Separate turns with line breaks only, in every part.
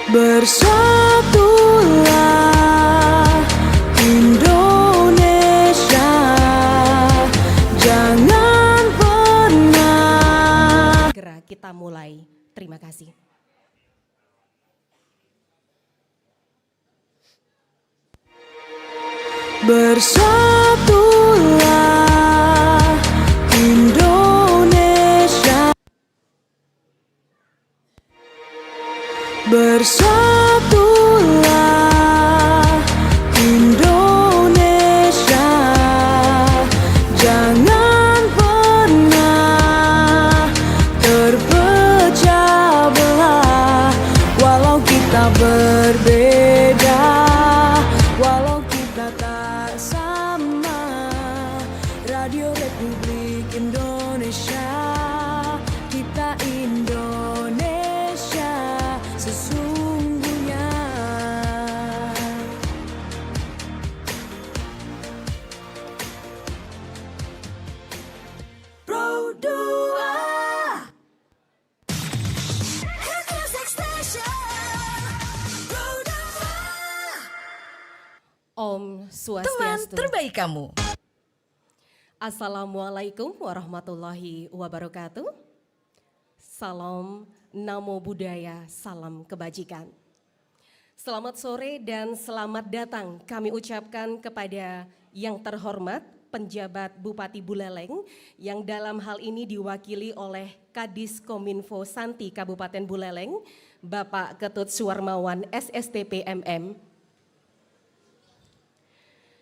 Bersatulah Indonesia, jangan pernah.
Segera kita mulai. Terima kasih.
Bersatulah Indonesia, bersatulah Indonesia, jangan pernah terpecah belah. Walau kita berbeda, walau kita tak sama, Radio Republik Indonesia, kita Indonesia sesungguhnya. Pro 2
Om
Teman
Swastiastu.
terbaik kamu.
Assalamualaikum warahmatullahi wabarakatuh. Salam Namo Buddhaya, salam kebajikan. Selamat sore dan selamat datang kami ucapkan kepada yang terhormat penjabat Bupati Buleleng yang dalam hal ini diwakili oleh Kadis Kominfo Santi Kabupaten Buleleng, Bapak Ketut Suwarmawan SSTP MM.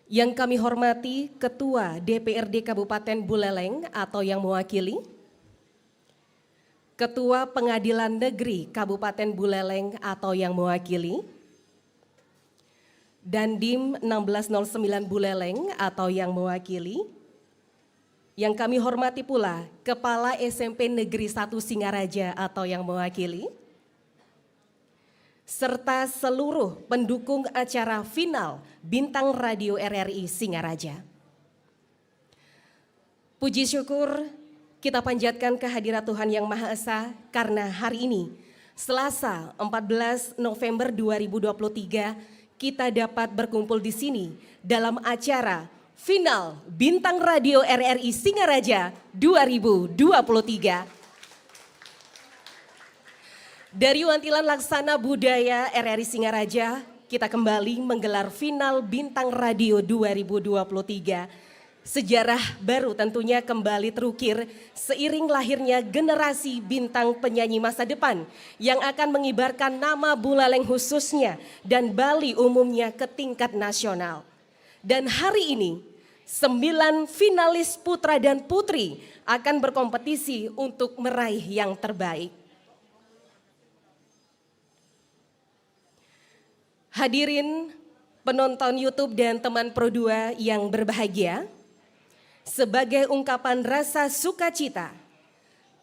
Yang kami hormati Ketua DPRD Kabupaten Buleleng atau yang mewakili, Ketua Pengadilan Negeri Kabupaten Buleleng atau yang mewakili, Dandim 1609 Buleleng atau yang mewakili, yang kami hormati pula Kepala SMP Negeri 1 Singaraja atau yang mewakili, serta seluruh pendukung acara final Bintang Radio RRI Singaraja. Puji syukur kita panjatkan kehadirat Tuhan Yang Maha Esa karena hari ini Selasa 14 November 2023 kita dapat berkumpul di sini dalam acara final Bintang Radio RRI Singaraja 2023. Dari Wantilan Laksana Budaya RRI Singaraja, kita kembali menggelar final Bintang Radio 2023. Sejarah baru tentunya kembali terukir seiring lahirnya generasi bintang penyanyi masa depan yang akan mengibarkan nama Buleleng khususnya dan Bali umumnya ke tingkat nasional. Dan hari ini 9 finalis putra dan putri akan berkompetisi untuk meraih yang terbaik. Hadirin penonton YouTube dan teman Pro 2 yang berbahagia, sebagai ungkapan rasa sukacita,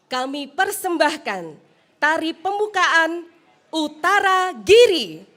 kami persembahkan tari pembukaan Utara Giri.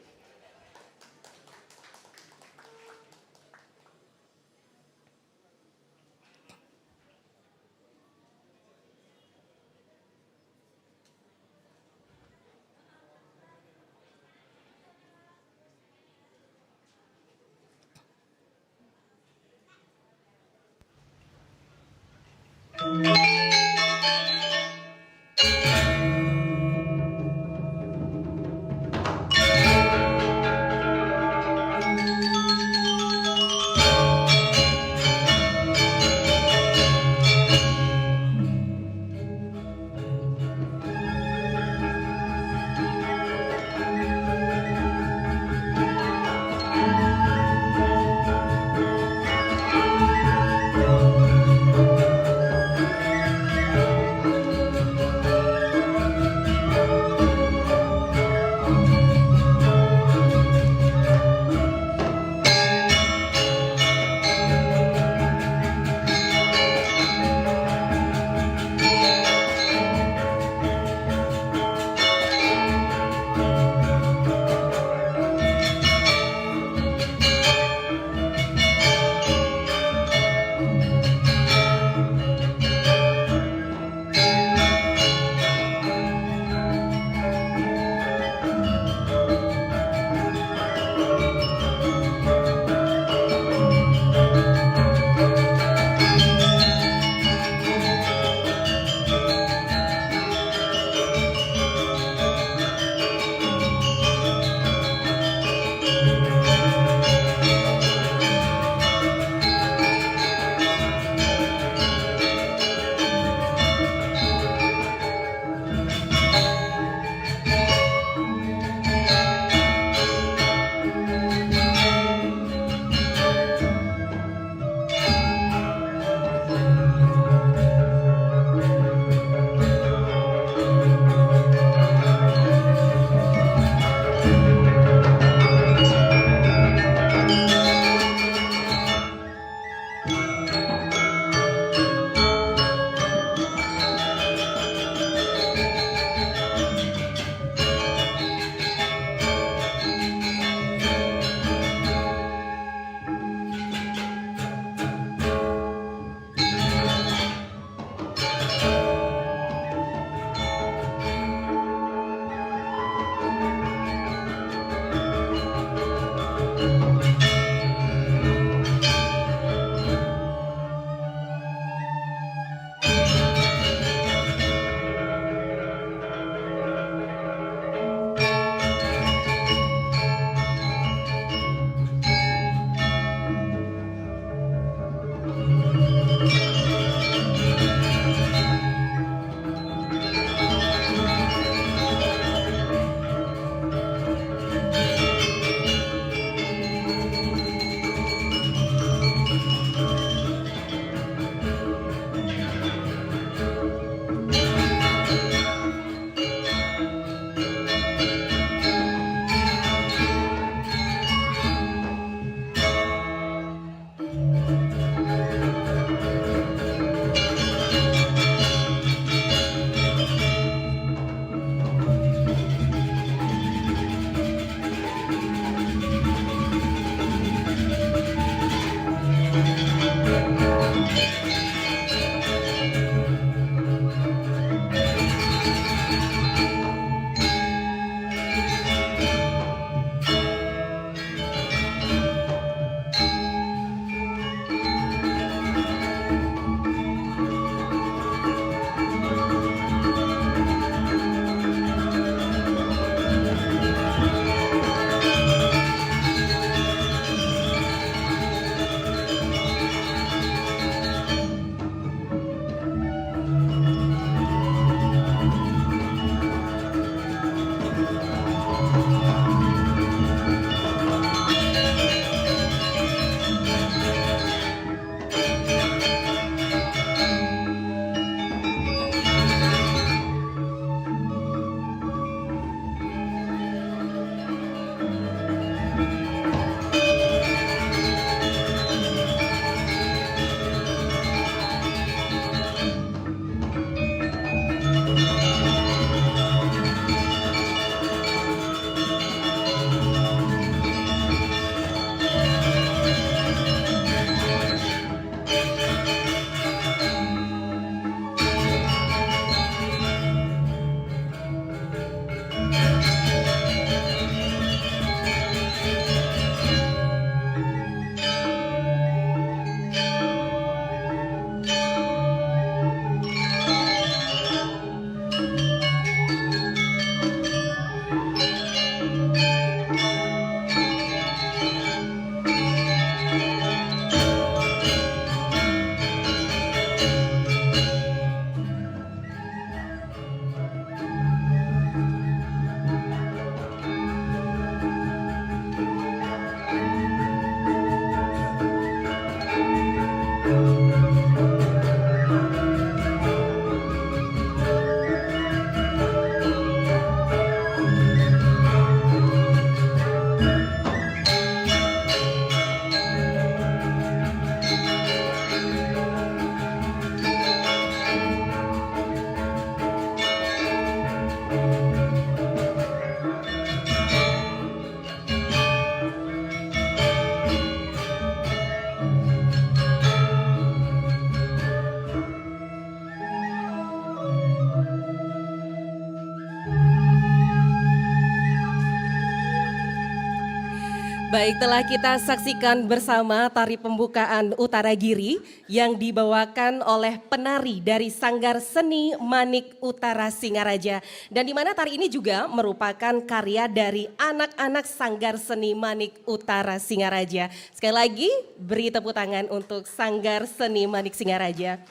Baik, telah kita saksikan bersama tari pembukaan Utara Giri yang dibawakan oleh penari dari Sanggar Seni Manik Utara Singaraja. Dan di mana tari ini juga merupakan karya dari anak-anak Sanggar Seni Manik Utara Singaraja. Sekali lagi beri tepuk tangan untuk Sanggar Seni Manik Singaraja.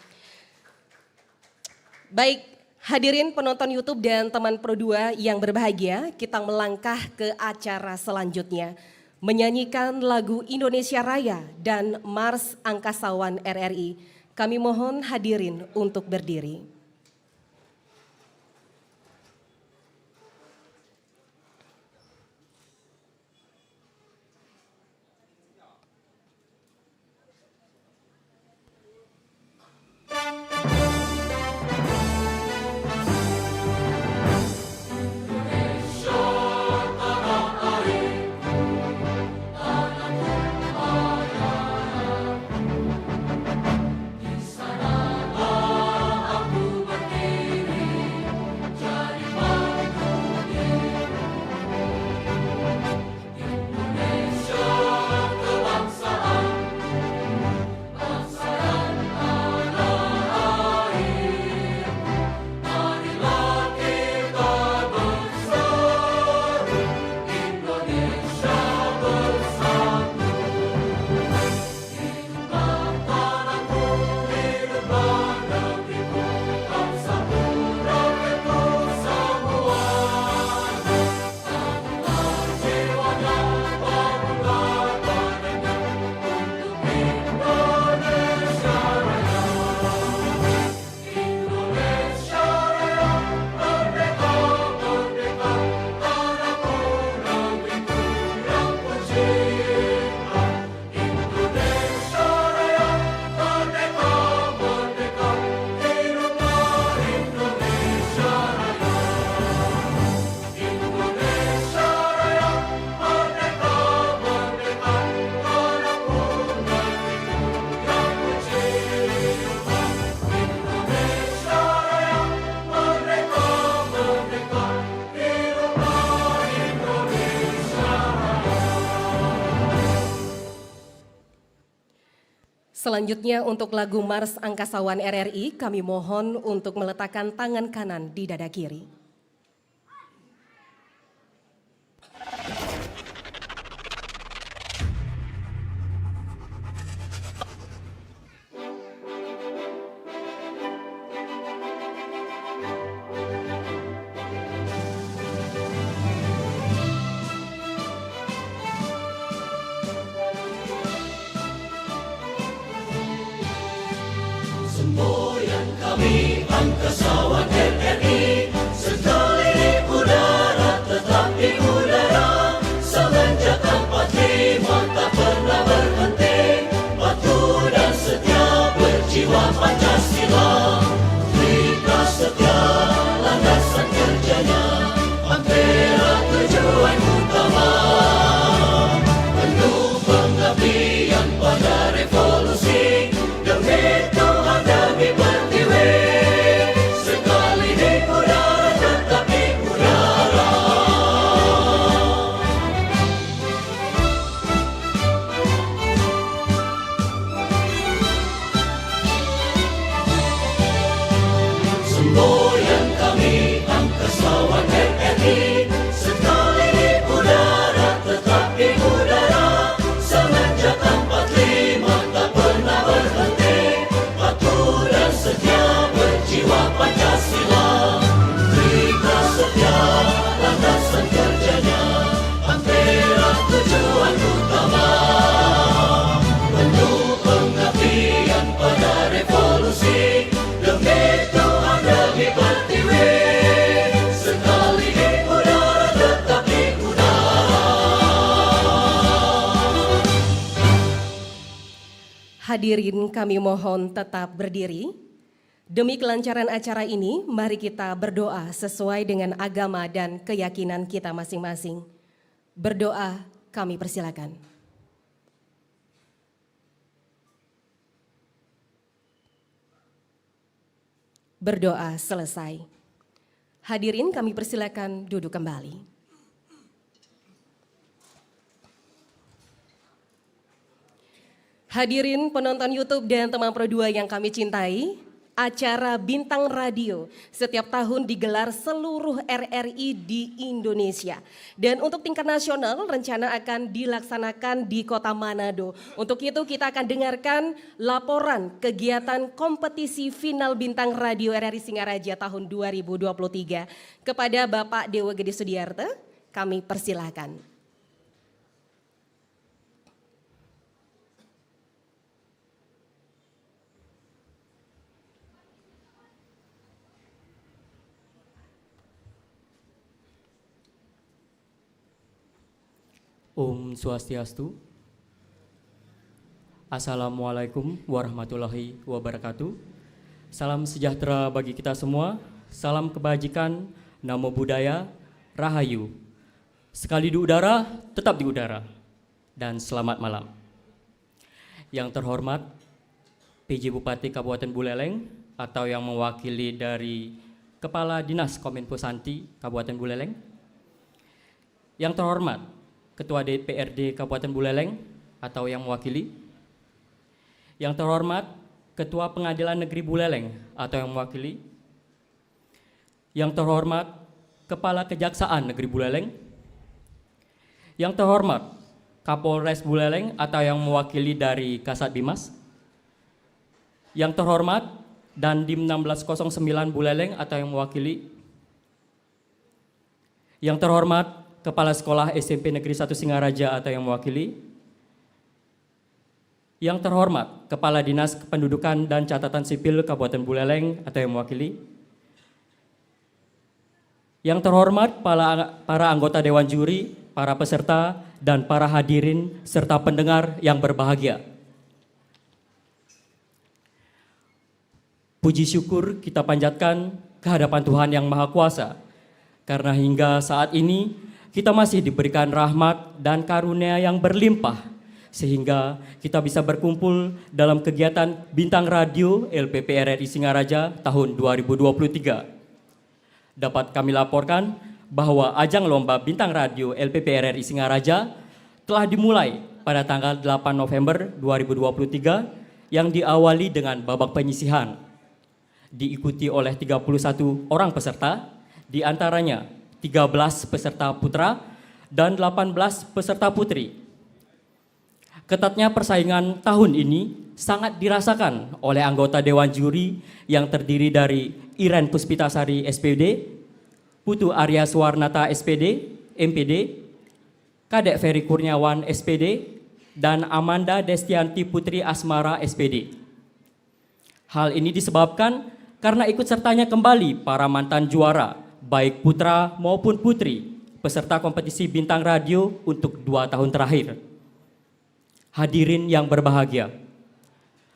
Baik, hadirin penonton YouTube dan teman Pro 2 yang berbahagia, kita melangkah ke acara selanjutnya. Menyanyikan lagu Indonesia Raya dan Mars Angkasawan RRI. Kami mohon hadirin untuk berdiri. Selanjutnya untuk lagu Mars Angkasawan RRI, kami mohon untuk meletakkan tangan kanan di dada kiri.
Semboyan kami Angkasawan RRI, sekali di udara tetap di udara. Semenjak 45 tak pernah berhenti, patuh dan setia berjiwa Pancasila. Kita setia landasan kerjanya, Ampera tujuan utama. Penuh pengabdian pada revolusi, demi Tuhan demi pertiwi. Sekali di udara tetap di udara. Semboyan kami Angkasawan RRI, sekali di udara tetap di udara. Semenjak 45 tak pernah berhenti, patuh dan setia berjiwa Pancasila. Kita setia landasan kerjanya, Ampera tujuan utama. Penuh pengabdian pada revolusi, demi Tuhan demi pertiwi. Sekali di udara tetap di udara.
Hadirin kami mohon tetap berdiri. Demi kelancaran acara ini, mari kita berdoa sesuai dengan agama dan keyakinan kita masing-masing. Berdoa kami persilakan. Berdoa selesai. Hadirin kami persilakan duduk kembali. Hadirin penonton YouTube dan teman Pro 2 yang kami cintai, acara Bintang Radio setiap tahun digelar seluruh RRI di Indonesia. Dan untuk tingkat nasional rencana akan dilaksanakan di Kota Manado. Untuk itu kita akan dengarkan laporan kegiatan kompetisi final Bintang Radio RRI Singaraja tahun 2023. Kepada Bapak Dewa Gede Sudiarto, kami persilahkan.
Om Swastiastu. Assalamualaikum warahmatullahi wabarakatuh. Salam sejahtera bagi kita semua. Salam kebajikan, namo buddhaya, rahayu. Sekali di udara, tetap di udara. Dan selamat malam. Yang terhormat PJ Bupati Kabupaten Buleleng atau yang mewakili dari Kepala Dinas Kominfo Santi Kabupaten Buleleng. Yang terhormat Ketua DPRD Kabupaten Buleleng atau yang mewakili. Yang terhormat Ketua Pengadilan Negeri Buleleng atau yang mewakili. Yang terhormat Kepala Kejaksaan Negeri Buleleng. Yang terhormat Kapolres Buleleng atau yang mewakili dari Kasat Bimas. Yang terhormat Dandim 1609 Buleleng atau yang mewakili. Yang terhormat Kepala Sekolah SMP Negeri 1 Singaraja atau yang mewakili. Yang terhormat Kepala Dinas Kependudukan dan Catatan Sipil Kabupaten Buleleng atau yang mewakili. Yang terhormat para anggota Dewan Juri, para peserta, dan para hadirin serta pendengar yang berbahagia. Puji syukur kita panjatkan kehadapan Tuhan Yang Maha Kuasa, karena hingga saat ini kita masih diberikan rahmat dan karunia yang berlimpah, sehingga kita bisa berkumpul dalam kegiatan Bintang Radio LPP RRI Singaraja tahun 2023. Dapat kami laporkan bahwa ajang lomba Bintang Radio LPP RRI Singaraja telah dimulai pada tanggal 8 November 2023 yang diawali dengan babak penyisihan. Diikuti oleh 31 orang peserta, di antaranya 13 peserta putra dan 18 peserta putri. Ketatnya persaingan tahun ini sangat dirasakan oleh anggota Dewan Juri yang terdiri dari Iren Puspitasari SPD, Putu Arya Suwarnata SPD, MPD, Kadek Ferry Kurniawan SPD, dan Amanda Destianti Putri Asmara SPD. Hal ini disebabkan karena ikut sertanya kembali para mantan juara, baik putra maupun putri, peserta kompetisi Bintang Radio untuk 2 tahun terakhir. Hadirin yang berbahagia,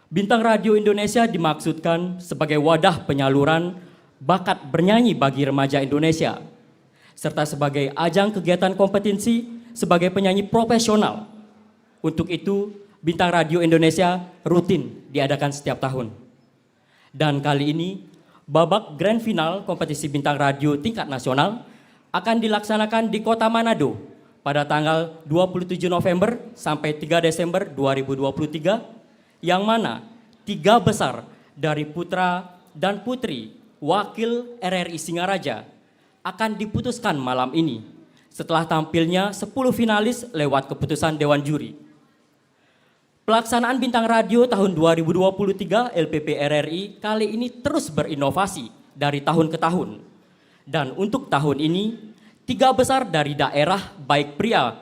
Bintang Radio Indonesia dimaksudkan sebagai wadah penyaluran bakat bernyanyi bagi remaja Indonesia, serta sebagai ajang kegiatan kompetisi sebagai penyanyi profesional. Untuk itu, Bintang Radio Indonesia rutin diadakan setiap tahun. Dan kali ini, babak grand final kompetisi Bintang Radio tingkat nasional akan dilaksanakan di Kota Manado pada tanggal 27 November sampai 3 Desember 2023, yang mana 3 besar dari putra dan putri wakil RRI Singaraja akan diputuskan malam ini setelah tampilnya 10 finalis lewat keputusan Dewan Juri. Pelaksanaan Bintang Radio tahun 2023 LPP RRI kali ini terus berinovasi dari tahun ke tahun. Dan untuk tahun ini, 3 besar dari daerah baik pria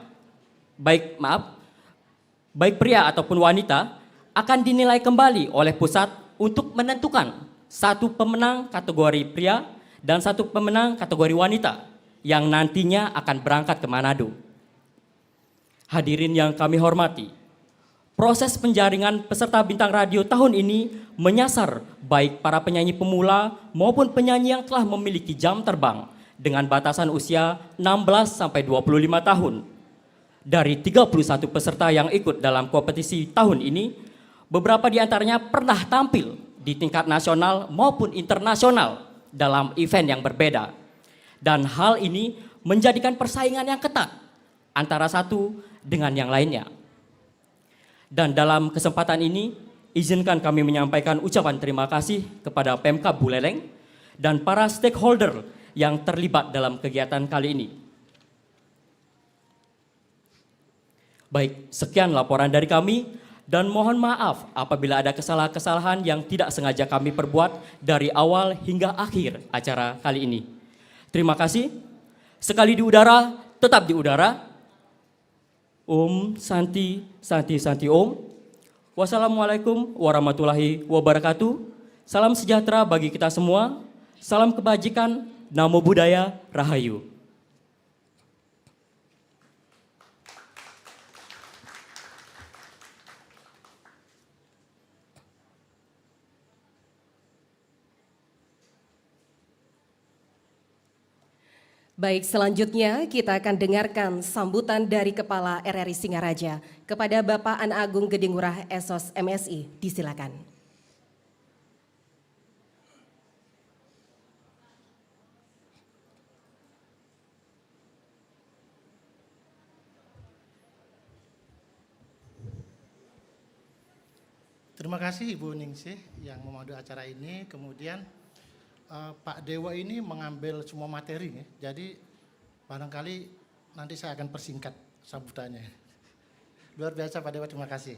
ataupun wanita akan dinilai kembali oleh pusat untuk menentukan 1 pemenang kategori pria dan 1 pemenang kategori wanita yang nantinya akan berangkat ke Manado. Hadirin yang kami hormati, proses penjaringan peserta Bintang Radio tahun ini menyasar baik para penyanyi pemula maupun penyanyi yang telah memiliki jam terbang dengan batasan usia 16 sampai 25 tahun. Dari 31 peserta yang ikut dalam kompetisi tahun ini, beberapa di antaranya pernah tampil di tingkat nasional maupun internasional dalam event yang berbeda. Dan hal ini menjadikan persaingan yang ketat antara satu dengan yang lainnya. Dan dalam kesempatan ini, izinkan kami menyampaikan ucapan terima kasih kepada Pemkab Buleleng dan para stakeholder yang terlibat dalam kegiatan kali ini. Baik, sekian laporan dari kami dan mohon maaf apabila ada kesalahan-kesalahan yang tidak sengaja kami perbuat dari awal hingga akhir acara kali ini. Terima kasih. Sekali di udara, tetap di udara. Om Santi, Santi, Santi Om. Wassalamualaikum warahmatullahi wabarakatuh. Salam sejahtera bagi kita semua. Salam kebajikan, Namo Buddhaya, Rahayu.
Baik, selanjutnya kita akan dengarkan sambutan dari Kepala RRI Singaraja kepada Bapak An Agung Gedingurah Esos MSI. Disilakan.
Terima kasih Ibu Ningsih yang memandu acara ini. Kemudian Pak Dewa ini mengambil semua materi, ya. Jadi barangkali nanti saya akan persingkat sambutannya. Luar biasa Pak Dewa, terima kasih.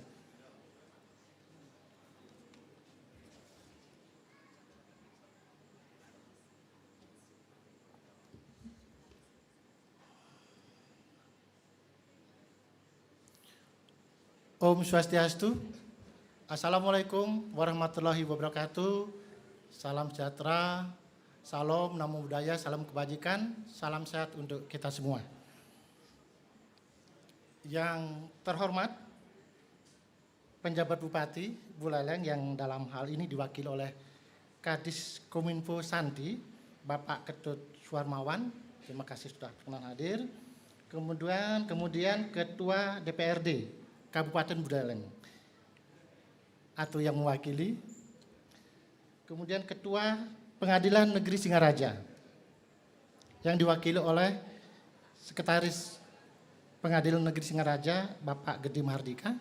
Om Swastiastu. Assalamualaikum warahmatullahi wabarakatuh. Salam sejahtera, salam namo buddhaya, salam kebajikan, salam sehat untuk kita semua. Yang terhormat penjabat Bupati Buleleng yang dalam hal ini diwakili oleh Kadis Kominfo Santi, Bapak Ketut Suarmawan, terima kasih sudah berkenan hadir. Kemudian Ketua DPRD Kabupaten Buleleng atau yang mewakili. Kemudian Ketua Pengadilan Negeri Singaraja yang diwakili oleh Sekretaris Pengadilan Negeri Singaraja Bapak Gede Mahardika.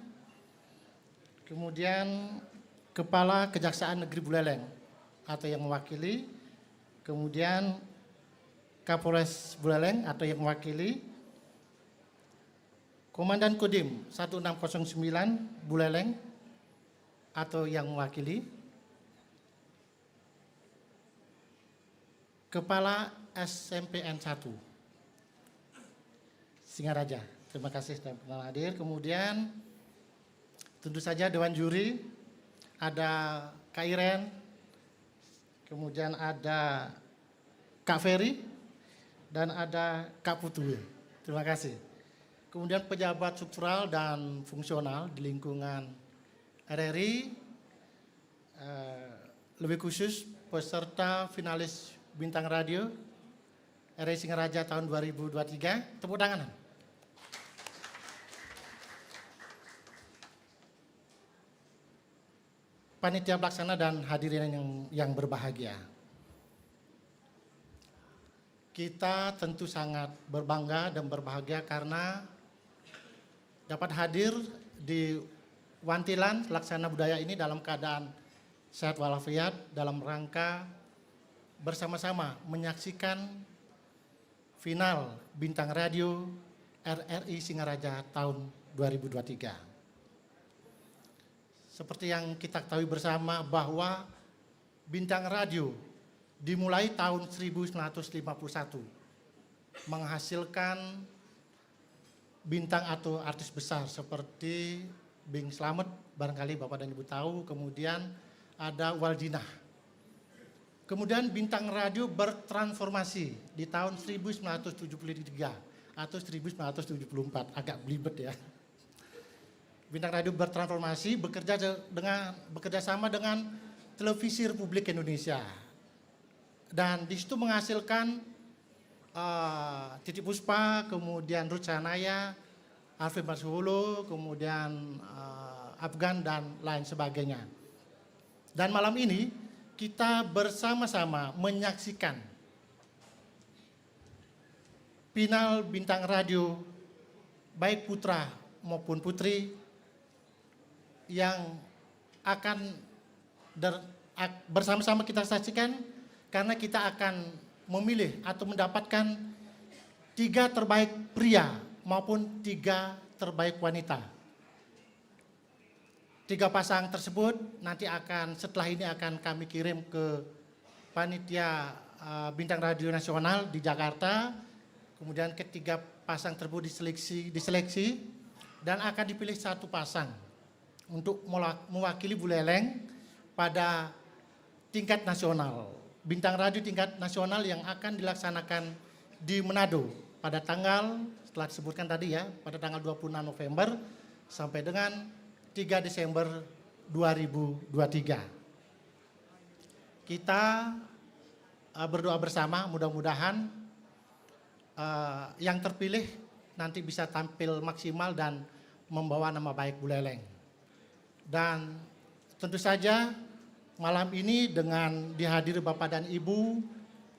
Kemudian Kepala Kejaksaan Negeri Buleleng atau yang mewakili. Kemudian Kapolres Buleleng atau yang mewakili. Komandan Kodim 1609 Buleleng atau yang mewakili. Kepala SMPN 1 Singaraja, terima kasih sudah pernah hadir. Kemudian tentu saja Dewan Juri, ada Kak Iren, kemudian ada Kak Ferry, dan ada Kak Putu. Terima kasih. Kemudian pejabat struktural dan fungsional di lingkungan RRI, lebih khusus peserta finalis Bintang Radio RRI Singaraja tahun 2023. Tepuk tangan. Panitia pelaksana dan hadirin yang berbahagia. Kita tentu sangat berbangga dan berbahagia karena dapat hadir di Wantilan Pelaksana Budaya ini dalam keadaan sehat walafiat dalam rangka bersama-sama menyaksikan final Bintang Radio RRI Singaraja tahun 2023. Seperti yang kita ketahui bersama bahwa Bintang Radio dimulai tahun 1951 menghasilkan bintang atau artis besar seperti Bing Slamet, barangkali Bapak dan Ibu tahu, kemudian ada Waldinah. Kemudian Bintang Radio bertransformasi di tahun 1973 atau 1974, agak belibet ya. Bintang Radio bertransformasi bekerja sama dengan Televisi Republik Indonesia. Dan di situ menghasilkan Titi Puspa, kemudian Ruth Sahanaya, Alvin Masuholo, kemudian Afgan dan lain sebagainya. Dan malam ini kita bersama-sama menyaksikan final Bintang Radio baik putra maupun putri yang akan bersama-sama kita saksikan, karena kita akan memilih atau mendapatkan 3 terbaik pria maupun 3 terbaik wanita. 3 pasang tersebut nanti setelah ini akan kami kirim ke panitia Bintang Radio Nasional di Jakarta. Kemudian ketiga pasang tersebut diseleksi dan akan dipilih 1 pasang untuk mewakili Buleleng pada tingkat nasional. Bintang Radio tingkat nasional yang akan dilaksanakan di Manado pada tanggal, setelah disebutkan tadi ya, pada tanggal 26 November sampai dengan 3 Desember 2023. Kita berdoa bersama, mudah-mudahan yang terpilih nanti bisa tampil maksimal dan membawa nama baik Buleleng. Dan tentu saja malam ini dengan dihadiri Bapak dan Ibu,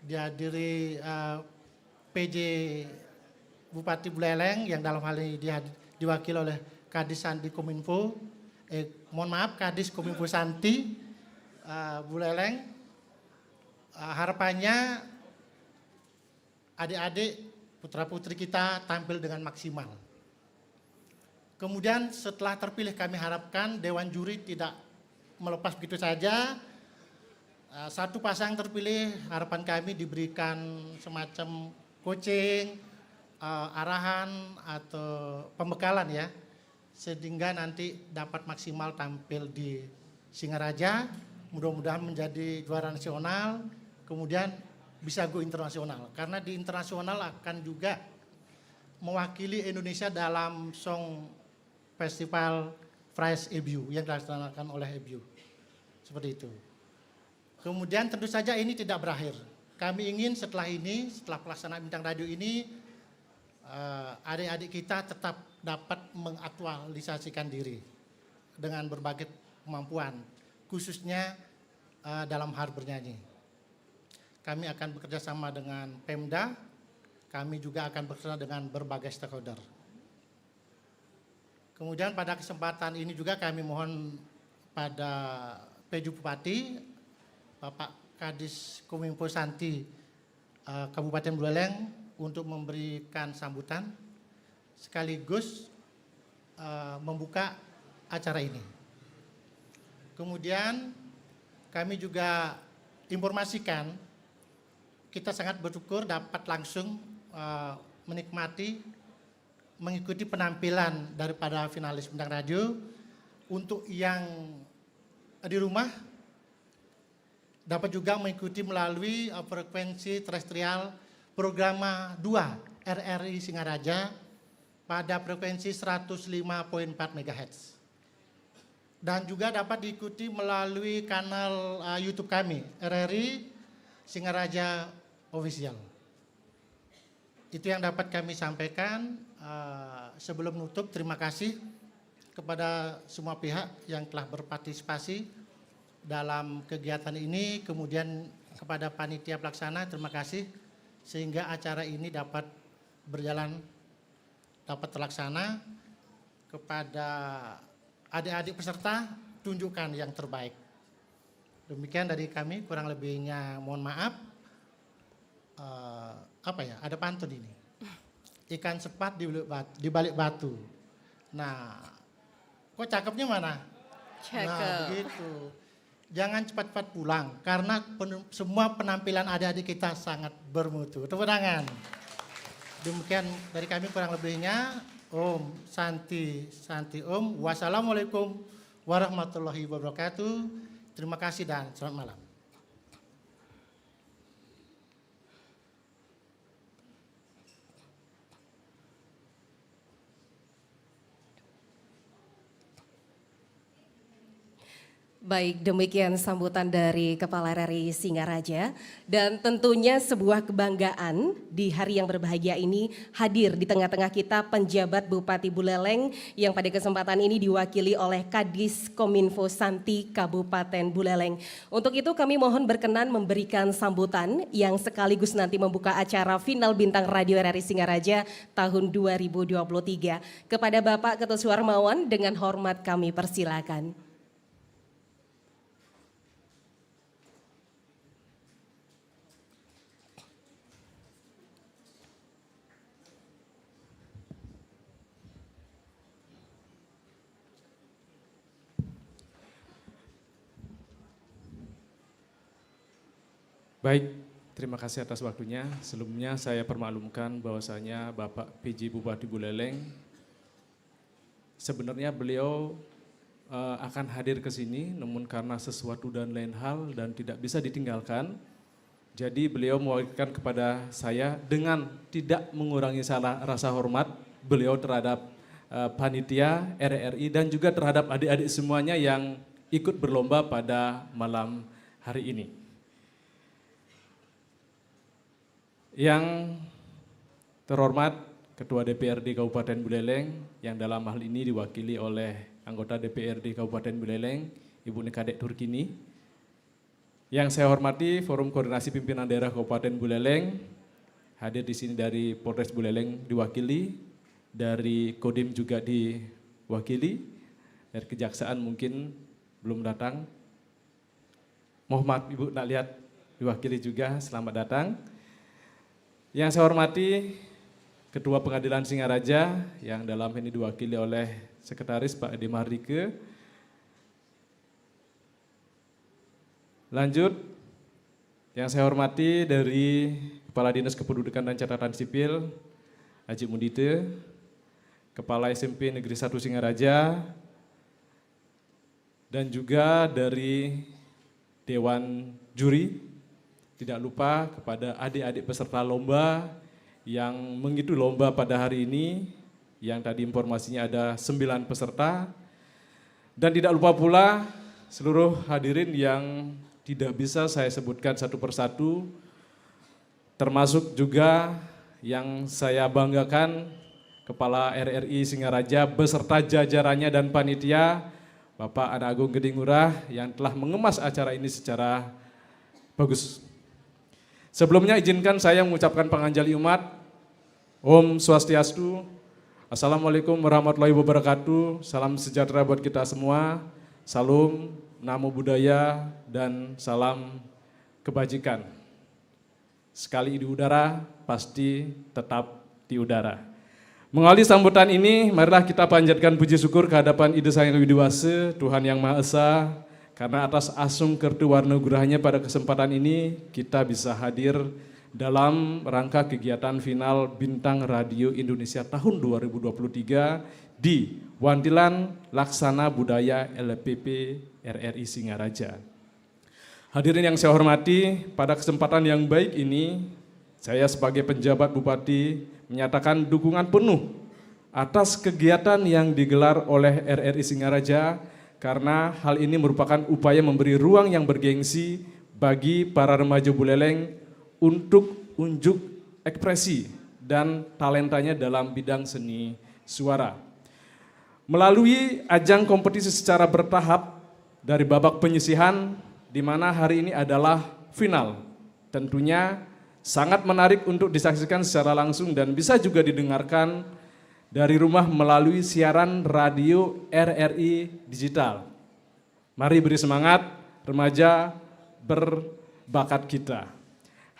dihadiri PJ Bupati Buleleng yang dalam hal ini diwakili oleh Kadis Sandi Kominfo, Kadis Kominfo Santi Buleleng. Harapannya adik-adik putra-putri kita tampil dengan maksimal. Kemudian setelah terpilih kami harapkan Dewan Juri tidak melepas begitu saja. 1 pasang terpilih harapan kami diberikan semacam coaching, arahan atau pembekalan ya, sehingga nanti dapat maksimal tampil di Singaraja, mudah-mudahan menjadi juara nasional, kemudian bisa go internasional. Karena di internasional akan juga mewakili Indonesia dalam Song Festival Fresh EBU yang dilaksanakan oleh EBU. Seperti itu. Kemudian tentu saja ini tidak berakhir. Kami ingin setelah pelaksanaan Bintang Radio ini, adik-adik kita tetap dapat mengaktualisasikan diri dengan berbagai kemampuan, khususnya dalam hal bernyanyi. Kami akan bekerja sama dengan Pemda, kami juga akan bekerja dengan berbagai stakeholder. Kemudian pada kesempatan ini juga kami mohon pada PJ Bupati, Bapak Kadis Kominfo Santi Kabupaten Buleleng untuk memberikan sambutan sekaligus membuka acara ini. Kemudian kami juga informasikan kita sangat bersyukur dapat langsung mengikuti penampilan daripada finalis Bintang Radio. Untuk yang di rumah dapat juga mengikuti melalui frekuensi terestrial program 2 RRI Singaraja pada frekuensi 105.4 MHz. Dan juga dapat diikuti melalui kanal YouTube kami, RRI Singaraja Official. Itu yang dapat kami sampaikan. Sebelum menutup, terima kasih kepada semua pihak yang telah berpartisipasi dalam kegiatan ini. Kemudian kepada panitia pelaksana, terima kasih sehingga acara ini dapat berjalan, dapat terlaksana. Kepada adik-adik peserta, tunjukkan yang terbaik. Demikian dari kami, kurang lebihnya mohon maaf. Ada pantun ini. Ikan sepat di balik batu. Nah, kok cakepnya mana?
Cakep.
Nah, begitu. Jangan cepat-cepat pulang karena semua penampilan adik-adik kita sangat bermutu. Tepuk tangan. Demikian dari kami kurang lebihnya. Om Santi Om. Wassalamualaikum warahmatullahi wabarakatuh. Terima kasih dan selamat malam.
Baik, demikian sambutan dari Kepala RRI Singaraja dan tentunya sebuah kebanggaan di hari yang berbahagia ini hadir di tengah-tengah kita penjabat Bupati Buleleng yang pada kesempatan ini diwakili oleh Kadis Kominfo Santi Kabupaten Buleleng. Untuk itu kami mohon berkenan memberikan sambutan yang sekaligus nanti membuka acara final Bintang Radio RRI Singaraja tahun 2023. Kepada Bapak Ketut Suharmawan dengan hormat kami persilakan.
Baik, terima kasih atas waktunya. Sebelumnya saya permaklumkan bahwasanya Bapak PJ Bupati Buleleng, sebenarnya beliau akan hadir ke sini, namun karena sesuatu dan lain hal dan tidak bisa ditinggalkan, jadi beliau mewakilkan kepada saya dengan tidak mengurangi rasa hormat beliau terhadap panitia RRI dan juga terhadap adik-adik semuanya yang ikut berlomba pada malam hari ini. Yang terhormat Ketua DPRD Kabupaten Buleleng yang dalam hal ini diwakili oleh anggota DPRD Kabupaten Buleleng, Ibu Nekadek Turkini. Yang saya hormati Forum Koordinasi Pimpinan Daerah Kabupaten Buleleng, hadir di sini dari Polres Buleleng diwakili, dari Kodim juga diwakili, dari Kejaksaan mungkin belum datang. Mohon maaf Ibu nak lihat diwakili juga, selamat datang. Yang saya hormati Ketua Pengadilan Singaraja yang dalam ini diwakili oleh Sekretaris Pak Edi Mardike. Lanjut, yang saya hormati dari Kepala Dinas Kependudukan dan Catatan Sipil, Haji Mundite, Kepala SMP Negeri 1 Singaraja, dan juga dari Dewan Juri. Tidak lupa kepada adik-adik peserta lomba yang mengikuti lomba pada hari ini, yang tadi informasinya ada 9 peserta. Dan tidak lupa pula seluruh hadirin yang tidak bisa saya sebutkan satu persatu, termasuk juga yang saya banggakan Kepala RRI Singaraja beserta jajarannya dan panitia, Bapak Ana Agung Geding Ngurah yang telah mengemas acara ini secara bagus. Sebelumnya izinkan saya mengucapkan panganjali umat, Om Swastiastu, Assalamualaikum warahmatullahi wabarakatuh, salam sejahtera buat kita semua, salam, namo buddhaya, dan salam kebajikan. Sekali di udara, pasti tetap di udara. Mengawali sambutan ini, marilah kita panjatkan puji syukur kehadapan Ida Sang Hyang Widiwasa, Tuhan Yang Maha Esa, karena atas asung kertu warna gurahnya pada kesempatan ini kita bisa hadir dalam rangka kegiatan final Bintang Radio Indonesia tahun 2023 di Wantilan Laksana Budaya LPP RRI Singaraja. Hadirin yang saya hormati, pada kesempatan yang baik ini saya sebagai penjabat Bupati menyatakan dukungan penuh atas kegiatan yang digelar oleh RRI Singaraja, karena hal ini merupakan upaya memberi ruang yang bergengsi bagi para remaja Buleleng untuk unjuk ekspresi dan talentanya dalam bidang seni suara. Melalui ajang kompetisi secara bertahap dari babak penyisihan, di mana hari ini adalah final, tentunya sangat menarik untuk disaksikan secara langsung dan bisa juga didengarkan dari rumah melalui siaran radio RRI Digital. Mari beri semangat remaja berbakat kita.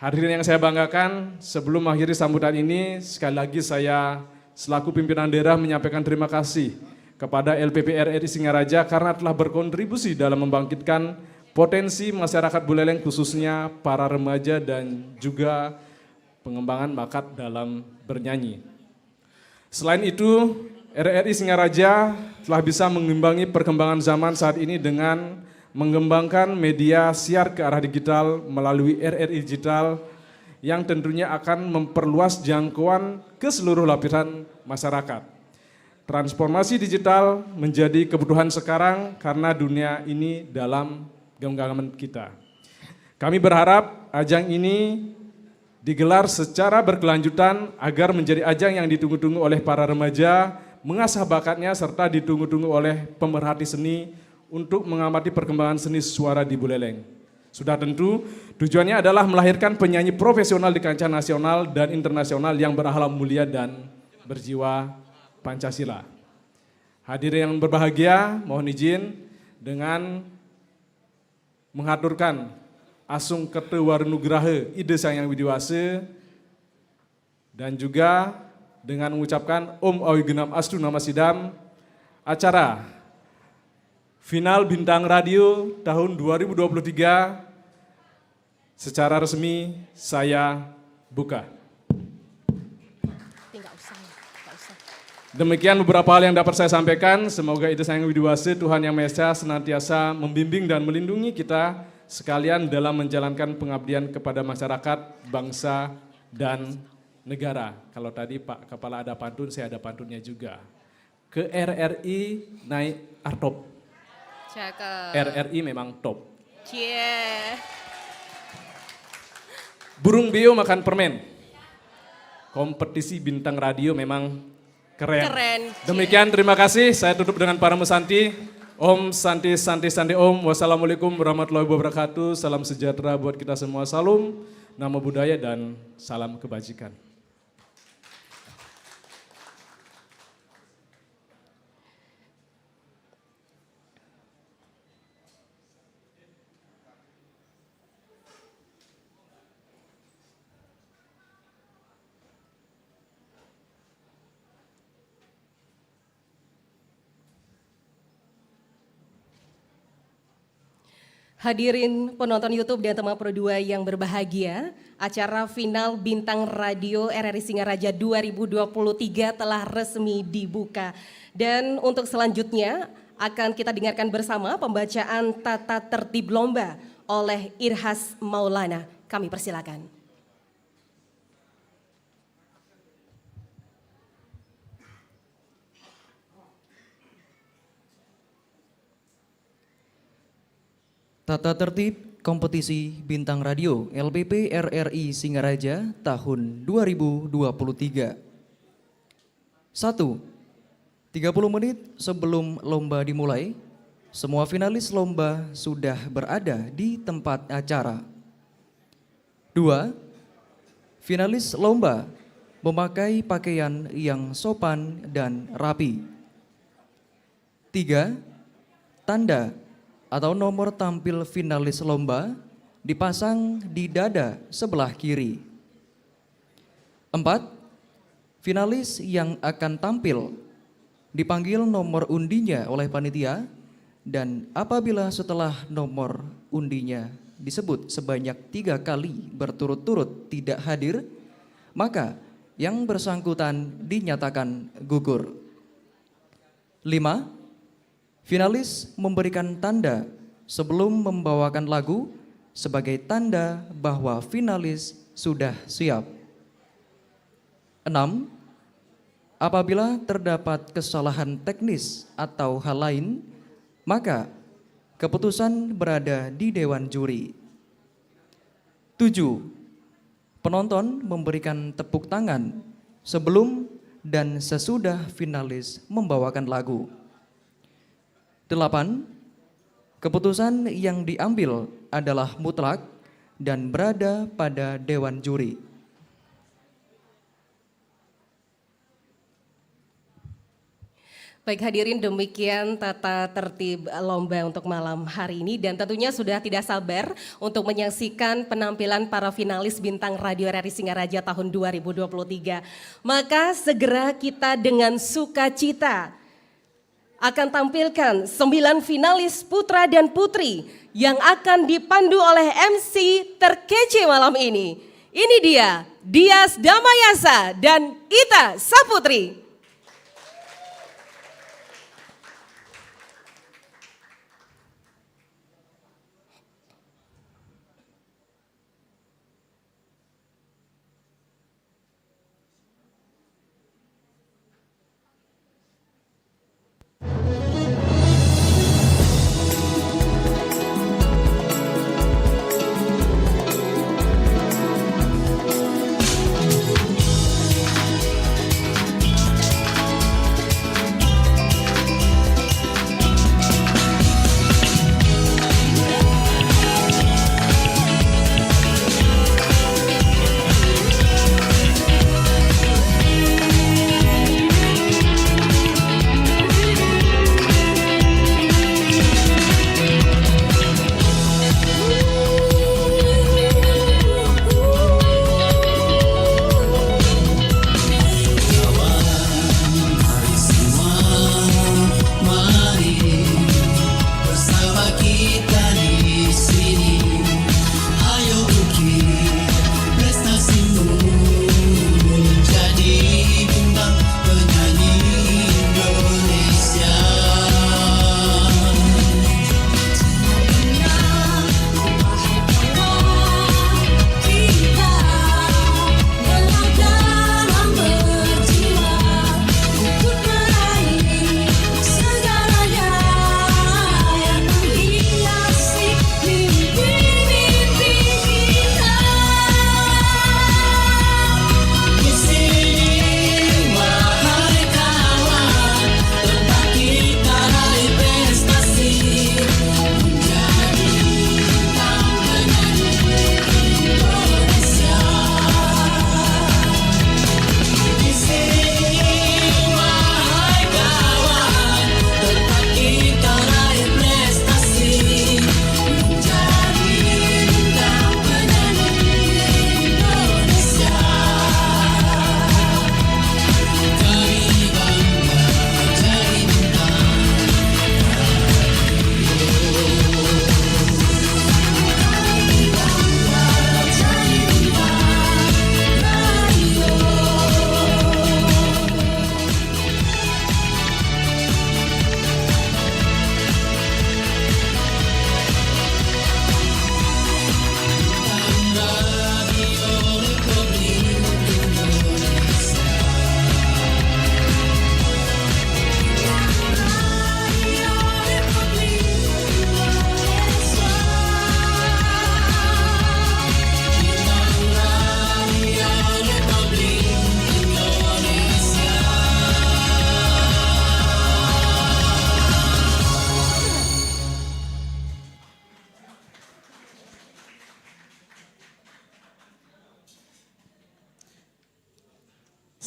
Hadirin yang saya banggakan, sebelum mengakhiri sambutan ini, sekali lagi saya selaku pimpinan daerah menyampaikan terima kasih kepada LPP RRI Singaraja karena telah berkontribusi dalam membangkitkan potensi masyarakat Buleleng, khususnya para remaja dan juga pengembangan bakat dalam bernyanyi. Selain itu, RRI Singaraja telah bisa mengimbangi perkembangan zaman saat ini dengan mengembangkan media siar ke arah digital melalui RRI Digital yang tentunya akan memperluas jangkauan ke seluruh lapisan masyarakat. Transformasi digital menjadi kebutuhan sekarang karena dunia ini dalam genggaman kita. Kami berharap ajang ini digelar secara berkelanjutan agar menjadi ajang yang ditunggu-tunggu oleh para remaja, mengasah bakatnya serta ditunggu-tunggu oleh pemerhati seni untuk mengamati perkembangan seni suara di Buleleng. Sudah tentu tujuannya adalah melahirkan penyanyi profesional di kancah nasional dan internasional yang berakhlak mulia dan berjiwa Pancasila. Hadirin yang berbahagia, mohon izin dengan mengaturkan Asung Kete Warunugraha Ide Sang Yang Widiwase dan juga dengan mengucapkan Om Awi Genap Astu Nama Sidam, acara Final Bintang Radio tahun 2023 secara resmi saya buka. Demikian beberapa hal yang dapat saya sampaikan. Semoga Ide Sang Yang Widiwase, Tuhan Yang Maha Esa senantiasa membimbing dan melindungi kita sekalian dalam menjalankan pengabdian kepada masyarakat, bangsa, dan negara. Kalau tadi Pak Kepala ada pantun, saya ada pantunnya juga. Ke RRI naik artop.
Cakep.
RRI memang top.
Cie.
Burung beo makan permen. Kompetisi bintang radio memang keren. Demikian, terima kasih. Saya tutup dengan para mesanti. Om Santi Santi Santi Om. Wassalamualaikum warahmatullahi wabarakatuh. Salam sejahtera buat kita semua. Salam, nama budaya dan salam kebajikan.
Hadirin penonton YouTube dan teman Pro 2 yang berbahagia, acara final Bintang Radio RRI Singaraja 2023 telah resmi dibuka. Dan untuk selanjutnya akan kita dengarkan bersama pembacaan tata tertib lomba oleh Irhas Maulana. Kami persilakan.
Tata tertib kompetisi Bintang Radio LPP RRI Singaraja tahun 2023. 1. 30 menit sebelum lomba dimulai, semua finalis lomba sudah berada di tempat acara. 2. Finalis lomba memakai pakaian yang sopan dan rapi. 3. Tanda atau nomor tampil finalis lomba dipasang di dada sebelah kiri. 4. Finalis yang akan tampil dipanggil nomor undinya oleh panitia, dan apabila setelah nomor undinya disebut sebanyak 3 kali berturut-turut tidak hadir, maka yang bersangkutan dinyatakan gugur. 5. Finalis memberikan tanda sebelum membawakan lagu sebagai tanda bahwa finalis sudah siap. 6. Apabila terdapat kesalahan teknis atau hal lain, maka keputusan berada di Dewan Juri. 7. Penonton memberikan tepuk tangan sebelum dan sesudah finalis membawakan lagu. 8. Keputusan yang diambil adalah mutlak dan berada pada Dewan Juri.
Baik hadirin, demikian tata tertib lomba untuk malam hari ini, dan tentunya sudah tidak sabar untuk menyaksikan penampilan para finalis Bintang Radio RRI Singaraja tahun 2023. Maka segera kita dengan sukacita akan tampilkan 9 finalis putra dan putri yang akan dipandu oleh MC terkece malam ini. Ini dia, Dias Damayasa dan Ita Saputri.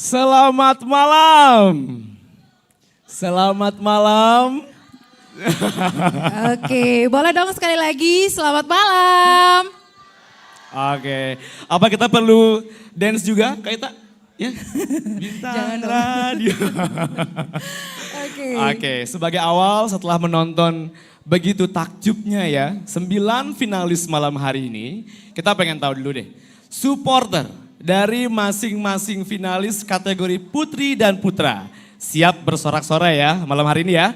Selamat malam. Selamat malam.
Oke, boleh dong sekali lagi selamat malam.
Oke, apa kita perlu dance juga, Kak Ita? Ya, Bintang
Jangan dong.
Radio.
Oke.
Oke, sebagai awal setelah menonton begitu takjubnya ya, 9 finalis malam hari ini, kita pengen tahu dulu deh, supporter dari masing-masing finalis kategori putri dan putra. Siap bersorak-sorai ya malam hari ini ya.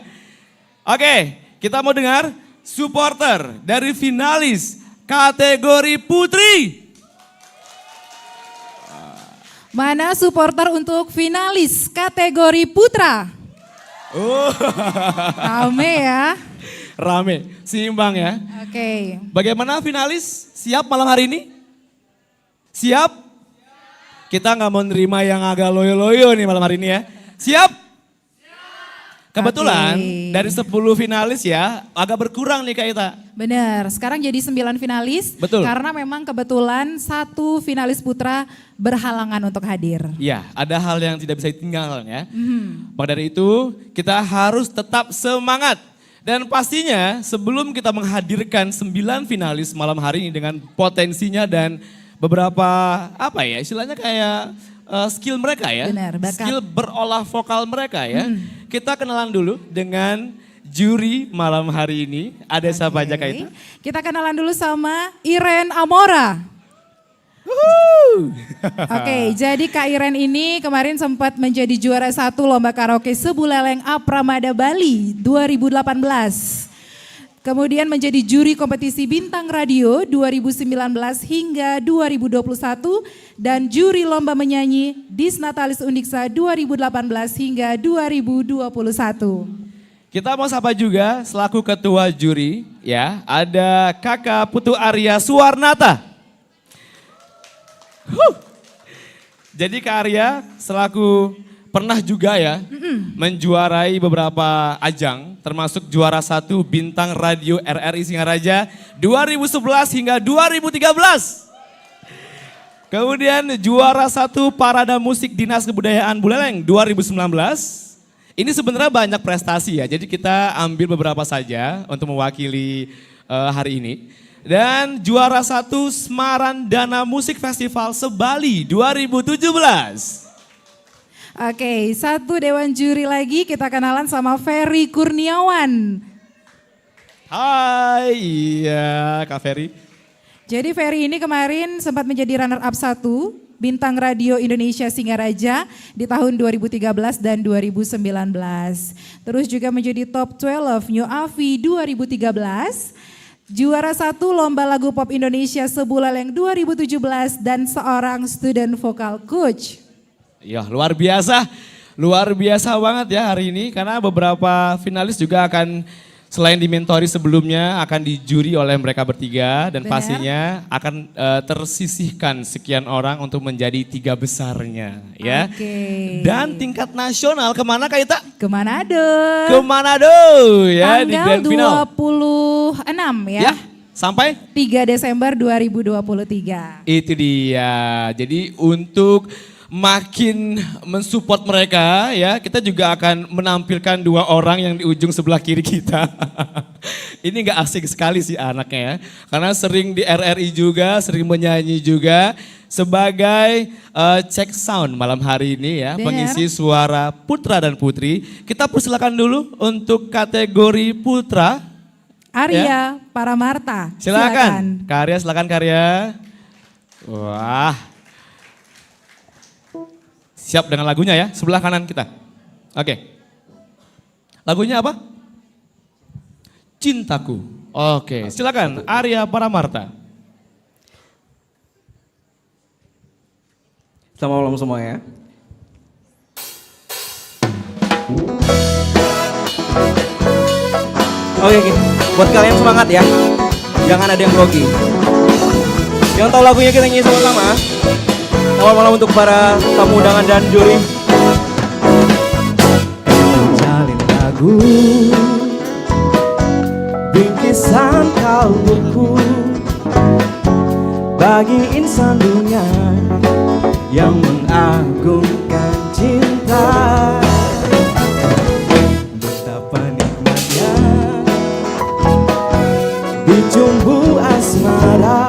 Oke, kita mau dengar supporter dari finalis kategori putri.
Mana supporter untuk finalis kategori putra? Rame ya.
Rame, seimbang ya.
Oke.
Bagaimana finalis? Siap malam hari ini? Siap? Kita nggak mau nerima yang agak loyo-loyo nih malam hari ini ya. Siap? Kebetulan
Oke.
dari 10 finalis ya agak berkurang nih Kak Ita.
Benar, sekarang jadi 9 finalis.
Betul.
Karena memang kebetulan 1 finalis putra berhalangan untuk hadir.
Ya, ada hal yang tidak bisa ditinggalkan ya. Maka dari itu kita harus tetap semangat. Dan pastinya sebelum kita menghadirkan 9 finalis malam hari ini dengan potensinya dan beberapa apa ya istilahnya kayak skill mereka ya.
Benar, bakat.
Skill berolah vokal mereka ya. Kita kenalan dulu dengan juri malam hari ini. Ada siapa aja Kak Ita?
Kita kenalan dulu sama Iren Amora. Oke, jadi Kak Iren ini kemarin sempat menjadi juara 1 lomba karaoke Sebuleleng Apramada Bali 2018. Kemudian menjadi juri kompetisi Bintang Radio 2019 hingga 2021 dan juri lomba menyanyi Disnatalis Undiksa 2018 hingga 2021.
Kita mau sapa juga selaku ketua juri ya, ada Kakak Putu Arya Suwarnata. Jadi Kak Arya selaku pernah juga ya menjuarai beberapa ajang termasuk juara 1 Bintang Radio RRI Singaraja 2011 hingga 2013. Kemudian juara 1 Parada Musik Dinas Kebudayaan Buleleng 2019. Ini sebenarnya banyak prestasi ya, jadi kita ambil beberapa saja untuk mewakili hari ini. Dan juara 1 Semarang Dana Musik Festival Sebali 2017.
Oke, 1 dewan juri lagi kita kenalan sama Ferry Kurniawan.
Hai, iya Kak Ferry.
Jadi Ferry ini kemarin sempat menjadi runner up 1 Bintang Radio Indonesia Singaraja di tahun 2013 dan 2019. Terus juga menjadi top 12 New Avi 2013. Juara 1 Lomba Lagu Pop Indonesia Sebuleleng 2017 dan seorang student vokal coach.
Ya luar biasa banget ya hari ini karena beberapa finalis juga akan selain dimentori sebelumnya akan dijuri oleh mereka bertiga dan
Benar.
pastinya akan tersisihkan sekian orang untuk menjadi 3 besarnya ya.
Oke.
Dan tingkat nasional kemana Kak Ita?
Ke Manado.
Ke Manado ya di
Tanggal
grand final.
26 ya.
Ya sampai
3 Desember 2023.
itu dia. Jadi untuk makin mensupport mereka ya, kita juga akan menampilkan 2 orang yang di ujung sebelah kiri kita. Ini nggak asik sekali sih anaknya ya, karena sering di RRI juga, sering menyanyi juga sebagai cek sound malam hari ini ya,
Benar.
pengisi suara putra dan putri. Kita persilakan dulu untuk kategori putra.
Arya Paramarta.
Silakan. Karya, silakan Karya. Wah. Siap dengan lagunya ya, sebelah kanan kita. Oke. Lagunya apa? Cintaku. Oke, silakan Arya Paramarta.
Selamat malam semua ya. Oke, buat kalian semangat ya. Jangan ada yang grogi. Yang tahu lagunya kita nyanyi sama-sama. Selamat malam untuk para tamu undangan dan juri. Jalin lagu bingkisan kalbuku bagi insan dunia yang mengagungkan cinta. Betapa nikmatnya dicumbu asmara,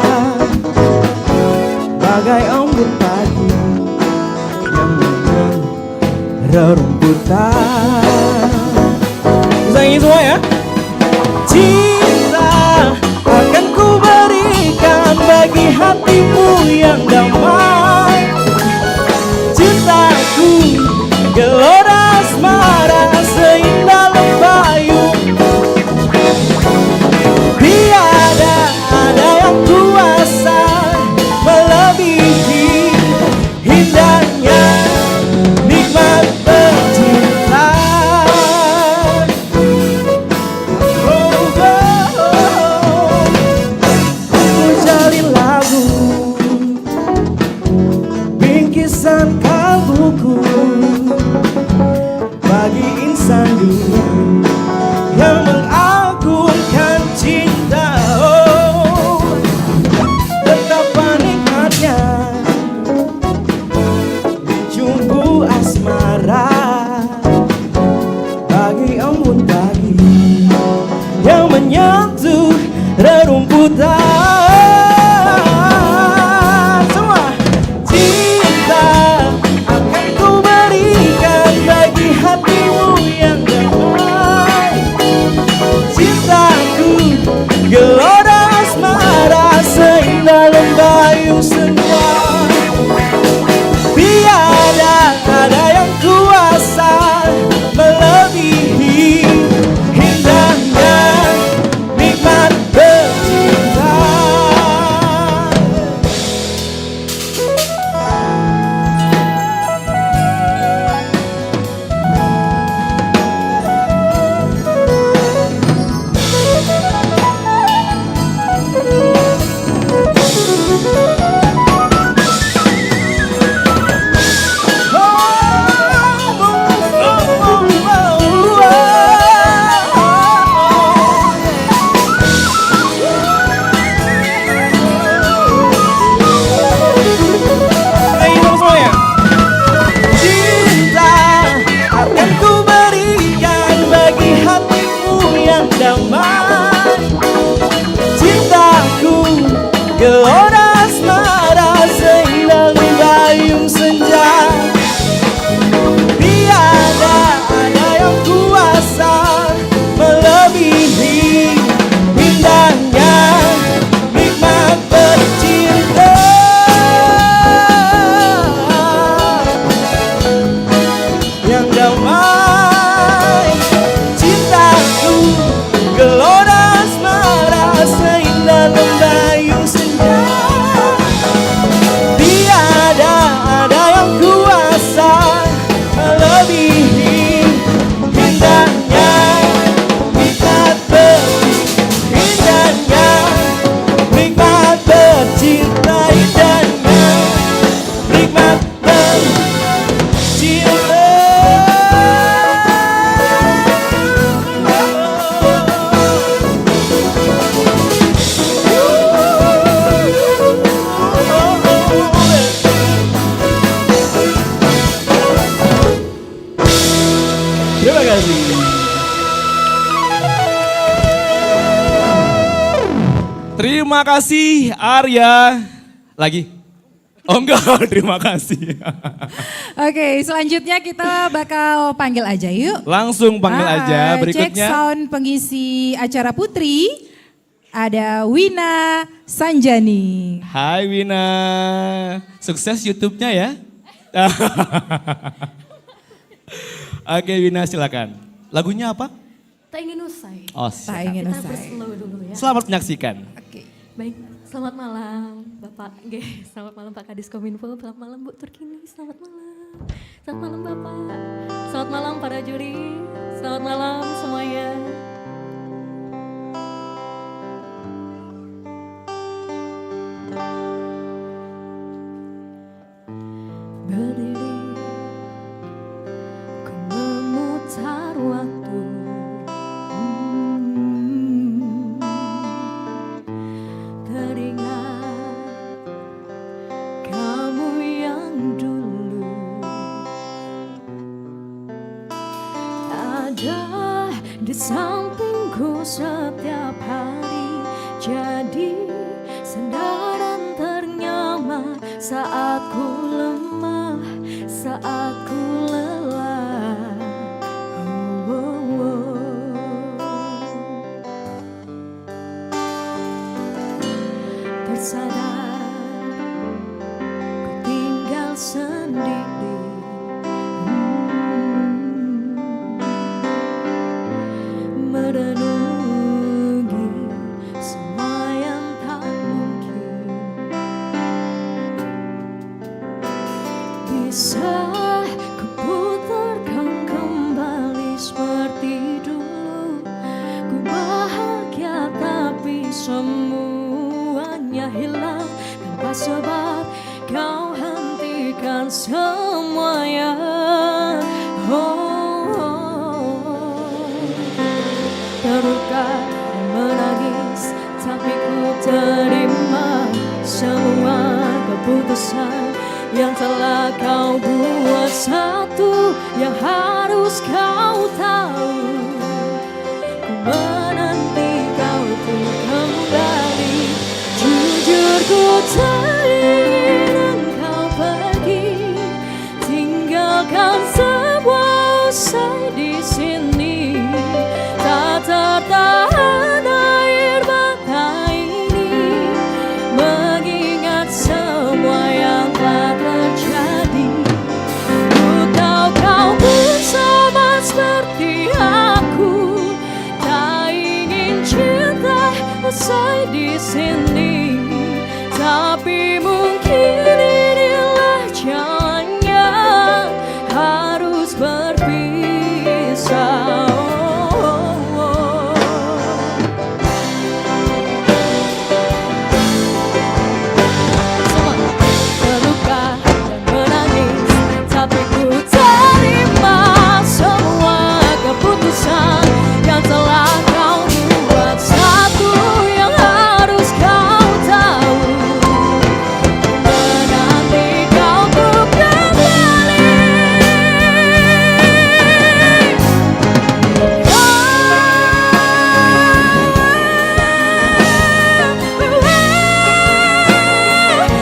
bagai embun pagi yang menang rerumputan. Bisa nyanyi semua ya? Cinta akan ku berikan bagi hatimu yang damai. Cintaku gelora asmara seindah lembayung. Tiada ada yang kuasa melebihi indahnya nikmat bercinta. Ku jalin lagu bingkisan kalbuku bagi insan dunia yang mengagungkan cinta. Oh, betapa nikmatnya dicumbu asmara bagi embun pagi yang menyentuh rerumputan. Semua cinta akan ku berikan bagi hatimu yang damai. Cintaku gelora asmara seindah lembayung senja. Tiada ada yang kuasa melebihi indahnya nikmat bercinta. Cinta akan ku berikan bagi hatimu yang damai. Cintaku gelora asmara seindah lembayung senja. Tiada ada yang kuasa melebihi indahnya nikmat bercinta. Yang damai, cintaku gelora asmara seindah lembayung senja. Tiada ada yang kuasa melebihi indahnya nikmat bercinta. Indahnya nikmat bercinta. Indahnya nikmat bercinta. Terima kasih.
Terima kasih Arya. Lagi? Oh enggak, terima kasih.
Oke, selanjutnya kita bakal panggil aja yuk.
Langsung panggil aja
Cek
berikutnya.
sound pengisi acara Putri. Ada Wina Sanjani.
Hai Wina, sukses YouTube-nya ya. Oke Wina silakan. Lagunya apa?
Tak ingin usai.
Oh
Tak
siap.
ingin
Kita
usai.
berslow dulu ya.
Selamat menyaksikan.
Oke.
Baik, selamat malam Bapak G, selamat malam Pak Kadis Kominfo, selamat malam Bu Turkini, selamat malam. Selamat malam Bapak, selamat malam para juri, selamat malam semuanya. Berdiri, ku memutar waktu. Teringat kamu yang dulu Ku setiap hari jadi sandaran ternyaman saat ku lemah, saat ku lelah. Oh, oh, oh. Tersadar ku tinggal sendiri. Merenungi semua yang tak mungkin bisa kuputarkan kembali seperti dulu. Ku bahagia tapi semuanya hilang tanpa sebab kau hentikan semuanya. Terluka dan menangis, tapi ku terima semua keputusan yang telah kau buat. Satu yang harus kau tahu, ku menanti kau tuh kembali. Jujur ku tak ingin kau pergi, tinggalkan semua usai di sini. Tertahan air mata ini mengingat semua yang telah terjadi. Ku tahu kau bersama seperti aku, tak ingin cinta usai di sini. Tapi mungkin inilah jalannya, harus berpisah. Yang telah kau buat, satu yang harus kau tahu, menanti kau tuh kembali.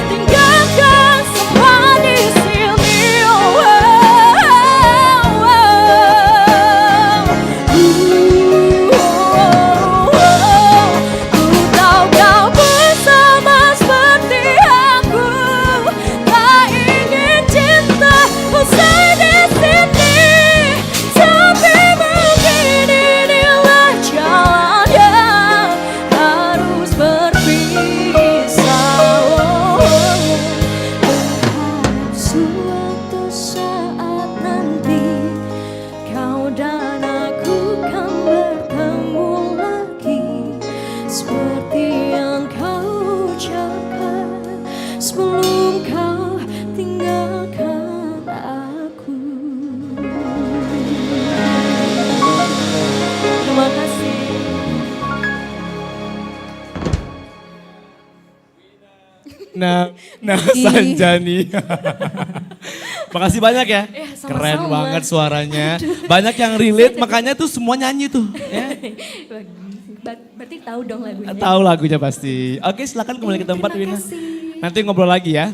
Tinggalkan semua di sini. Suatu saat nanti kau dan aku kan bertemu lagi, seperti yang kau ucapkan sebelum kau tinggalkan aku. Terima kasih.
Nah, Sanjani. Makasih banyak ya.
sama-sama.
Keren banget suaranya. Banyak yang relate, makanya tuh semua nyanyi tuh. Ya.
Berarti tahu dong lagunya.
Tahu lagunya pasti. Oke, silakan kembali ke tempat,
Terima
Wina.
kasih.
Nanti ngobrol lagi ya.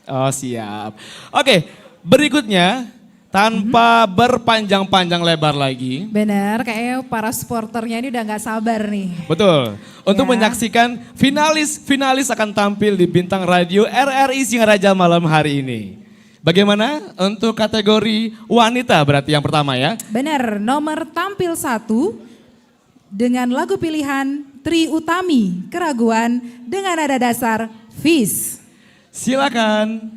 Oh, siap. Oke, berikutnya tanpa berpanjang-panjang lebar lagi.
Benar, kayaknya para supporternya ini udah nggak sabar nih.
Betul. Untuk
Ya.
menyaksikan finalis akan tampil di Bintang Radio RRI Singaraja malam hari ini. Bagaimana untuk kategori wanita berarti yang pertama ya?
Benar, nomor tampil 1 dengan lagu pilihan Tri Utami, Keraguan dengan nada dasar Fis.
Silakan.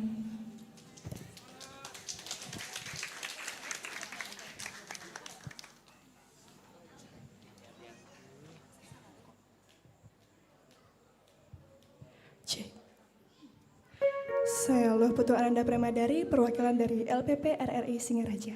Saya Luh Putu Ananda Pramadari, perwakilan dari LPP RRI Singaraja.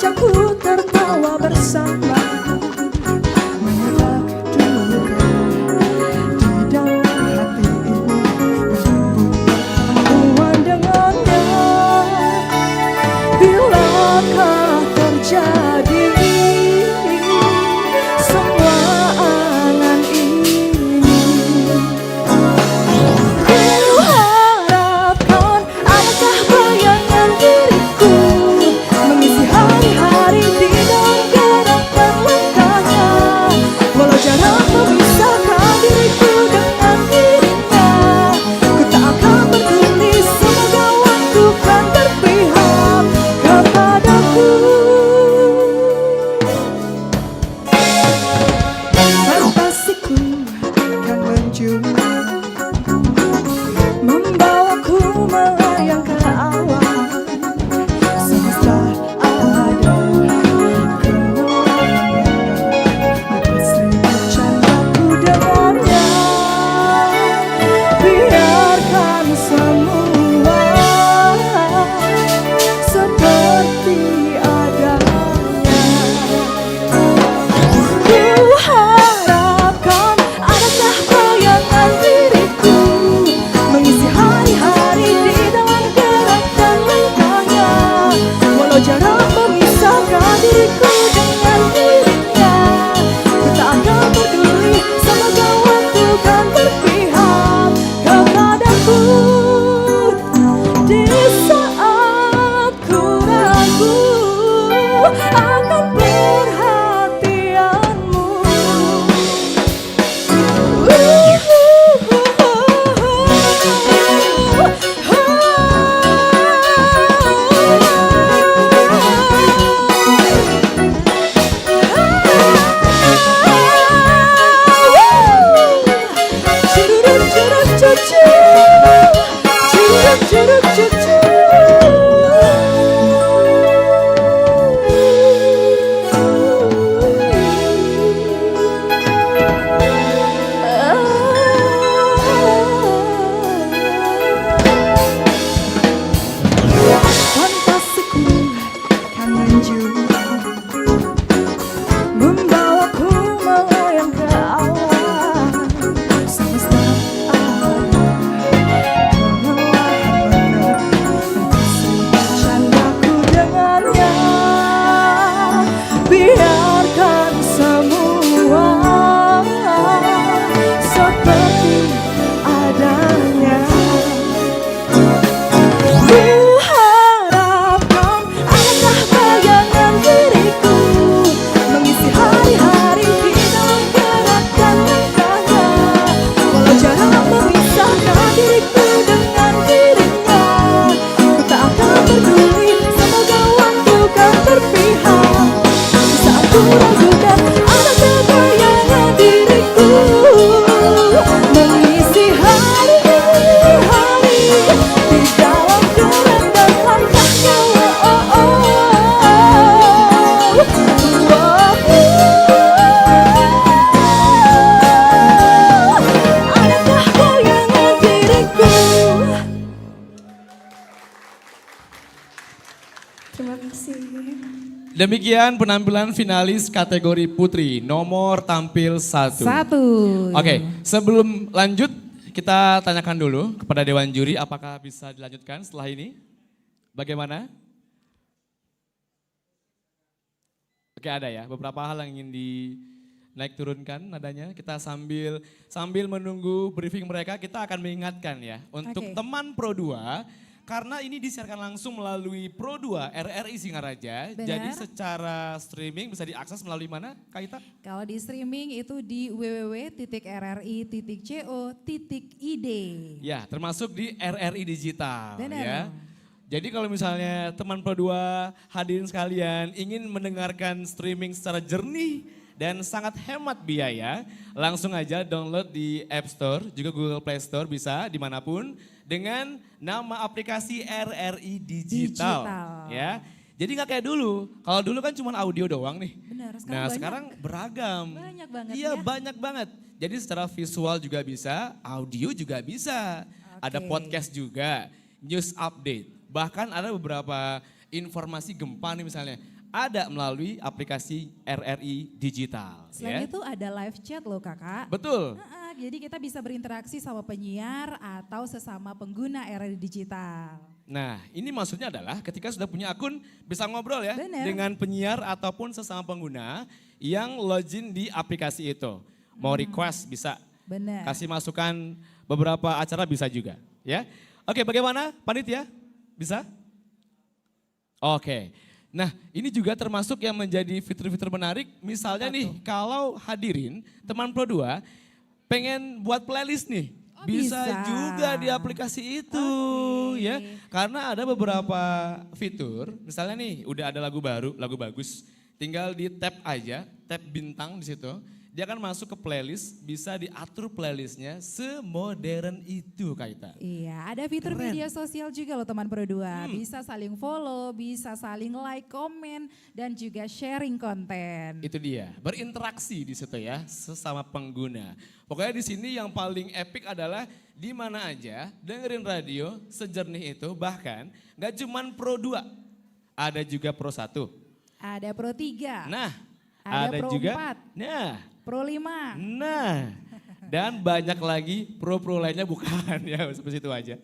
ajakku tertawa bersama. Menebak duka di dalam hati ini, pertemuan dengannya bilakah terjadi semua angan ini. Ku harapkan adakah bayangan diriku mengisi hari-hari di dalam gerakan langkahnya. Walau jarak memisahkan diriku dengan dirinya, ku tak akan peduli semoga waktu kan berpihak kepadaku. Fantasiku kan menjuna, membawaku melayang ke awan. Semesta ada kemuliaan, pasti bercandaku dengannya. Biarkan semua seperti adanya. Ku harapkan adakah bayangan diriku mengisi hari-hari di dalam gerakan langkahnya. Walau jarak memisahkan diriku dengan dirinya, ku tak akan peduli semoga waktu kan berpihak kepadaku. Di saat ku ragu akan perhatianmu, fantasiku kan menjuna, membawaku melayang ke awan. Semesta ada kemewahan pasti bercandaku dengannya. Biarkan semua seperti adanya. Ku harapkan adakah bayangan diriku mengisi hari-hari di dalam gerakan langkahnya. Walau jarak memisahkan diriku dengan dirinya, ku tak akan peduli semoga waktu kan berpihak. Di saat ku ragukan adakah bayangan diriku mengisi hari-hari di dalam gerakan langkahnya. Adakah bayangan diriku? Terima kasih.
Demikian penampilan finalis kategori putri nomor tampil 1. Oke, sebelum lanjut kita tanyakan dulu kepada Dewan Juri apakah bisa dilanjutkan setelah ini? Bagaimana? Oke, ada ya beberapa hal yang ingin dinaik turunkan nadanya. Kita sambil menunggu briefing mereka, kita akan mengingatkan ya untuk teman Pro 2. Karena ini disiarkan langsung melalui Pro 2 RRI Singaraja.
Benar.
Jadi secara streaming bisa diakses melalui mana, Kak Ita?
Kalau di streaming itu di www.rri.co.id.
Ya, termasuk di RRI Digital.
Benar.
Ya. Jadi kalau misalnya teman Pro 2 hadirin sekalian ingin mendengarkan streaming secara jernih dan sangat hemat biaya, langsung aja download di App Store, juga Google Play Store bisa dimanapun dengan nama aplikasi RRI Digital. Ya. Jadi nggak kayak dulu, kalau dulu kan cuma audio doang nih.
Benar,
Sekarang beragam.
Banyak banget
Iya,
ya.
banyak banget. Jadi secara visual juga bisa, audio juga bisa. Ada podcast juga, news update. Bahkan ada beberapa informasi gempa nih misalnya, ada melalui aplikasi RRI Digital.
Selain
ya.
itu ada live chat loh kakak.
Betul.
Jadi kita bisa berinteraksi sama penyiar atau sesama pengguna RRI Digital.
Nah, ini maksudnya adalah ketika sudah punya akun bisa ngobrol ya
Bener.
dengan penyiar ataupun sesama pengguna yang login di aplikasi itu. Mau request bisa,
Benar.
kasih masukan beberapa acara bisa juga, ya. Oke, bagaimana panitia? Bisa? Oke. Nah, ini juga termasuk yang menjadi fitur-fitur menarik. Misalnya nih, kalau hadirin teman Pro 2 pengen buat playlist nih. Bisa juga di aplikasi itu ya. Karena ada beberapa fitur, misalnya nih udah ada lagu baru, lagu bagus. Tinggal di tap aja, tap bintang di situ. Dia akan masuk ke playlist, bisa diatur playlistnya semodern itu Kaita.
Iya, ada fitur media sosial juga loh teman Pro 2. Bisa saling follow, bisa saling like, komen, dan juga sharing konten.
Itu dia, berinteraksi di situ ya, sesama pengguna. Pokoknya di sini yang paling epic adalah di mana aja dengerin radio sejernih itu, bahkan gak cuman Pro 2, ada juga Pro 1.
Ada Pro 3.
Nah,
ada Pro
juga
4.
Nah,
Pro 5.
Nah, dan banyak lagi pro-pro lainnya bukan ya, seperti itu aja.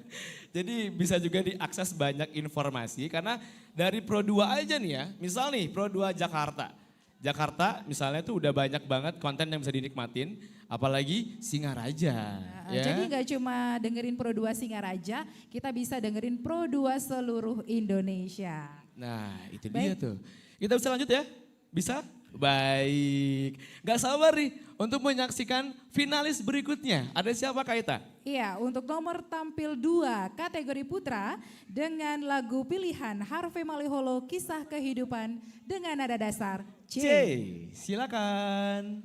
Jadi bisa juga diakses banyak informasi karena dari Pro 2 aja nih ya, misal nih Pro 2 Jakarta. Jakarta misalnya tuh udah banyak banget konten yang bisa dinikmatin, apalagi Singaraja. Ya.
Jadi gak cuma dengerin Pro 2 Singaraja, kita bisa dengerin Pro 2 seluruh Indonesia.
Nah itu dia tuh. Kita bisa lanjut ya? Bisa? Baik, gak sabar nih untuk menyaksikan finalis berikutnya. Ada siapa Kaita?
Iya, untuk nomor tampil 2 kategori putra dengan lagu pilihan Harvey Maliholo Kisah Kehidupan dengan nada dasar C.
Silakan.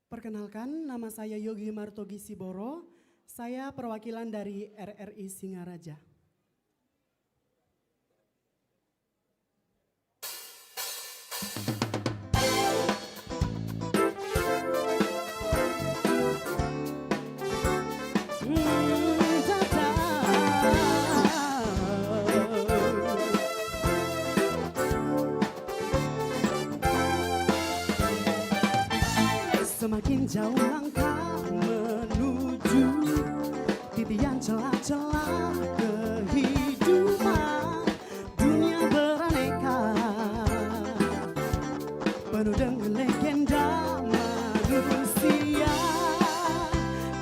Perkenalkan, nama saya Yogi Martogi Siboro. Saya perwakilan dari RRI Singaraja. Semakin jauh langkah menuju titian celah-celah kehidupan, dunia beraneka penuh dengan legenda manusia.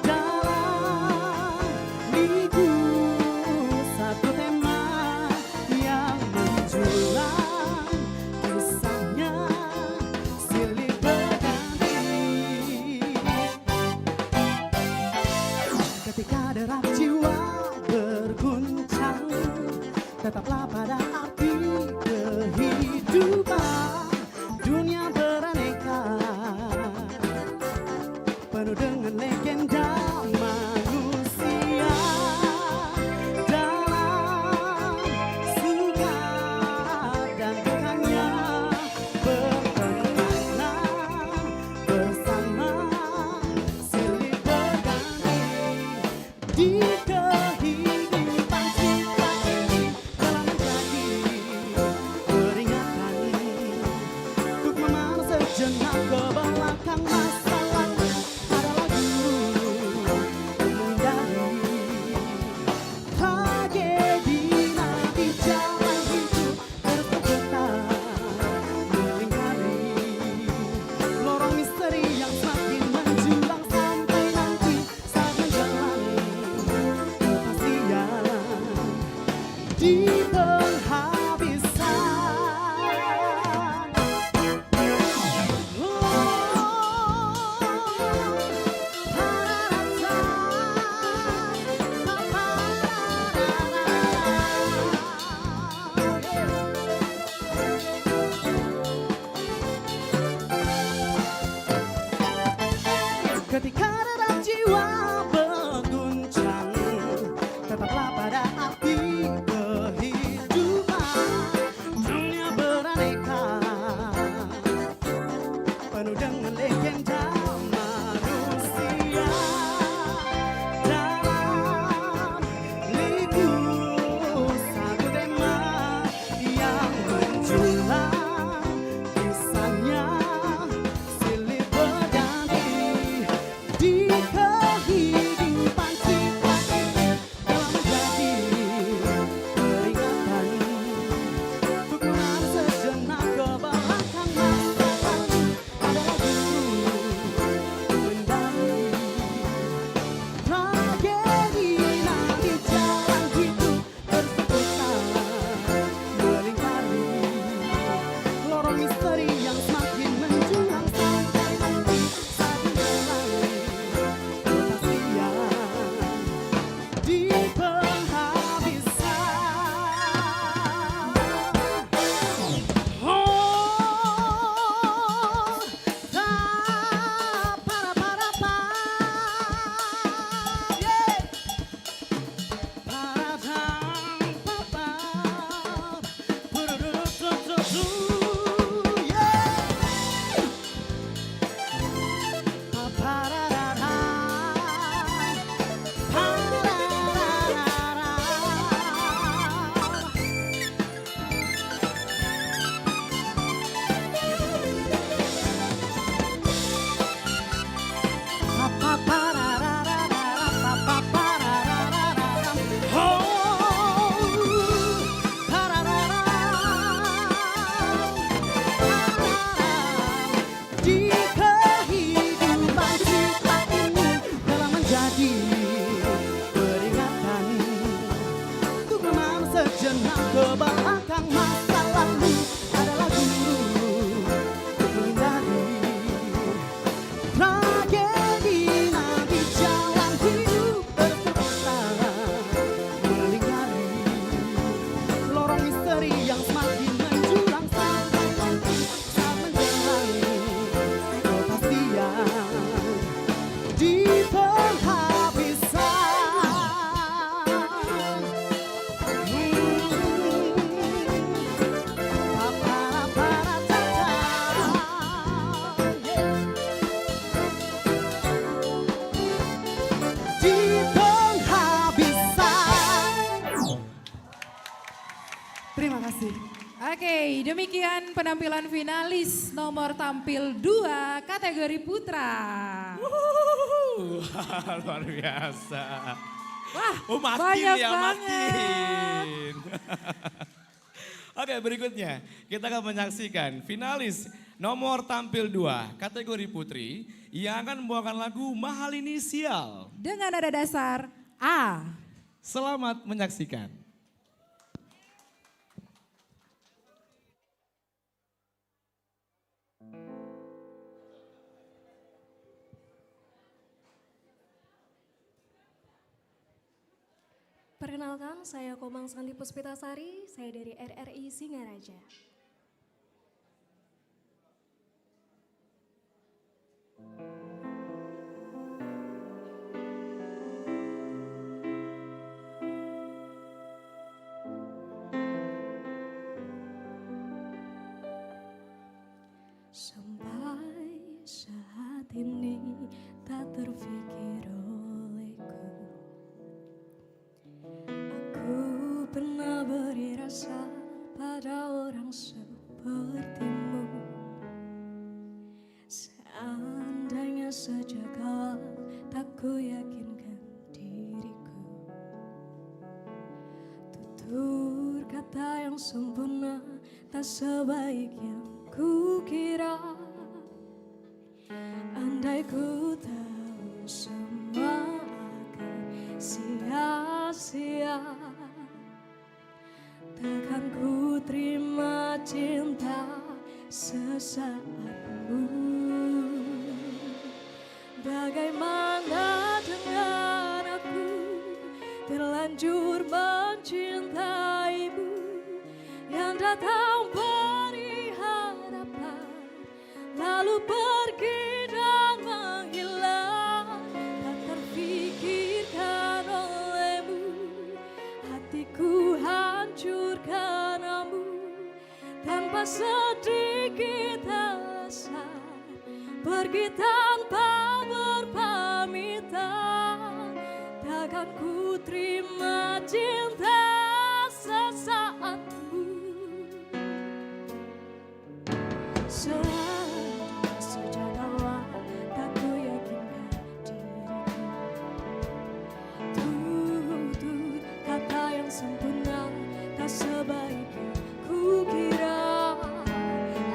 Dalam liku satu tema yang menjulang, kisahnya silih ketika derap jiwa berguncang, tetaplah pada api kehidupan, dunia beraneka penuh dengan legenda manusia. Dalam suka dan dukanya bertenanan bersama, silih berganti di kehidupan kita ini telah menjadi peringatan untuk memanah sejenak ke belakang masa lalu. Ada lagu menghindari tragedi nanti, jalan hidup terus bergetar melingkari lorong misteri yang semakin menjulang, sampai nanti saat menjalani kepastian di penghabisan. Ketika derap jiwa berguncang, tetaplah pada api kehidupan, dunia beraneka
demikian penampilan finalis nomor tampil 2 kategori putra.
Luar biasa.
Wah,
makin
banyak
ya,
banget.
makin. Oke, berikutnya kita akan menyaksikan finalis nomor tampil 2 kategori putri yang akan membawakan lagu Mahal Inisial.
Dengan nada dasar A.
Selamat menyaksikan.
Perkenalkan, saya Komang Sandi Puspitasari, saya dari RRI Singaraja. Sampai saat ini tak terfikir olehku, aku pernah beri rasa pada orang sepertimu. Seandainya saja kau tak ku yakinkan diriku, tutur kata yang sempurna tak sebaik yang ku kira. Andai ku tahu semua akan sia-sia, takkan ku terima cinta sesaatmu. Bagaimana dengan aku terlanjur mencintaimu, yang datang beri harapan lalu pergi dan menghilang. Tak terfikirkan olehmu, hatiku hancur karenamu. Tanpa sedikit alasan, pergi tanpa berpamitan. Takkan ku terima cinta sesaatmu. Sejak awal tak ku yakinkan diriku, tutur kata yang sempurna tak sebaik yang ku kira.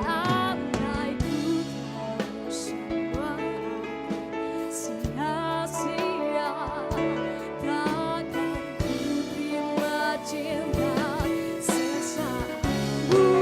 Andai ku tahu semua sia-sia, takkan ku terima cinta sesaatmu.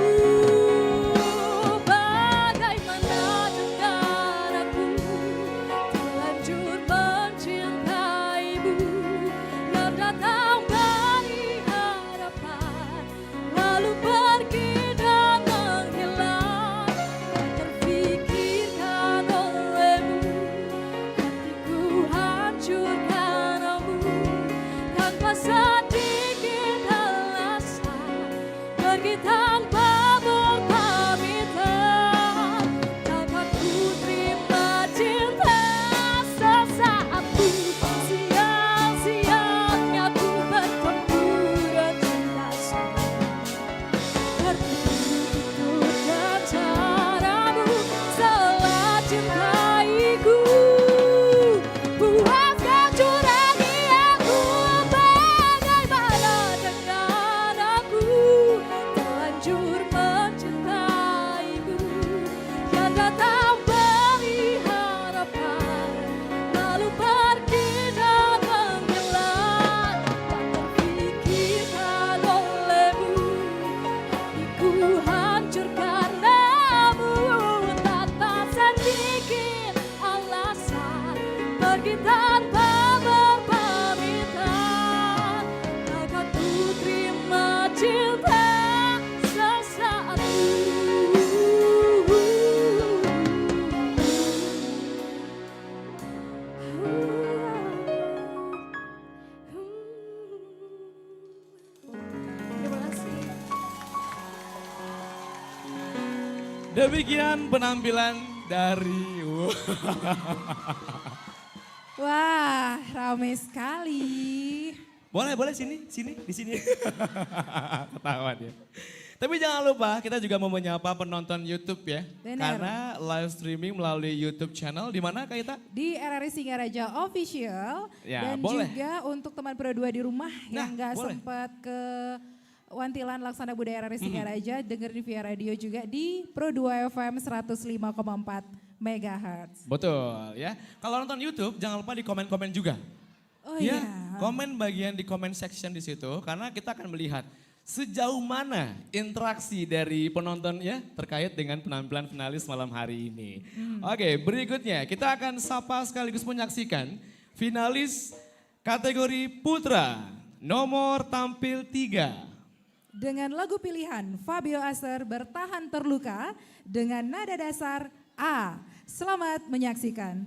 Demikian penampilan dari
Wah, ramai sekali.
Boleh sini, di sini. Ketahuan ya. Tapi jangan lupa kita juga mau menyapa penonton YouTube ya.
Benar.
Karena live streaming melalui YouTube channel di mana Kak Ita?
Di RRI Singaraja Official.
Ya,
dan
boleh.
juga untuk teman Pro 2 di rumah yang nggak
boleh.
sempat ke Wantilan Laksana Budaya RRI Singaraja, dengerin via radio juga di Pro 2 FM 105,4 MHz.
Betul ya. Kalau nonton YouTube jangan lupa di komen-komen juga.
Oh
Ya,
iya.
komen bagian di comment section di situ karena kita akan melihat sejauh mana interaksi dari penonton ya terkait dengan penampilan finalis malam hari ini. Oke, berikutnya kita akan sapa sekaligus menyaksikan finalis kategori putra nomor tampil 3.
Dengan lagu pilihan Fabio Aser Bertahan Terluka dengan nada dasar A. Selamat menyaksikan.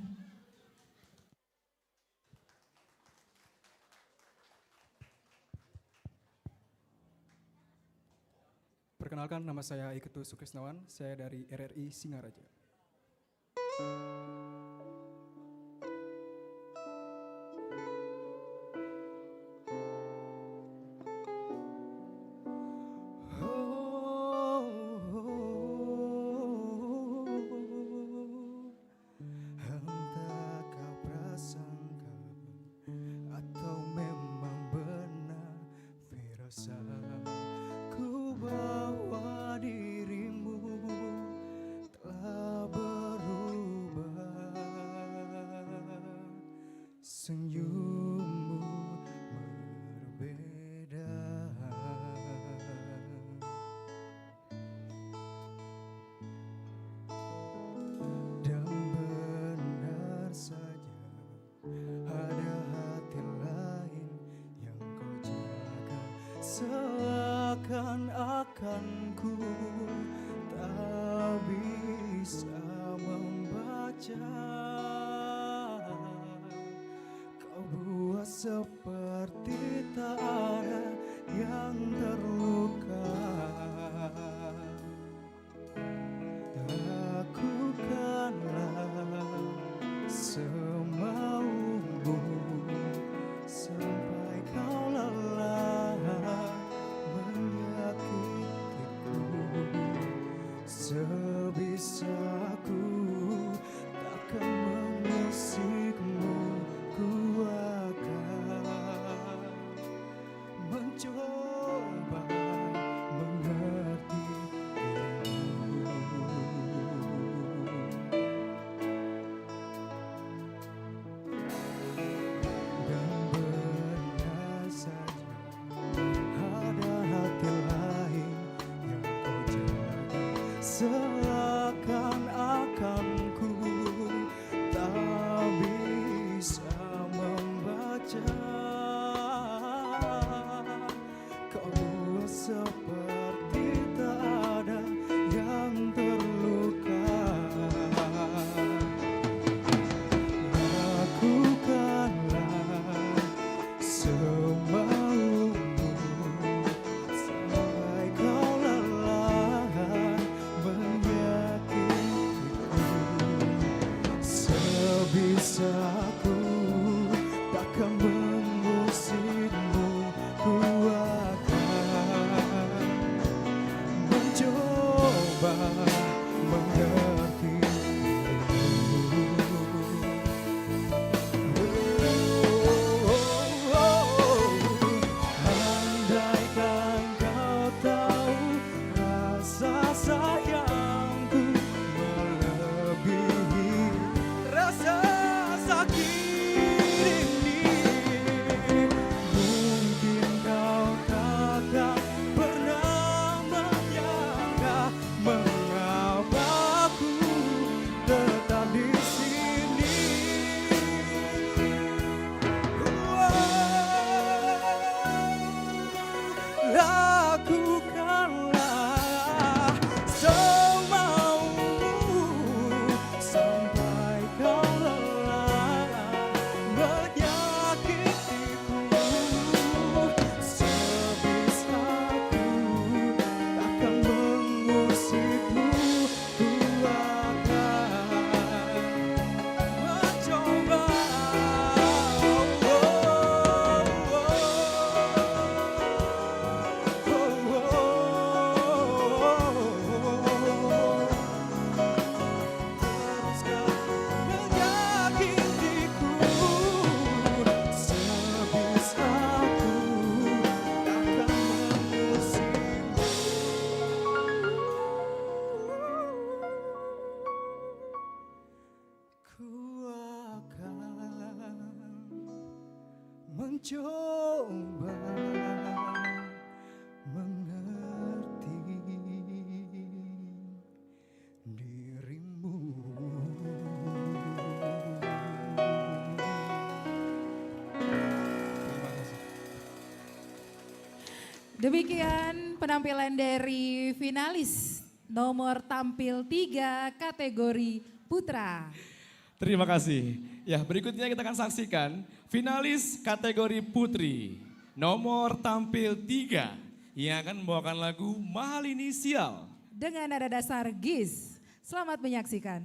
Perkenalkan, nama saya Iketu Sukrisnawan, saya dari RRI Singaraja.
Entah kau prasangka atau memang benar firasat ku bawa dirimu telah berubah. Senyummu berbeda. Dan benar saja ada hati lain yang kau jaga. Seakan-akan ku tak bisa membaca. Kau buat seperti tak ada yang terluka. Lakukanlah semaumu sampai kau lelah menyakitiku. Sebisaku takkan mengusikmu, ku akan mencoba mengerti dirimu.
Demikian penampilan dari finalis nomor tampil 3 kategori putra.
Terima kasih. Ya, berikutnya kita akan saksikan finalis kategori putri nomor tampil 3 yang akan membawakan lagu Mahal Inisial.
Dengan nada dasar GIS. Selamat menyaksikan.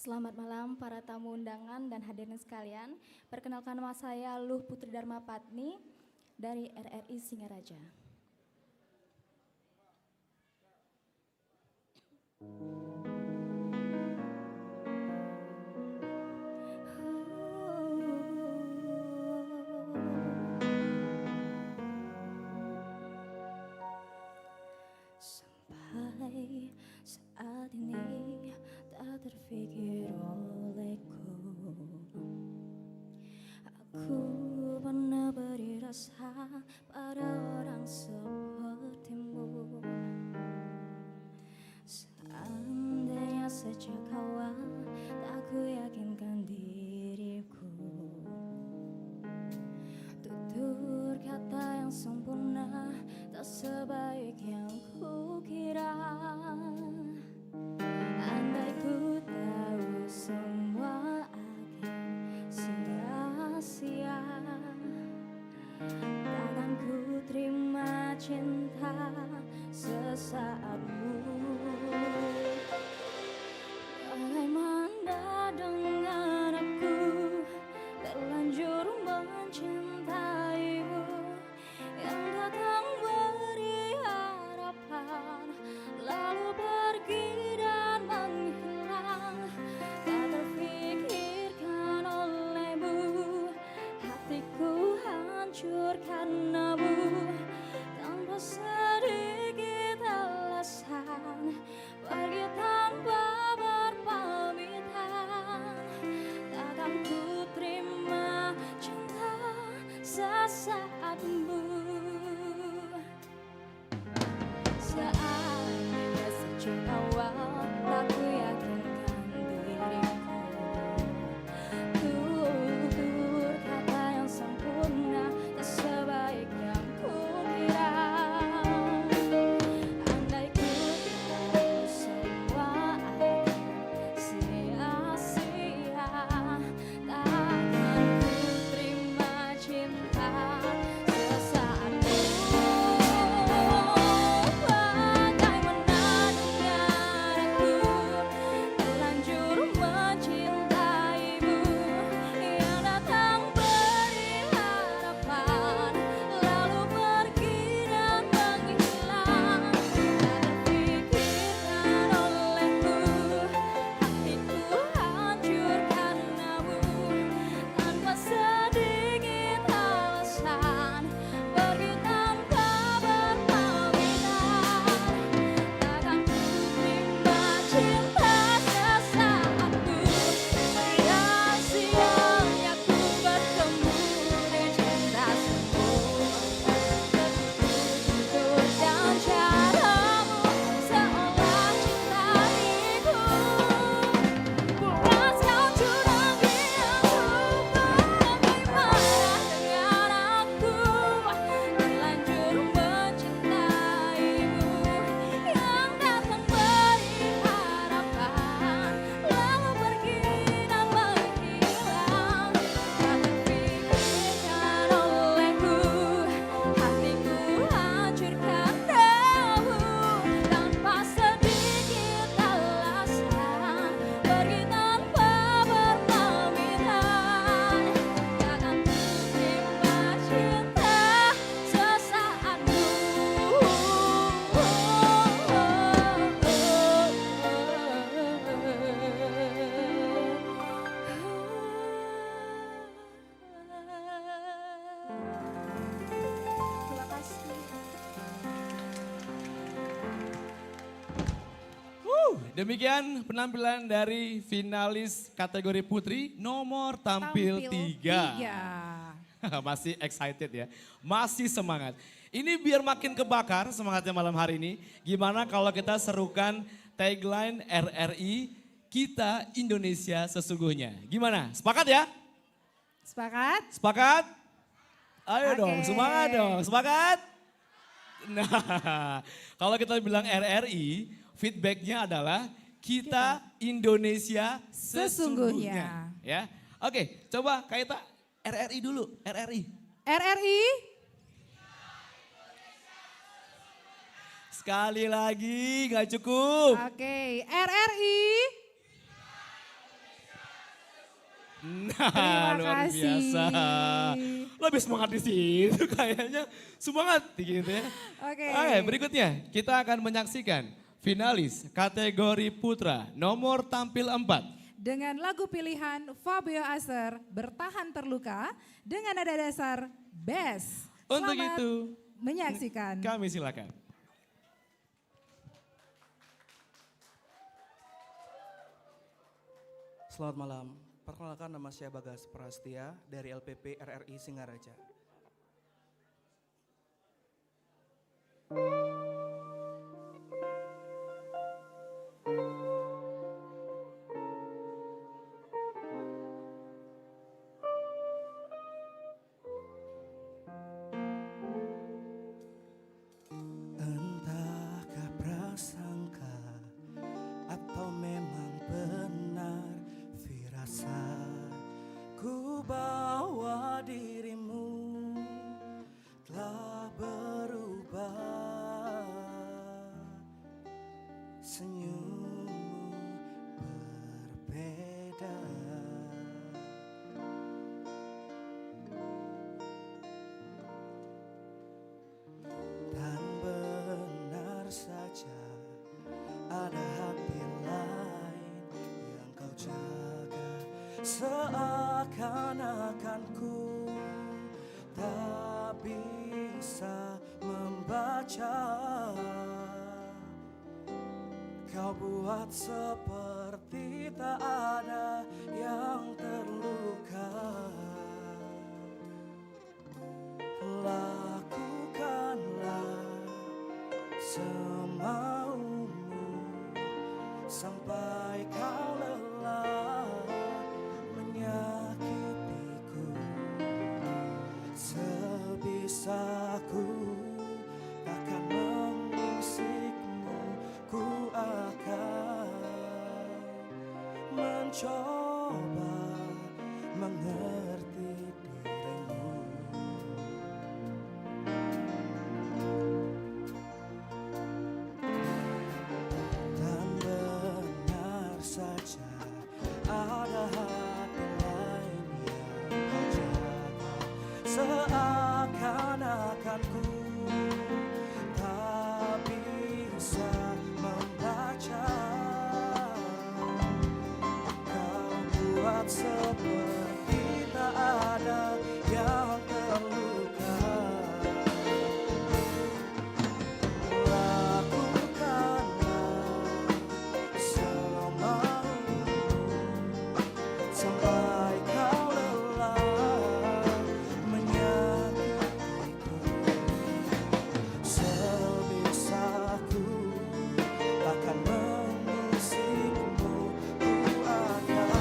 Selamat malam para tamu undangan dan hadirin sekalian. Perkenalkan nama saya Luh Putri Dharma Patni dari RRI Singaraja. Sampai saat ini tak terfikir olehku, aku pernah beri rasa pada orang sepertimu. Seandainya sejak awal tak ku yakinkan diriku, tutur kata yang sempurna tak sebaik yang ku kira. Andai ku tahu semua akan sia-sia, takkan ku terima cinta sesaatmu. Bagaimana dengan aku terlanjur mencintaimu, yang datang beri harapan lalu pergi dan menghilang. Tak terfikirkan olehmu, hatiku hancur karenamu. Tanpa sedikit alasan pergi tanpa berpamitan, takkan ku terima cinta sesaatmu. Seandainya sejak awal tak ku yakinkan diriku, tutur kata yang sempurna tak sebaik yang ku kira. Andai ku tahu semua akan sia-sia, takkan ku terima cinta sesaatmu. Bagaimana dengan aku terlanjur mencintaimu, yang datang beri harapan lalu pergi dan menghilang. Tak terfikirkan olehmu, hatiku hancur karenamu. Tanpa sedikit alasan
demikian penampilan dari finalis kategori putri nomor tampil 3. Masih excited ya, masih semangat. Ini biar makin kebakar semangatnya malam hari ini. Gimana kalau kita serukan tagline RRI, kita Indonesia sesungguhnya. Gimana, sepakat ya?
Sepakat?
Sepakat? Ayo dong, semangat dong, sepakat? Nah, kalau kita bilang RRI, feedbacknya adalah kita Indonesia sesungguhnya. Ya, oke, coba Kaita RRI dulu, RRI.
RRI?
Sekali lagi, nggak cukup.
Oke, RRI.
Nah, luar biasa. Lebih semangat di situ kayaknya. Semangat gitu ya.
Oke.
Oke, berikutnya kita akan menyaksikan finalis kategori putra nomor tampil 4.
Dengan lagu pilihan Fabio Aser, Bertahan Terluka dengan nada dasar Best.
Untuk
Selamat
itu
menyaksikan.
kami silakan.
Selamat malam. Perkenalkan, nama saya Bagas Prastia dari LPP RRI Singaraja. Entahkah prasangka atau memang benar firasat ku bawa dirimu telah berubah, senyummu berbeda. Dan benar saja ada hati lain yang kau jaga, seakan-akan ku tak bisa membaca. Kau buat seperti tak ada yang terluka. Lakukanlah semaumu sampai kau lelah menyakitiku. Sebisaku takkan mengusikmu, ku akan mencoba mengerti dirimu. Dan benar saja ada hati lain yang kau jaga, seakan-akan ku tak bisa membaca. Kau buat seperti tak ada yang terluka. Lakukanlah semaumu sampai kau lelah menyakitiku. Sebisaku takkan mengusikmu, ku akan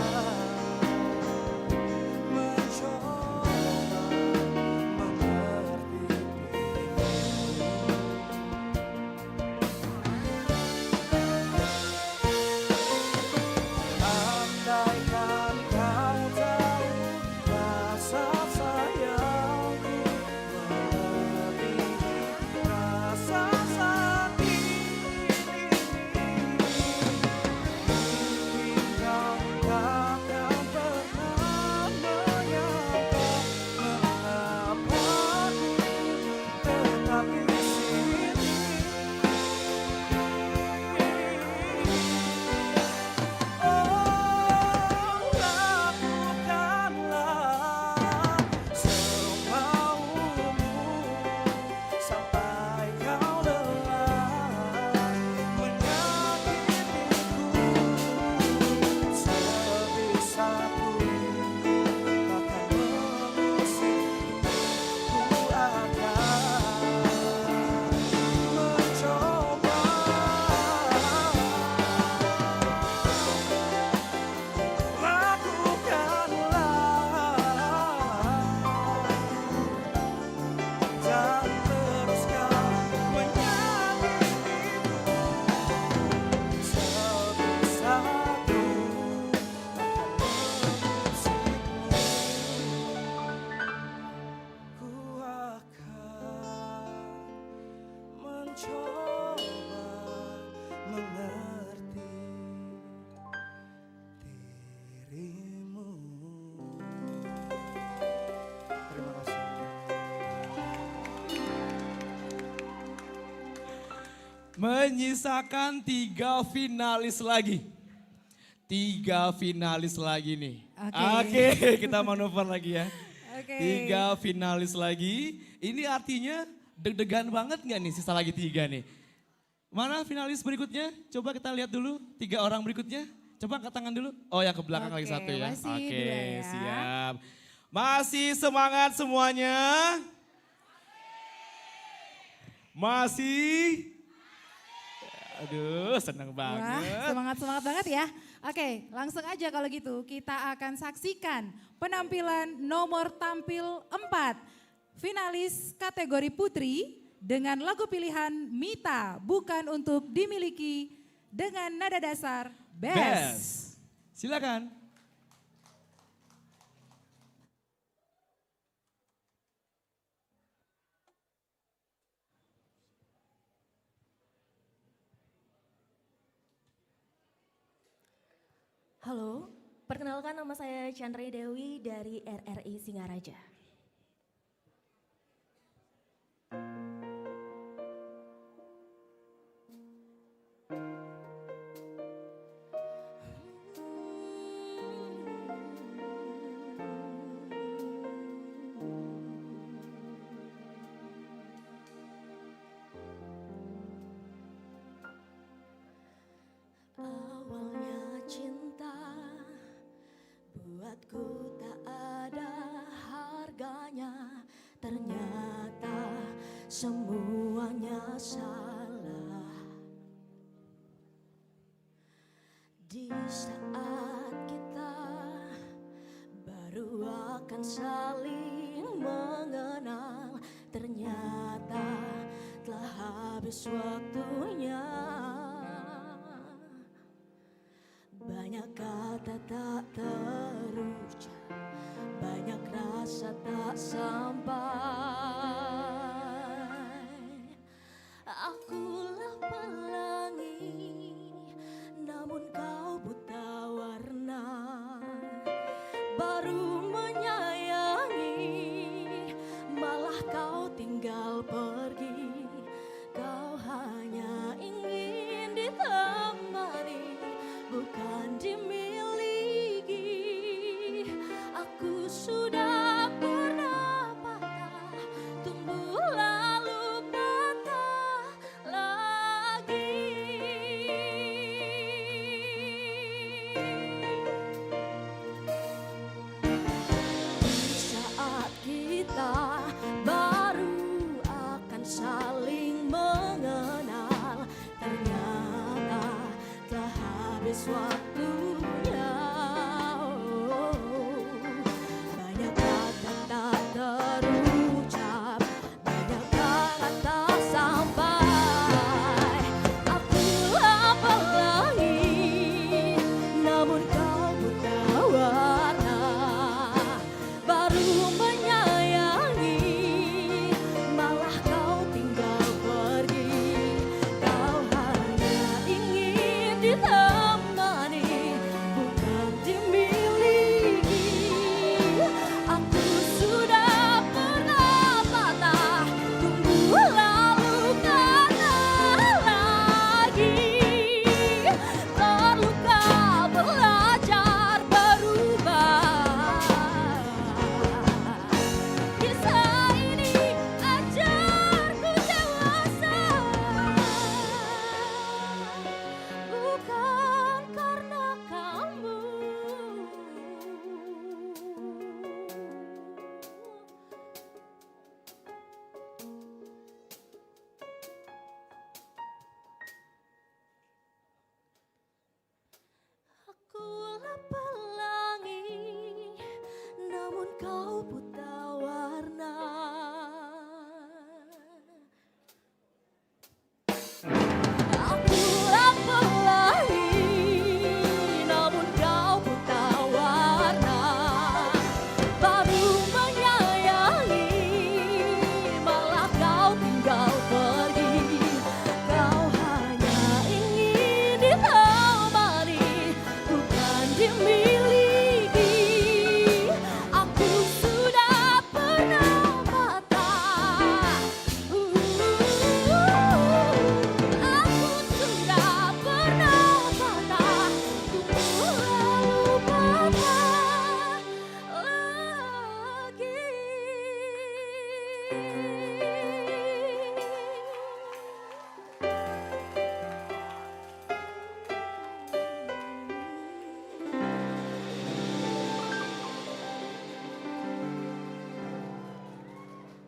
Menyisakan 3 finalis lagi. 3 finalis lagi nih. Oke, kita manuver lagi ya. 3 finalis lagi. Ini artinya deg-degan banget nggak nih sisa lagi 3 nih. Mana finalis berikutnya? Coba kita lihat dulu 3 orang berikutnya. Coba angkat tangan dulu. Oh yang ke belakang lagi 1 ya. Oke, siap. Masih semangat semuanya? Masih? Aduh seneng banget.
Wah, semangat-semangat banget ya. Oke, langsung aja kalau gitu kita akan saksikan penampilan nomor tampil 4. Finalis kategori putri dengan lagu pilihan Mita Bukan Untuk Dimiliki dengan nada dasar Best.
Silakan.
Halo, perkenalkan nama saya Chandra Dewi dari RRI Singaraja.
Awalnya cinta buatku tak ada harganya. Ternyata semuanya salah. Di saat kita baru akan saling mengenal, ternyata telah habis waktunya. Banyak kata tak terucap, banyak rasa tak sampai. Akulah pelangi, namun kau buta warna. Baru menyayangi, malah kau tinggal pergi. Kau hanya ingin ditemani, bukan dimiliki. Aku sudah pernah patah, tumbuh lalu patah lagi. Di saat kita baru akan saling mengenal, ternyata telah habis waktunya. Banyak kata tak terucap, banyak kata tak sampai. Akulah pelangi, namun kau buta warna. Baru menyayangi, malah kau tinggal pergi. Kau hanya ingin ditemani, bukan dimiliki. Aku sudah pernah patah, tumbuh lalu patah lagi. Terluka belajar berubah. Kisah ini ajarku dewasa, bukan karena kamu. Akulah pelangi, namun kau buta warna. Akulah pelangi, namun kau buta warna. Baru menyayangi, malah kau tinggal pergi. Kau hanya ingin ditemani, bukan dimiliki. Aku sudah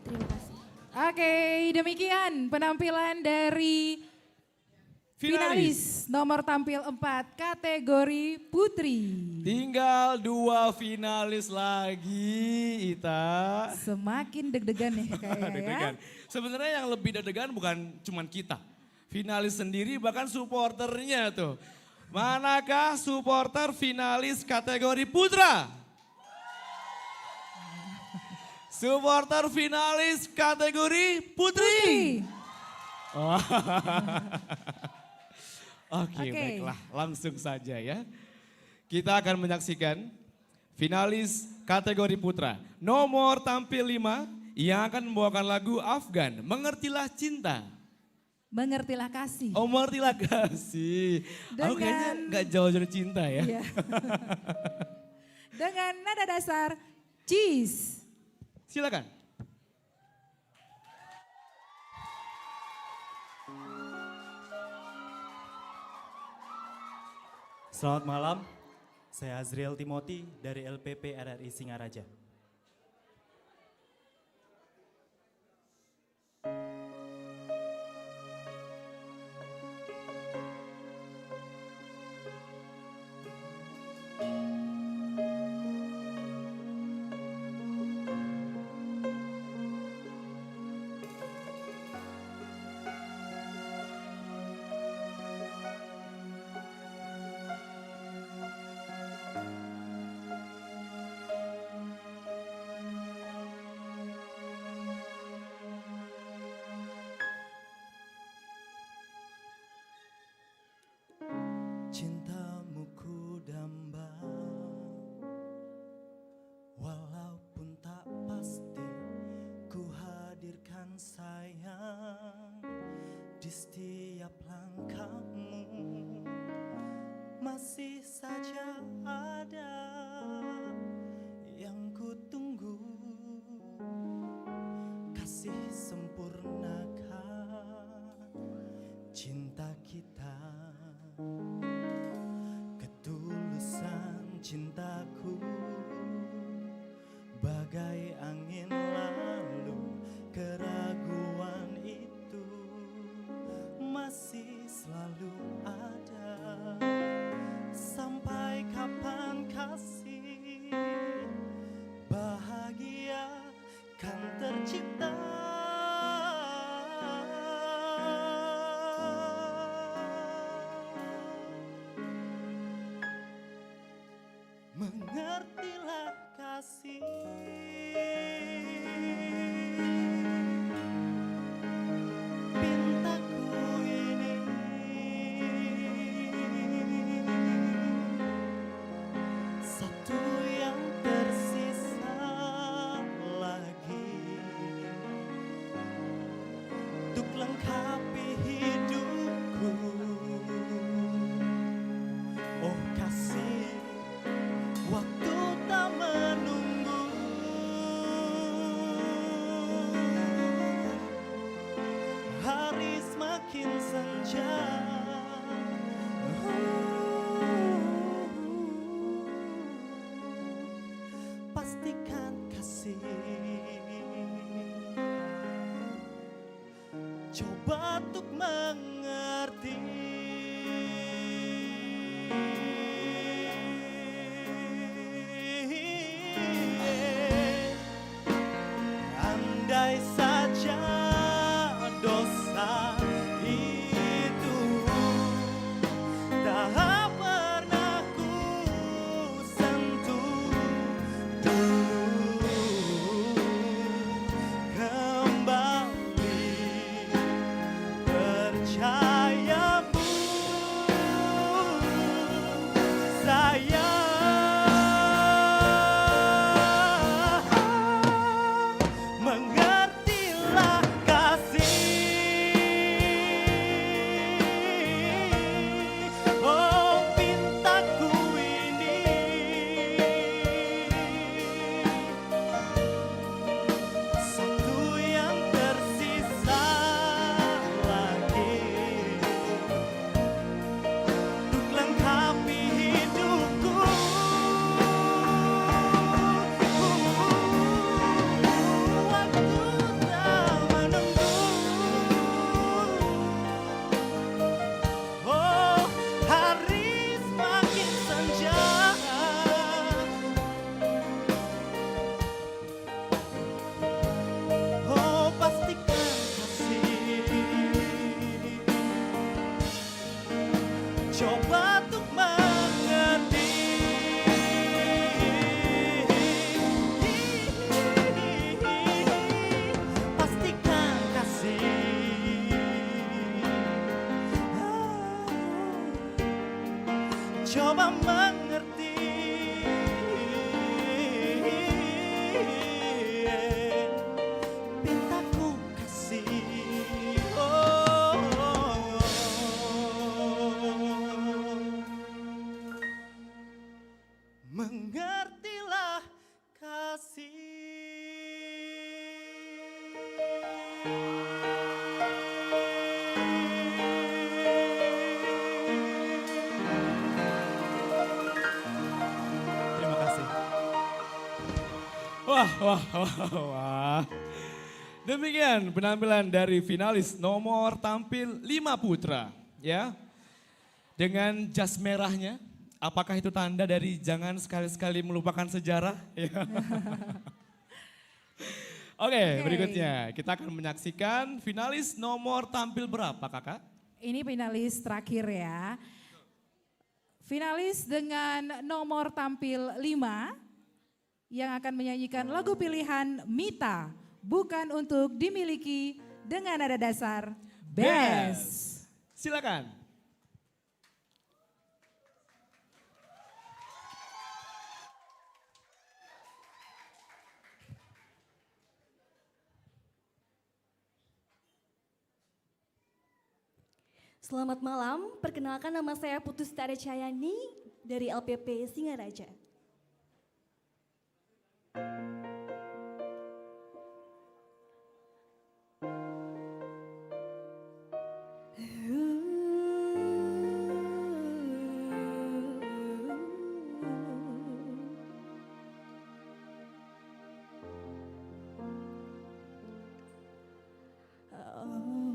Terima kasih.
Oke, demikian penampilan dari finalis nomor tampil 4 kategori putri.
Tinggal 2 finalis lagi, Ita.
Semakin deg-degan nih kayaknya ya.
Deg-degan. Sebenarnya yang lebih deg-degan bukan cuman kita. Finalis sendiri bahkan supporternya tuh. Manakah supporter finalis kategori putra? Supporter finalis kategori putri. Oh. Oke, baiklah, langsung saja ya. Kita akan menyaksikan finalis kategori putra. Nomor tampil 5 yang akan membawakan lagu Afgan, Mengertilah Cinta.
Mengertilah kasih.
Oh, mengertilah kasih. Aku kayaknya gak jauh dari cinta ya.
Iya. Dengan nada dasar Cheese.
Silakan.
Selamat malam, saya Azriel Timothy dari LPP RRI Singaraja.
Cintamu ku damba, walaupun tak pasti ku hadirkan sayang di setiap langkahmu. Masih saja ada yang ku tunggu, kasih sempurnakan cinta kita. Ketulusan cintaku bagai angin lalu, keraguan itu masih selalu ada. Sampai kapan kasih bahagia kan tercipta? Mengertilah kasih, pintaku ini satu yang tersisa lagi untuk lengkapi hidupku. Oh kasih, waktu tak menunggu, hari semakin senja. Pastikan kasih, coba untuk mengerti. Andai saja dosa itu tak pernah ku sentuh dulu, kembali percayamu sayang. Mengerti
coba mengerti. Pintaku kasih, mengertilah kasih.
Terima kasih. Wah. Demikian penampilan dari finalis nomor tampil 5 putra. Ya, dengan jas merahnya. Apakah itu tanda dari jangan sekali-sekali melupakan sejarah? Ya. Oke, berikutnya kita akan menyaksikan finalis nomor tampil berapa kakak?
Ini finalis terakhir ya. Finalis dengan nomor tampil 5 yang akan menyanyikan lagu pilihan Mita, bukan untuk dimiliki, dengan nada dasar Best.
Silakan.
Selamat malam, perkenalkan nama saya Putus Tari Cayani dari LPP Singaraja.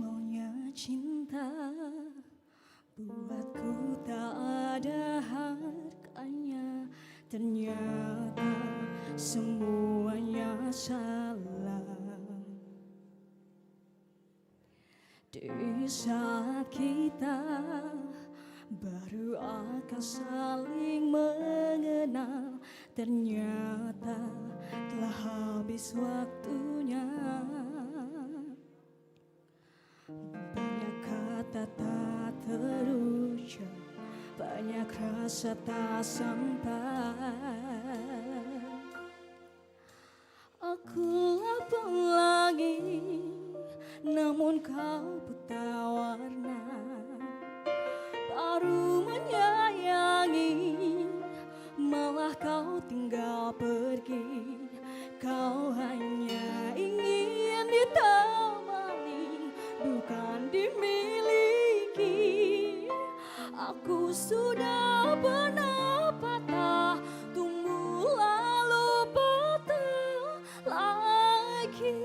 Maunya cinta buatku tak ada harganya, ternyata semuanya salah. Di saat kita baru akan saling mengenal, ternyata telah habis waktunya. Banyak kata tak terucap, banyak rasa tak sampai. Akulah pelangi, namun kau buta warna. Baru menyayangi, malah kau tinggal pergi. Kau hanya ingin ditemani, bukan dimiliki. Aku sudah pernah patah, tumbuh lalu patah lagi.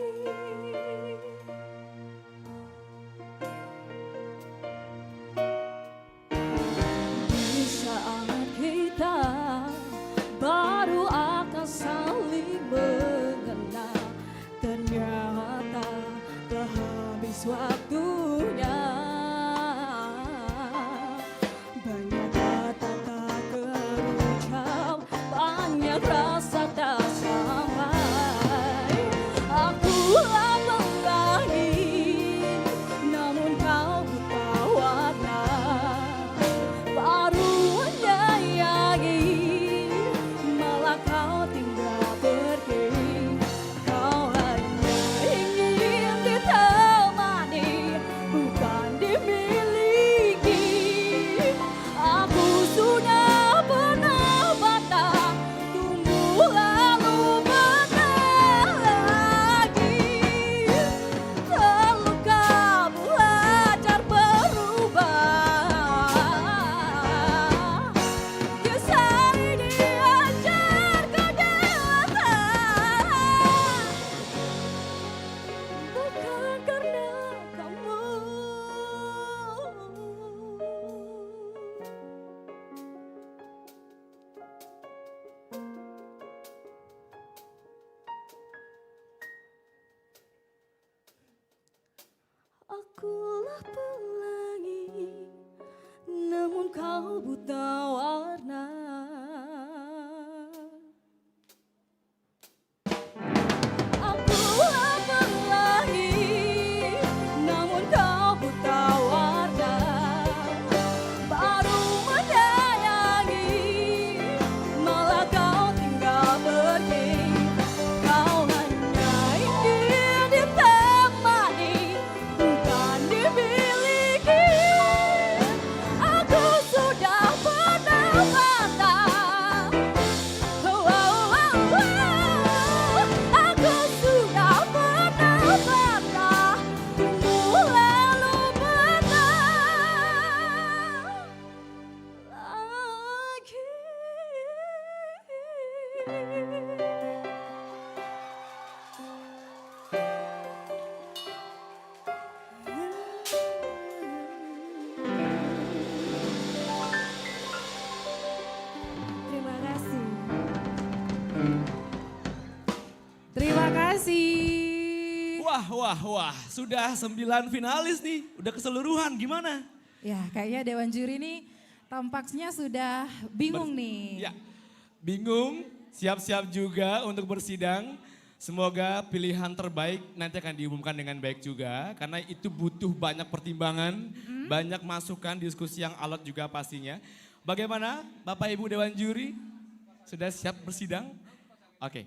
Di saat kita baru akan saling mengenal, ternyata telah habis waktunya. Banyak kata tak terucap, banyak rasa tak sampai. Akulah pelangi, namun kau buta warna. Baru menyayangi, malah kau tinggal pergi. Kau hanya ingin ditemani, bukan dimiliki. Aku sudah pernah patah, tumbuh lalu patah lagi. Terluka belajar berubah, kisah ini ajar kau dewasa. Bukan karena kamu. Akulah pelangi, namun kau buta warna. Akulah pelangi, namun kau buta warna. Baru menyayangi,
kasih.
Wah. Sudah 9 finalis nih. Udah keseluruhan, gimana?
Ya, kayaknya Dewan Juri ini tampaknya sudah bingung nih.
Ya, bingung, siap-siap juga untuk bersidang. Semoga pilihan terbaik nanti akan diumumkan dengan baik juga. Karena itu butuh banyak pertimbangan, banyak masukan, diskusi yang alot juga pastinya. Bagaimana Bapak Ibu Dewan Juri? Sudah siap bersidang? Oke,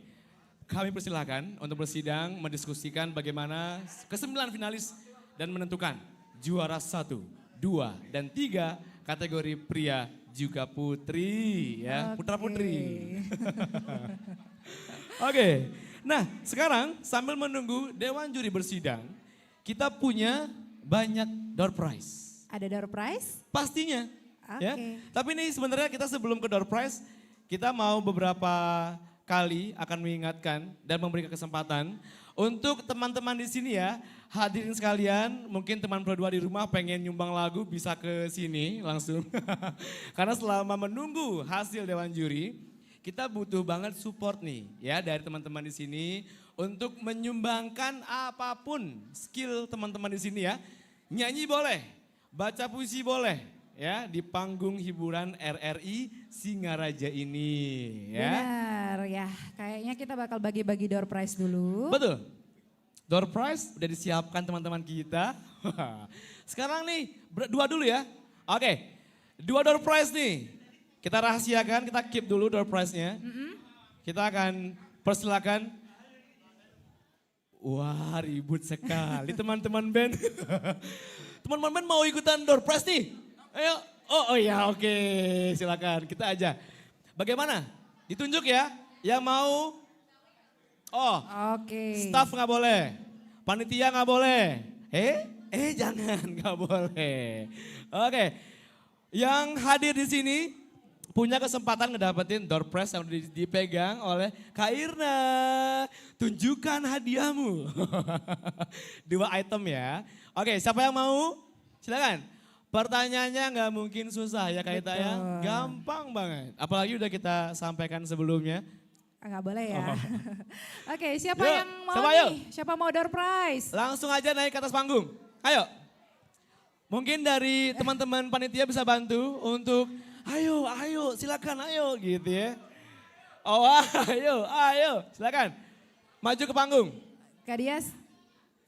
kami persilahkan untuk bersidang, mendiskusikan bagaimana ke-9 finalis dan menentukan juara 1, 2, dan 3 kategori pria juga putri ya, putra putri. Oke, nah sekarang sambil menunggu Dewan Juri bersidang, kita punya banyak door prize.
Ada door prize?
Pastinya.
Oke.
Ya. Tapi ini sebenarnya kita sebelum ke door prize, kita mau beberapa kali akan mengingatkan dan memberikan kesempatan untuk teman-teman di sini ya, hadirin sekalian, mungkin teman Pro 2 di rumah pengen nyumbang lagu bisa ke sini langsung. Karena selama menunggu hasil Dewan Juri, kita butuh banget support nih ya dari teman-teman di sini untuk menyumbangkan apapun skill teman-teman di sini ya. Nyanyi boleh, baca puisi boleh. Ya, di panggung hiburan RRI Singaraja ini ya.
Benar ya, kayaknya kita bakal bagi-bagi door prize dulu.
Betul. Door prize udah disiapkan teman-teman kita. Sekarang nih, dua dulu ya. Oke, 2 door prize nih. Kita rahasiakan, kita keep dulu door prize-nya. Kita akan persilakan. Wah, ribut sekali teman-teman band. Teman-teman band mau ikutan door prize nih? Ayo, oh ya oke, silakan kita aja. Bagaimana? Ditunjuk ya, yang mau. Oh,
oke.
Staff nggak boleh, panitia nggak boleh. Jangan, nggak boleh. Oke, yang hadir di sini punya kesempatan ngedapetin door prize yang dipegang oleh Kak Irna. Tunjukkan hadiahmu. 2 item ya. Oke, siapa yang mau? Silakan. Pertanyaannya nggak mungkin susah ya Kak Ita ya, gampang banget. Apalagi udah kita sampaikan sebelumnya.
Nggak boleh ya.
Oh.
Oke, siapa yang mau
siapa
nih?
yuk?
Siapa mau door prize?
Langsung aja naik ke atas panggung. Ayo. Mungkin dari teman-teman panitia bisa bantu untuk ayo silakan ayo gitu ya. Oh ayo silakan. Maju ke panggung.
Kak Dias,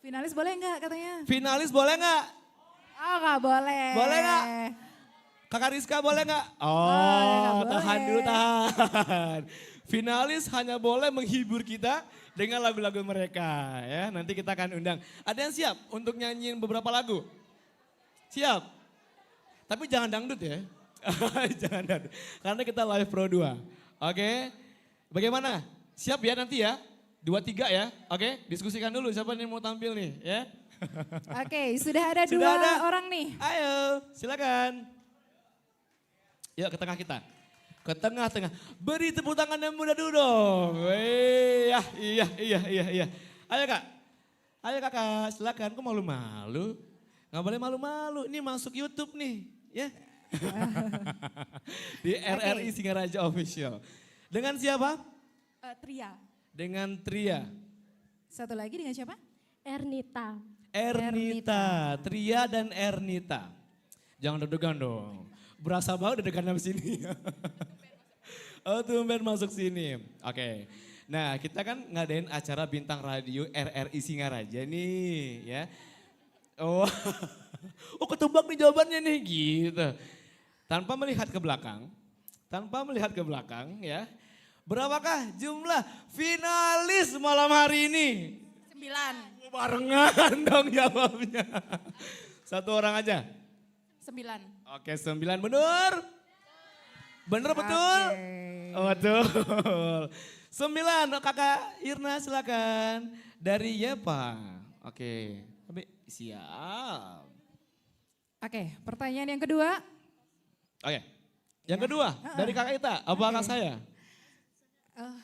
finalis boleh nggak katanya?
Finalis boleh nggak?
Oh nggak boleh.
Boleh nggak? Kakak Rizka boleh nggak? Oh, tahan dulu tahan. Finalis hanya boleh menghibur kita dengan lagu-lagu mereka ya. Nanti kita akan undang. Ada yang siap untuk nyanyiin beberapa lagu? Siap? Tapi jangan dangdut ya. Jangan dangdut. Karena kita live Pro 2. Oke. Bagaimana? Siap ya nanti ya? 2, 3 ya. Oke, diskusikan dulu siapa yang mau tampil nih ya.
Oke, sudah ada orang nih.
Ayo, silakan. Yuk ke tengah kita. Ke tengah-tengah. Beri tepuk tangan yang muda dulu dong. Iya. Ayo Kak. Ayo Kakak, silakan. Kok malu-malu? Nggak boleh malu-malu. Ini masuk YouTube nih, ya. Di RRI Singaraja Official. Dengan siapa?
Tria.
Dengan Tria.
Satu lagi dengan siapa?
Ernita.
Tria dan Ernita. Jangan deg-degan dong. Berasa banget deg-degan sama sini. Oh tumben masuk sini. Oke. Nah kita kan ngadain acara Bintang Radio RRI Singaraja nih ya. Oh ketebak nih jawabannya nih gitu. Tanpa melihat ke belakang ya. Berapakah jumlah finalis malam hari ini?
9.
Barengan dong jawabnya. Satu orang aja.
9.
Oke 9 bener? Bener betul? Oh, betul. 9 Kakak Irna silakan. Dari Yepa. Oke. Tapi siap.
Oke, pertanyaan yang kedua.
Oke. Yang kedua dari Kakak Ita. Apa kakak saya?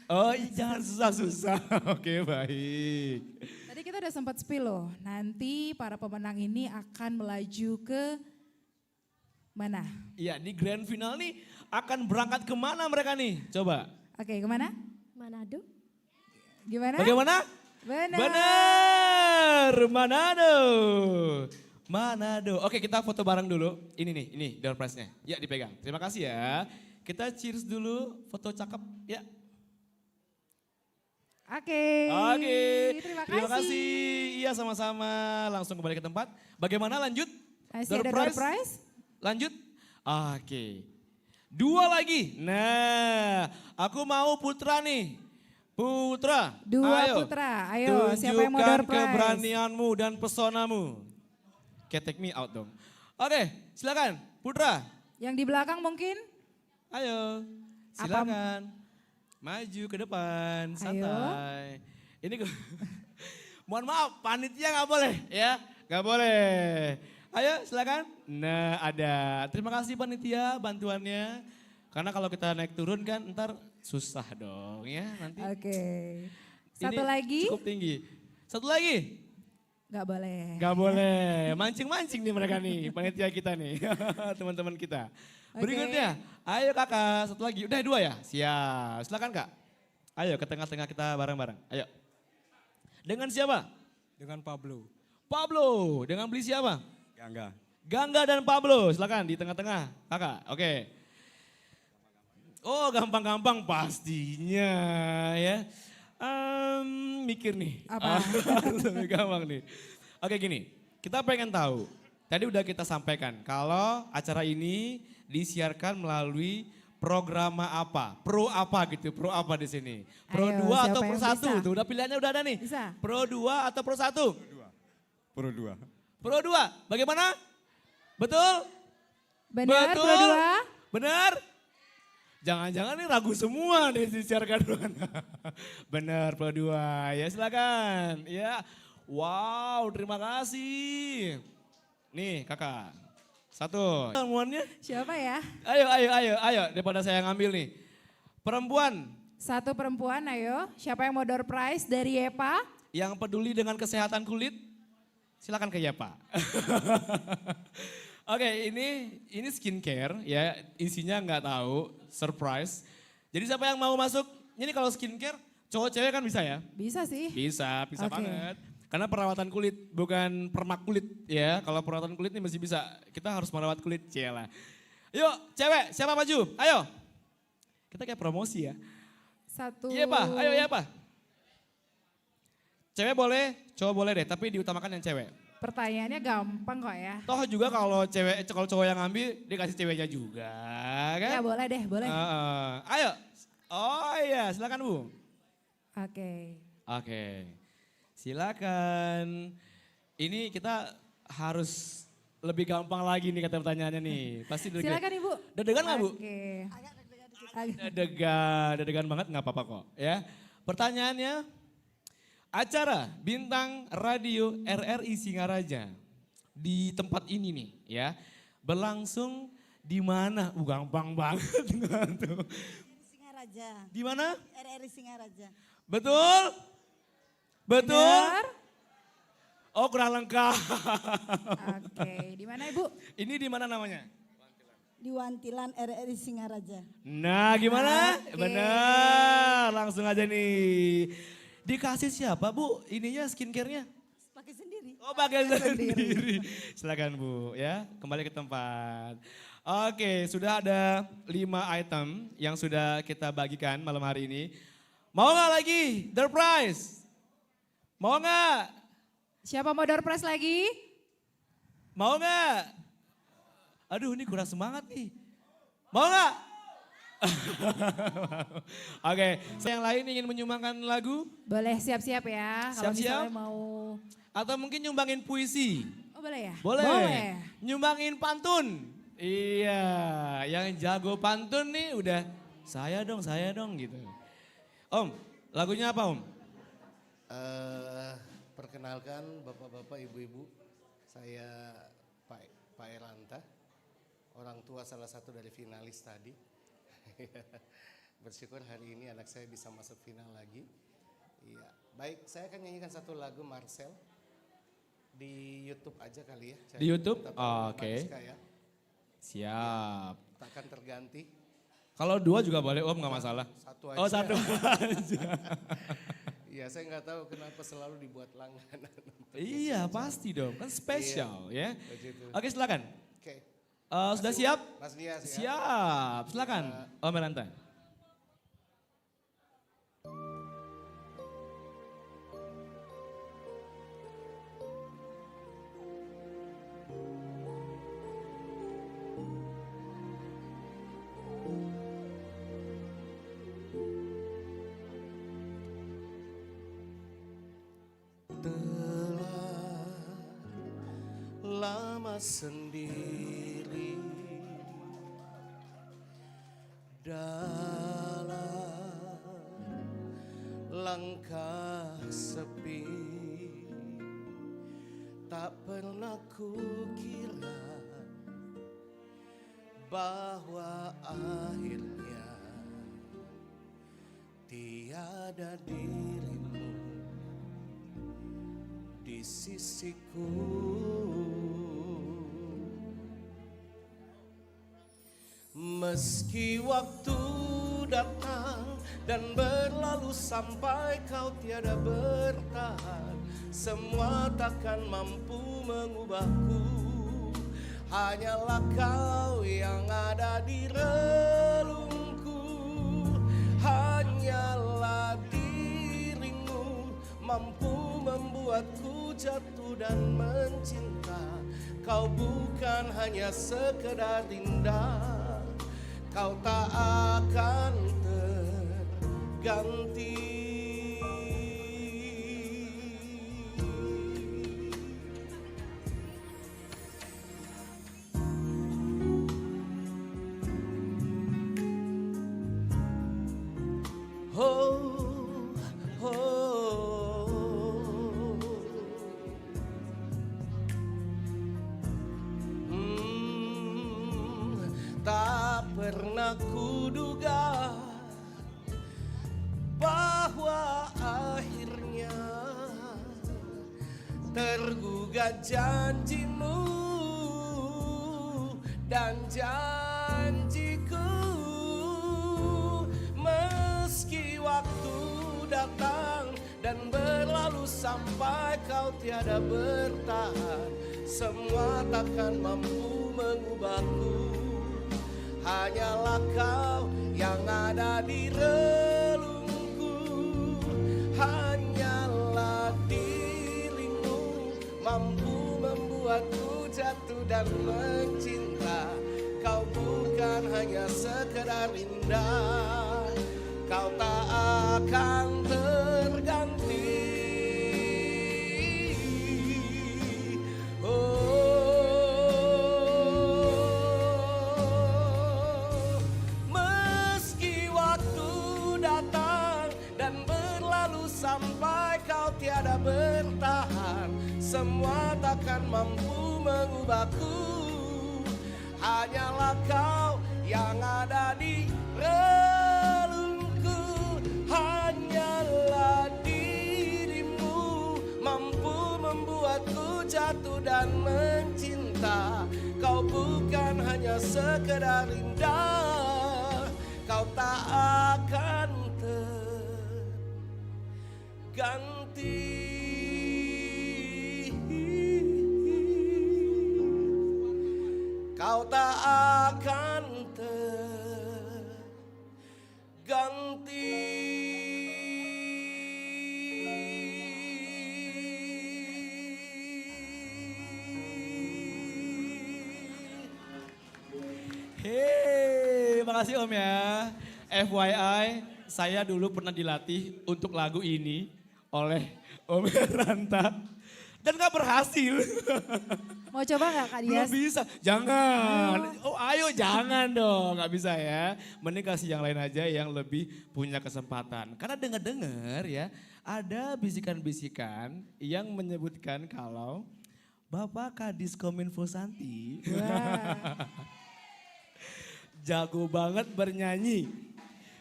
Oh jangan susah-susah. Oke baik.
Tadi kita udah sempat spill loh. Nanti para pemenang ini akan melaju ke mana?
Iya di grand final nih akan berangkat kemana mereka nih? Coba.
Oke kemana?
Manado.
Gimana?
Bagaimana? Benar, Manado. Oke, kita foto bareng dulu. Ini door prize-nya. Ya, dipegang. Terima kasih ya. Kita cheers dulu, foto cakep ya.
Oke.
Terima kasih. Iya, sama-sama. Langsung kembali ke tempat. Bagaimana lanjut?
Masih ada door prize?
Lanjut? Oke. 2 lagi. Nah, aku mau Putra nih. Putra.
2 Putra. Ayo, siapa yang mau door
Tunjukkan
prize?
keberanianmu dan pesonamu. Oke, take me out dong. Oke, silakan. Putra.
Yang di belakang mungkin?
Ayo, silakan. Maju ke depan, santai. Ini mohon maaf, panitia nggak boleh ya, nggak boleh. Ayo silakan. Nah ada, terima kasih panitia bantuannya. Karena kalau kita naik turun kan ntar susah dong ya nanti.
Oke. Satu
Ini
lagi?
Cukup tinggi. Satu lagi?
Nggak boleh.
Nggak boleh, mancing-mancing nih mereka nih, panitia kita nih, teman-teman kita. Berikutnya, ayo kakak, satu lagi. Udah 2 ya? Siap, silakan kak. Ayo ke tengah-tengah kita bareng-bareng, ayo. Dengan siapa?
Dengan Pablo.
Pablo, dengan beli siapa?
Gangga.
Gangga dan Pablo, silakan di tengah-tengah kakak, oke. Oh gampang-gampang pastinya ya. Mikir nih.
Apa?
Lebih gampang nih. Oke gini, kita pengen tahu. Tadi udah kita sampaikan kalau acara ini disiarkan melalui program apa? Pro apa gitu? Pro apa di sini? Pro
Ayo,
2 atau
siapa
Pro
yang
1?
bisa?
Tuh udah pilihannya udah ada nih.
Bisa.
Pro 2 atau Pro 1?
Pro 2.
Pro 2. Bagaimana? Betul?
Benar,
Betul?
Pro 2?
Benar? Jangan-jangan nih ragu semua nih disiarkan. Benar Pro 2. Ya silakan. Ya. Wow, terima kasih. Nih kakak. 1. Temuannya?
Siapa ya?
Ayo. Daripada saya ngambil nih. Perempuan.
1 perempuan, ayo. Siapa yang mau door prize dari Yepa?
Yang peduli dengan kesehatan kulit. Silakan ke Yepa. Oke, ini skincare ya, isinya nggak tahu, surprise. Jadi siapa yang mau masuk? Ini kalau skincare, cowok cewek kan bisa ya?
Bisa sih.
Bisa
Oke.
banget. Karena perawatan kulit, bukan permak kulit ya. Kalau perawatan kulit ini masih bisa, kita harus merawat kulit, cila. Yuk, cewek, siapa maju? Ayo. Kita kayak promosi ya.
1.
Iya Pak, ayo ya Pak. Cewek boleh, cowok boleh deh, tapi diutamakan yang cewek.
Pertanyaannya gampang kok ya.
Toh juga kalau cowok yang ngambil, dikasih ceweknya juga kan?
Ya boleh deh, boleh.
Ayo. Oh iya, silakan Bu.
Oke.
Silakan. Ini kita harus lebih gampang lagi nih kata pertanyaannya nih. Pasti
Silakan Ibu.
Deg-degan nggak Bu?
Oke.
Deg-degan banget nggak apa-apa kok ya. Pertanyaannya, acara Bintang Radio RRI Singaraja di tempat ini nih ya, berlangsung di mana? Gampang banget tuh.
Singaraja.
Di mana?
RRI Singaraja.
Betul? Betul?
Benar.
Oh kurang lengkap.
Oke, di mana Ibu?
Ini di mana namanya?
Di Wantilan RRI Singaraja.
Nah gimana?
Oke.
Benar, langsung aja nih. Dikasih siapa Bu ininya skincare-nya?
Pakai sendiri.
Oh pakai sendiri. Silakan Bu ya, kembali ke tempat. Oke, sudah ada 5 item yang sudah kita bagikan malam hari ini. Mau nggak lagi door prize? Mau nggak?
Siapa mau door prize lagi?
Mau nggak? Aduh ini kurang semangat nih. Mau nggak? Oke, yang lain ingin menyumbangkan lagu?
Boleh siap-siap ya. Kalau
Siap-siap?
misalnya mau.
Atau mungkin nyumbangin puisi?
Oh boleh ya?
Boleh. Nyumbangin pantun? Iya, yang jago pantun nih udah saya dong gitu. Om, lagunya apa Om?
Perkenalkan bapak-bapak, ibu-ibu, saya Pak Erlanta, orang tua salah satu dari finalis tadi. Bersyukur hari ini anak saya bisa masuk final lagi. Iya, baik, saya akan nyanyikan satu lagu Marcel di YouTube aja kali ya.
Di YouTube?
Oke.
Oke.
Ya.
Siap.
Takkan terganti.
Kalau 2 juga boleh Om, nggak masalah.
Satu aja.
Oh 1 aja.
Iya, saya nggak tahu kenapa selalu dibuat langganan.
Iya, pasti dong. Kan spesial ya.
begitu.
Oke, silakan.
Oke.
Sudah siap?
Mas Dias ya.
Siap. Silakan. Om Melanta.
Lama sendiri dalam langkah sepi, tak pernah kukira bahwa akhirnya tiada dirimu di sisiku. Meski waktu datang dan berlalu sampai kau tiada bertahan, semua takkan mampu mengubahku. Hanyalah kau yang ada di relungku. Hanyalah dirimu mampu membuatku jatuh dan mencinta. Kau bukan hanya sekedar indah, kau tak akan terganti. Oh, oh. Tak pernah kuduga bahwa akhirnya tergugat janjimu dan janjiku. Meski waktu datang dan berlalu sampai kau tiada bertahan, semua takkan mampu mengubahku. Hanyalah kau yang ada di relungku. Hanyalah dirimu mampu membuatku jatuh dan mencinta. Kau bukan hanya sekedar indah, kau tak akan terganti. Sampai kau tiada bertahan, semua takkan mampu mengubahku. Hanyalah kau yang ada di relungku. Hanyalah dirimu mampu membuatku jatuh dan mencinta. Kau bukan hanya sekedar indah, kau tak akan ganti. Kau tak akan terganti.
Hei, makasih Om ya. FYI, saya dulu pernah dilatih untuk lagu ini oleh Om Ranta dan gak berhasil.
Mau coba gak Kak Dias?
Belum bisa, jangan. Oh ayo jangan dong, gak bisa ya. Mending kasih yang lain aja yang lebih punya kesempatan. Karena dengar-dengar ya, ada bisikan-bisikan yang menyebutkan kalau Bapak Kadis Kominfo Santi jago banget bernyanyi.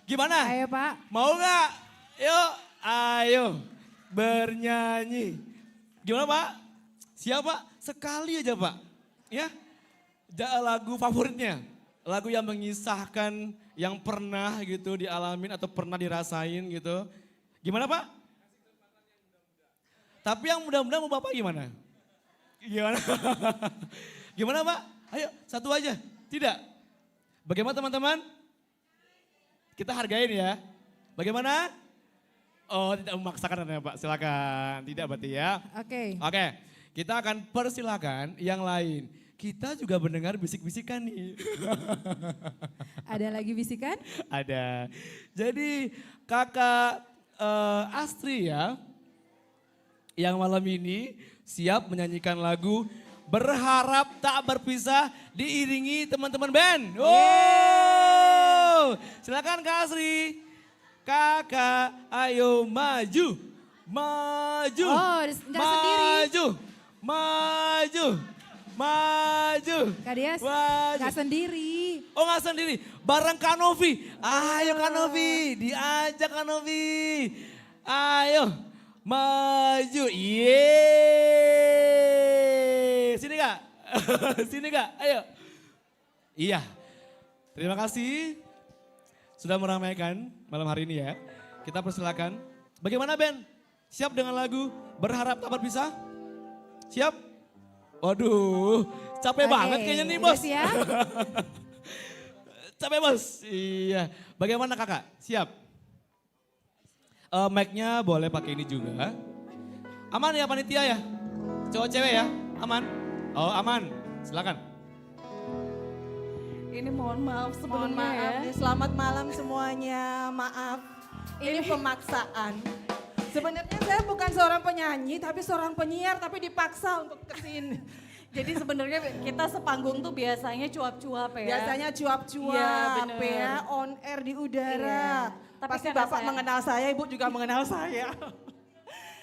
Gimana?
Ayo Pak.
Mau gak? Yuk, ayo bernyanyi. Gimana Pak? Siap Pak? Sekali aja Pak. Ya, lagu favoritnya. Lagu yang mengisahkan yang pernah gitu dialamin atau pernah dirasain gitu. Gimana Pak? Tapi yang muda-muda mau Bapak gimana? Gimana? Gimana Pak? Ayo satu aja. Tidak? Bagaimana teman-teman? Kita hargain ya. Bagaimana? Oh tidak memaksakan ya Pak, silakan. Tidak berarti ya.
Oke.
Oke, kita akan persilakan yang lain. Kita juga mendengar bisik-bisikan nih.
Ada lagi bisikan?
Ada. Jadi kakak Astri ya, yang malam ini siap menyanyikan lagu Berharap Tak Berpisah diiringi teman-teman band. Oh, silakan Kak Astri. Kakak, ayo maju, maju,
Oh, nggak sendiri.
maju, maju, maju.
Kak Dias,
maju.
nggak sendiri.
Oh nggak sendiri, bareng Kak Novi. Ayo Kak Novi, diajak Kak Novi. Ayo, maju. Yeay. Sini Kak, sini Kak, ayo. Iya, terima kasih sudah meramaikan malam hari ini ya. Kita persilakan. Bagaimana Ben? Siap dengan lagu Berharap Tak Berpisah? Siap? Waduh, capek banget kayaknya nih bos.
Siap?
Capek bos. Iya. Bagaimana kakak? Siap? Mic-nya boleh pakai ini juga. Aman ya panitia ya? Cowok cewek ya? Aman? Oh aman. Silakan.
Ini mohon maaf sebelumnya
maaf
ya.
nih, selamat malam semuanya. Maaf, ini pemaksaan. Sebenarnya saya bukan seorang penyanyi, tapi seorang penyiar, tapi dipaksa untuk kesini.
Jadi sebenarnya kita sepanggung tuh biasanya cuap-cuap ya.
Biasanya cuap-cuap
Iya, bener.
ya, on air di udara.
Iya. Tapi
Pasti
karena
Bapak
saya-
mengenal saya, Ibu juga mengenal saya.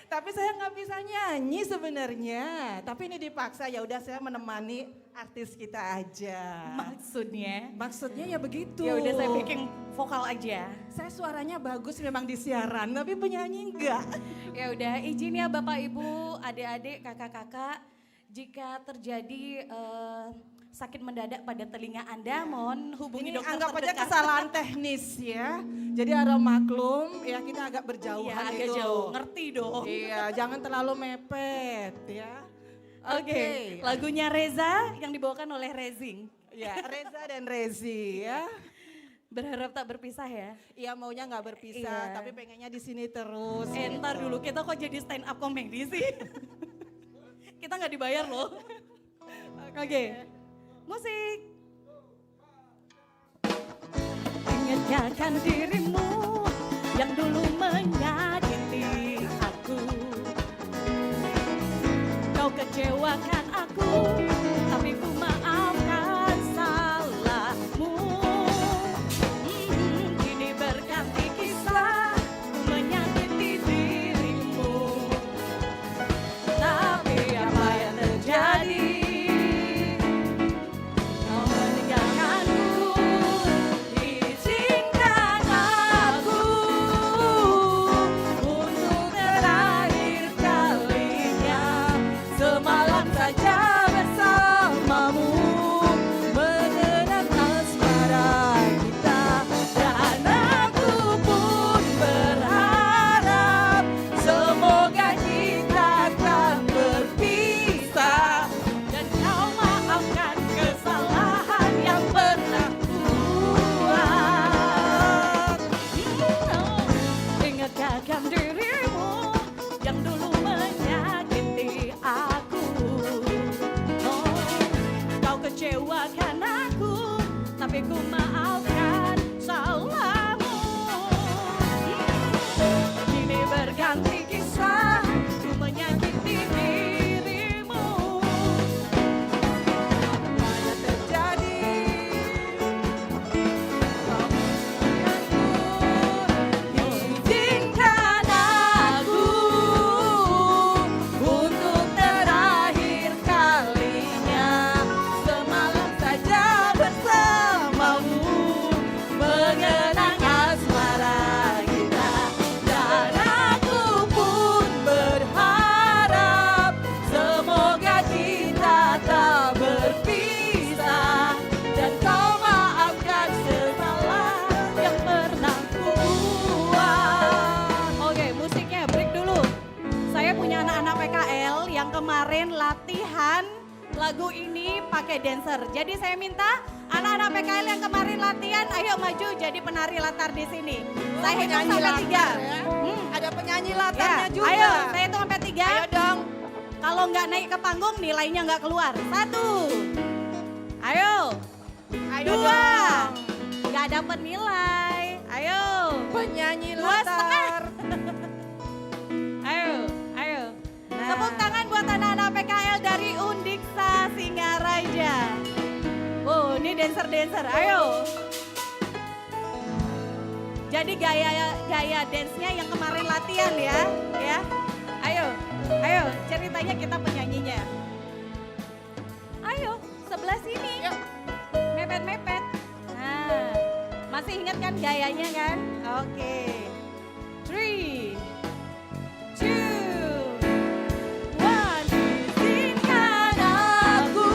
Tapi saya nggak bisa nyanyi sebenarnya. Tapi ini dipaksa, ya udah saya menemani artis kita aja.
Maksudnya?
Maksudnya ya begitu.
Ya udah saya backing vokal aja.
Saya suaranya bagus memang di siaran, tapi penyanyi enggak.
Ya udah izin ya Bapak Ibu, adik-adik, kakak-kakak, jika terjadi sakit mendadak pada telinga Anda, mohon hubungi
Ini
dokter
anggap aja
terdekat.
kesalahan teknis ya. Jadi ada maklum, ya kita agak berjauhan
Iya, agak
itu.
jauh, ngerti dong.
Iya, jangan terlalu mepet ya.
Oke, lagunya Reza yang dibawakan oleh Rezing.
Ya, Reza dan Rezi ya.
Berharap tak berpisah ya.
Iya maunya nggak berpisah,
Iya.
tapi pengennya di sini terus.
Ntar dulu, kita kok jadi stand up comedy sih? Kita nggak dibayar loh. Oke, musik. Ingatkan dirimu yang dulu menyakiti aku. Kau kecewakan aku, tapi ku maafkan salahmu. Kini berganti kisah menyakiti dirimu. Tapi apa yang terjadi? Kau meninggalkanku, izinkan aku anak-anak PKL yang kemarin latihan lagu ini pakai dancer. Jadi saya minta anak-anak PKL yang kemarin latihan, ayo maju jadi penari latar di sini. Saya hitung sampai 3.
Ya. Ada penyanyi latarnya juga.
Ayo, saya hitung sampai 3.
Ayo dong.
Kalau nggak naik ke panggung, nilainya nggak keluar. 1. Ayo. 2. Nggak dapat nilai. Ayo.
Penyanyi
2,5.
latar.
Ayo, ayo. Tepuk tangan buat anak-anak PKL dari Undiksa Singaraja. Oh, ini dancer-dancer. Ayo. Jadi gaya dance-nya yang kemarin latihan ya, ya. Ayo, ayo. Ceritanya kita penyanyinya. Ayo, sebelah sini. Mepet-mepet. Nah, masih ingat kan gayanya kan? Oke. 3, 2, 1. Izinkan aku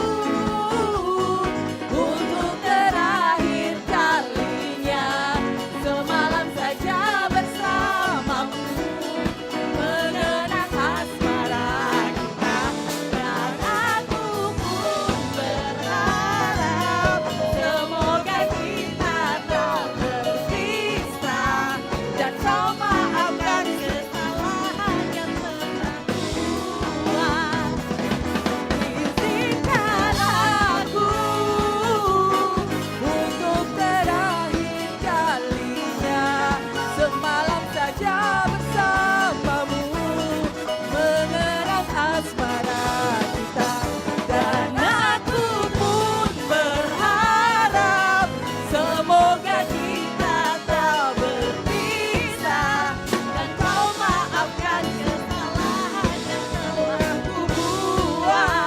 untuk terakhir kalinya semalam saja bersamamu mengenang asmara kita, dan aku pun berharap semoga kita tak terpisah dan kau maafkan kesalahan yang pernah kubuat. Izinkan aku untuk terakhir kalinya semalam saja bersamamu mengenang asmara kita, dan aku pun berharap semoga kita tak berpisah dan kau maafkan kesalahan yang telah kubuat.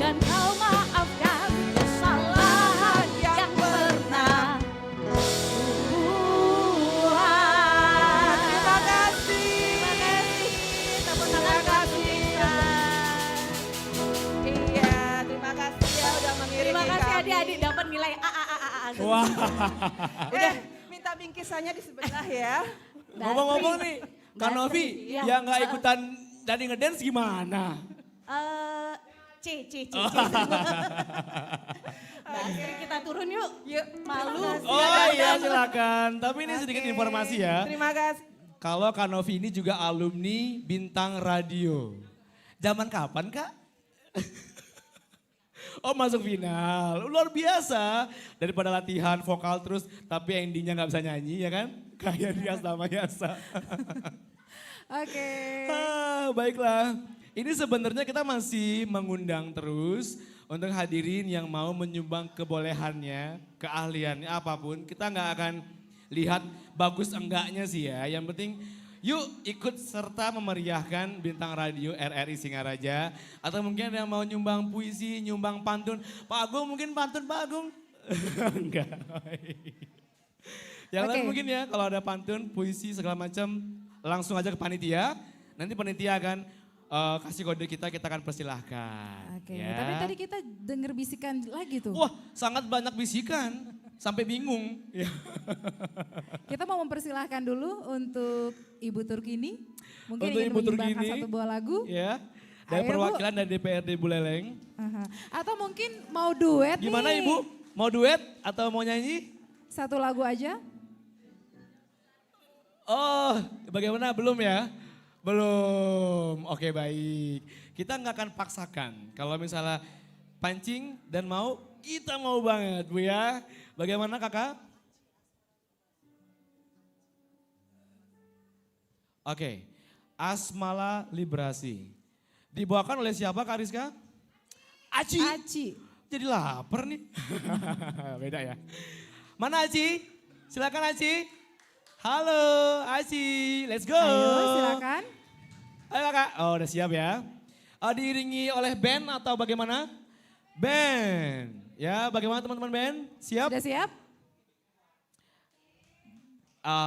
Dan kau maafkan kesalahan yang pernah kubuat. Terima kasih. Terima kasih. Iya, terima kasih ya udah mengiringi. Terima kasih adik-adik dapat nilai A.
Wah.
Minta bingkisannya di sebelah ya.
Ngomong-ngomong nih, Kak Novi
Iya.
yang nggak ikutan jadi ngedance gimana?
C. Kita turun yuk. Yuk, malu.
Oh iya silakan. Tapi ini sedikit informasi ya.
Terima kasih.
Kalau Kak Novi ini juga alumni Bintang Radio. Zaman kapan Kak? Oh masuk final, luar biasa. Daripada latihan vokal terus tapi endingnya nggak bisa nyanyi ya kan? Kayak dia sama Yasa.
Oke.
Baiklah, ini sebenarnya kita masih mengundang terus untuk hadirin yang mau menyumbang kebolehannya, keahliannya apapun. Kita nggak akan lihat bagus enggaknya sih ya. Yang penting yuk ikut serta memeriahkan Bintang Radio RRI Singaraja. Atau mungkin ada yang mau nyumbang puisi, nyumbang pantun. Pak Agung mungkin pantun Pak Agung? Enggak. Yang lain mungkin ya kalau ada pantun, puisi segala macam langsung aja ke panitia. Nanti panitia akan kasih kode kita akan persilahkan.
Oke,
ya.
tapi tadi kita dengar bisikan lagi tuh.
Wah sangat banyak bisikan, sampai bingung. Ya.
Kita mau mempersilahkan dulu untuk Ibu Turkini. Mungkin
Untuk
ingin
Ibu
menyumbangkan
Turkini,
satu buah lagu.
Ya, dari
Ayo,
perwakilan dari DPRD Buleleng.
Atau mungkin mau duet
Gimana
nih.
Ibu? Mau duet atau mau nyanyi?
Satu lagu aja.
Oh, bagaimana? Belum ya? Belum. Oke, baik. Kita nggak akan paksakan. Kalau misalnya pancing dan mau, kita mau banget Bu ya. Bagaimana Kakak? Oke, Asmala Librasi. Dibawakan oleh siapa Kak Rizka? Aci.
Aci.
Jadi lapar nih. Beda ya. Mana Aci? Silakan Aci. Halo Aci, let's go.
Ayo silakan.
Ayo Kakak, oh udah siap ya. Diiringi oleh band atau bagaimana? Band. Ya, bagaimana teman-teman band? Siap?
Sudah siap?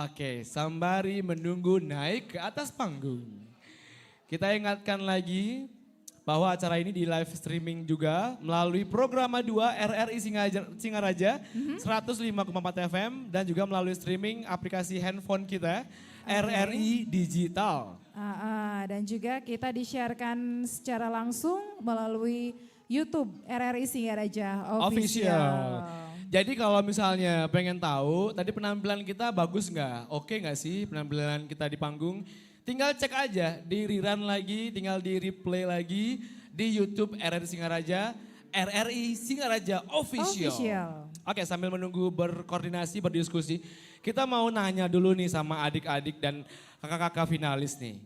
Oke, sembari menunggu naik ke atas panggung. Kita ingatkan lagi bahwa acara ini di live streaming juga melalui Programa 2 RRI Singaraja 105,4 FM dan juga melalui streaming aplikasi handphone kita RRI Digital.
dan juga kita di-sharekan secara langsung melalui YouTube RRI Singaraja Official.
Jadi kalau misalnya pengen tahu tadi penampilan kita bagus nggak? Oke nggak sih penampilan kita di panggung? Tinggal cek aja, di rerun lagi, tinggal di replay lagi di YouTube RRI Singaraja Official. Oke, sambil menunggu berkoordinasi, berdiskusi, kita mau nanya dulu nih sama adik-adik dan kakak-kakak finalis nih.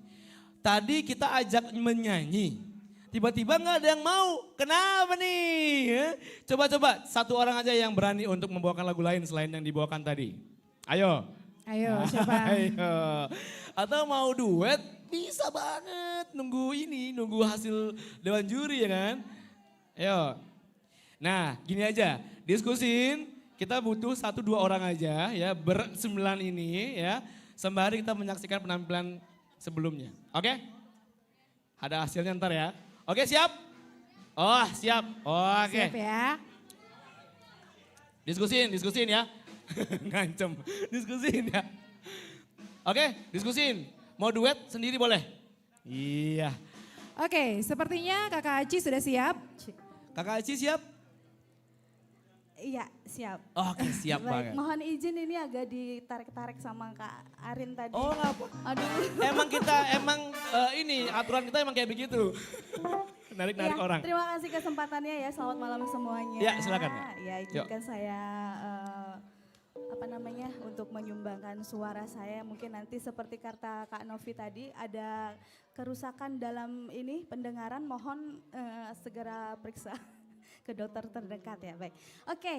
Tadi kita ajak menyanyi, tiba-tiba nggak ada yang mau. Kenapa nih? Coba-coba satu orang aja yang berani untuk membawakan lagu lain selain yang dibawakan tadi. Ayo.
Ayo, siapa?
Ayo. Atau mau duet, bisa banget. Nunggu hasil Dewan Juri ya kan? Ayo. Nah gini aja, diskusin, kita butuh 1-2 orang aja ya, bersembilan ini ya. Sembari kita menyaksikan penampilan sebelumnya, oke? Ada hasilnya ntar ya. Oke siap? Oh siap, oke.
Siap ya.
Diskusin ya. Ngancem, diskusin ya. Oke, diskusin. Mau duet sendiri boleh? Iya.
Oke, sepertinya Kakak Aci sudah siap.
Kakak Aci siap?
Iya, siap.
Oke, siap banget.
Mohon izin ini agak ditarik-tarik sama Kak Arin tadi.
Oh, apa?
Aduh.
Emang ini aturan kita emang kayak begitu. Narik-narik
Ya,
orang.
terima kasih kesempatannya ya. Selamat malam semuanya.
Ya, silakan.
Ya, izinkan saya untuk menyumbangkan suara saya. Mungkin nanti seperti kata Kak Novi tadi ada kerusakan dalam ini pendengaran. Mohon segera periksa ke dokter terdekat ya. Baik. Oke,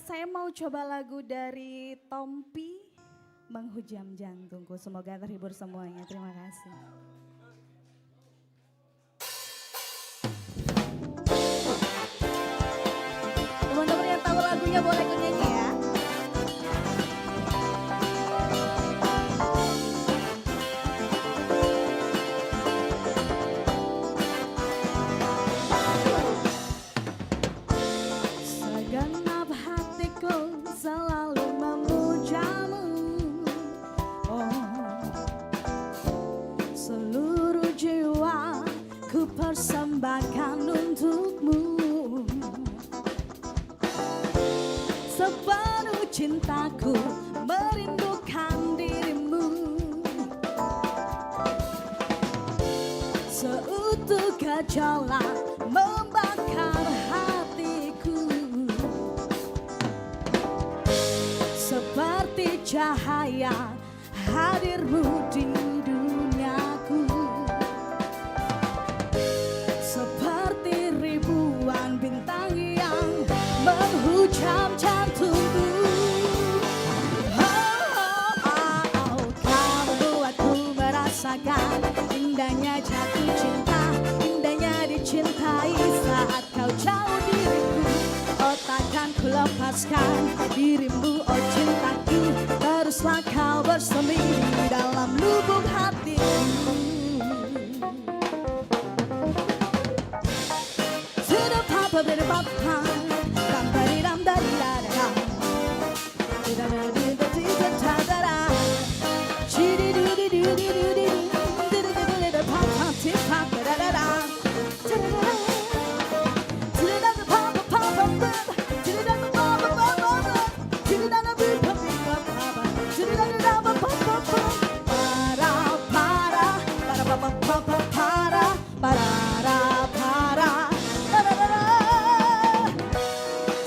saya mau coba lagu dari Tompi, Menghujam Jantungku. Semoga terhibur semuanya. Terima kasih. Teman-teman yang tahu lagunya boleh ikut nyanyi ya. Segenap hatiku selalu memujamu, oh, seluruh jiwa ku persembahkan untukmu. Sepenuh cintaku merindukan dirimu, seutuh gejolak membakar hatiku, seperti cahaya hadirmu di duniaku, seperti ribuan bintang yang menghujam jantungku. Kau membuatku merasakan indahnya jatuh cinta, indahnya dicintai saat kau jauh diriku. Oh, takkan ku lepaskan dirimu, oh cintaku, teruslah kau bersemi di dalam lubuk hatiku.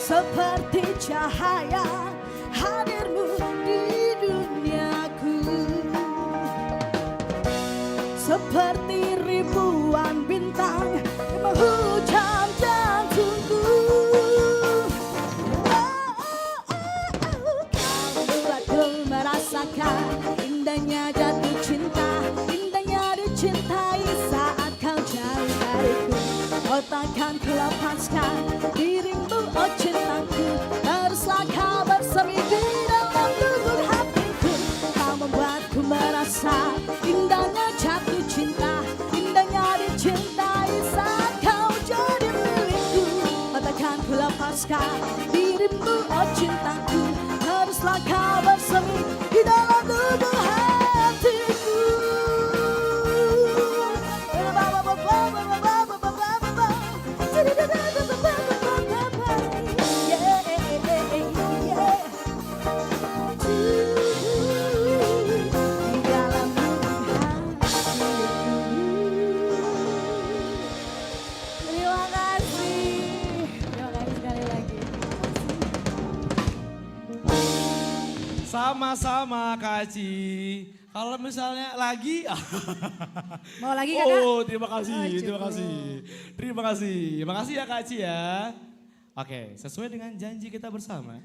Seperti cahaya hadirmu di duniaku, seperti ribuan bintang menghujam jantungku. Kau membuatku merasakan indahnya jatuh cinta, indahnya dicintai saat kau jauh dariku. Oh, takkan ku lepaskan dirimu, oh cintaku, teruslah kau bersemi di dalam lubuk hatiku. Kau membuatku merasa indahnya jatuh cinta, indahnya dicintai saat kau jadi milikku. Oh, takkan ku lepaskan dirimu, oh cintaku, teruslah kau bersemi di dalam lubuk hatiku.
Sama-sama Kak Aci. Kalau misalnya lagi,
Mau lagi kakak?
oh terima kasih,
Oh,
terima
cukup.
kasih. Terima kasih, makasih ya Kak Aci ya. Oke, sesuai dengan janji kita bersama.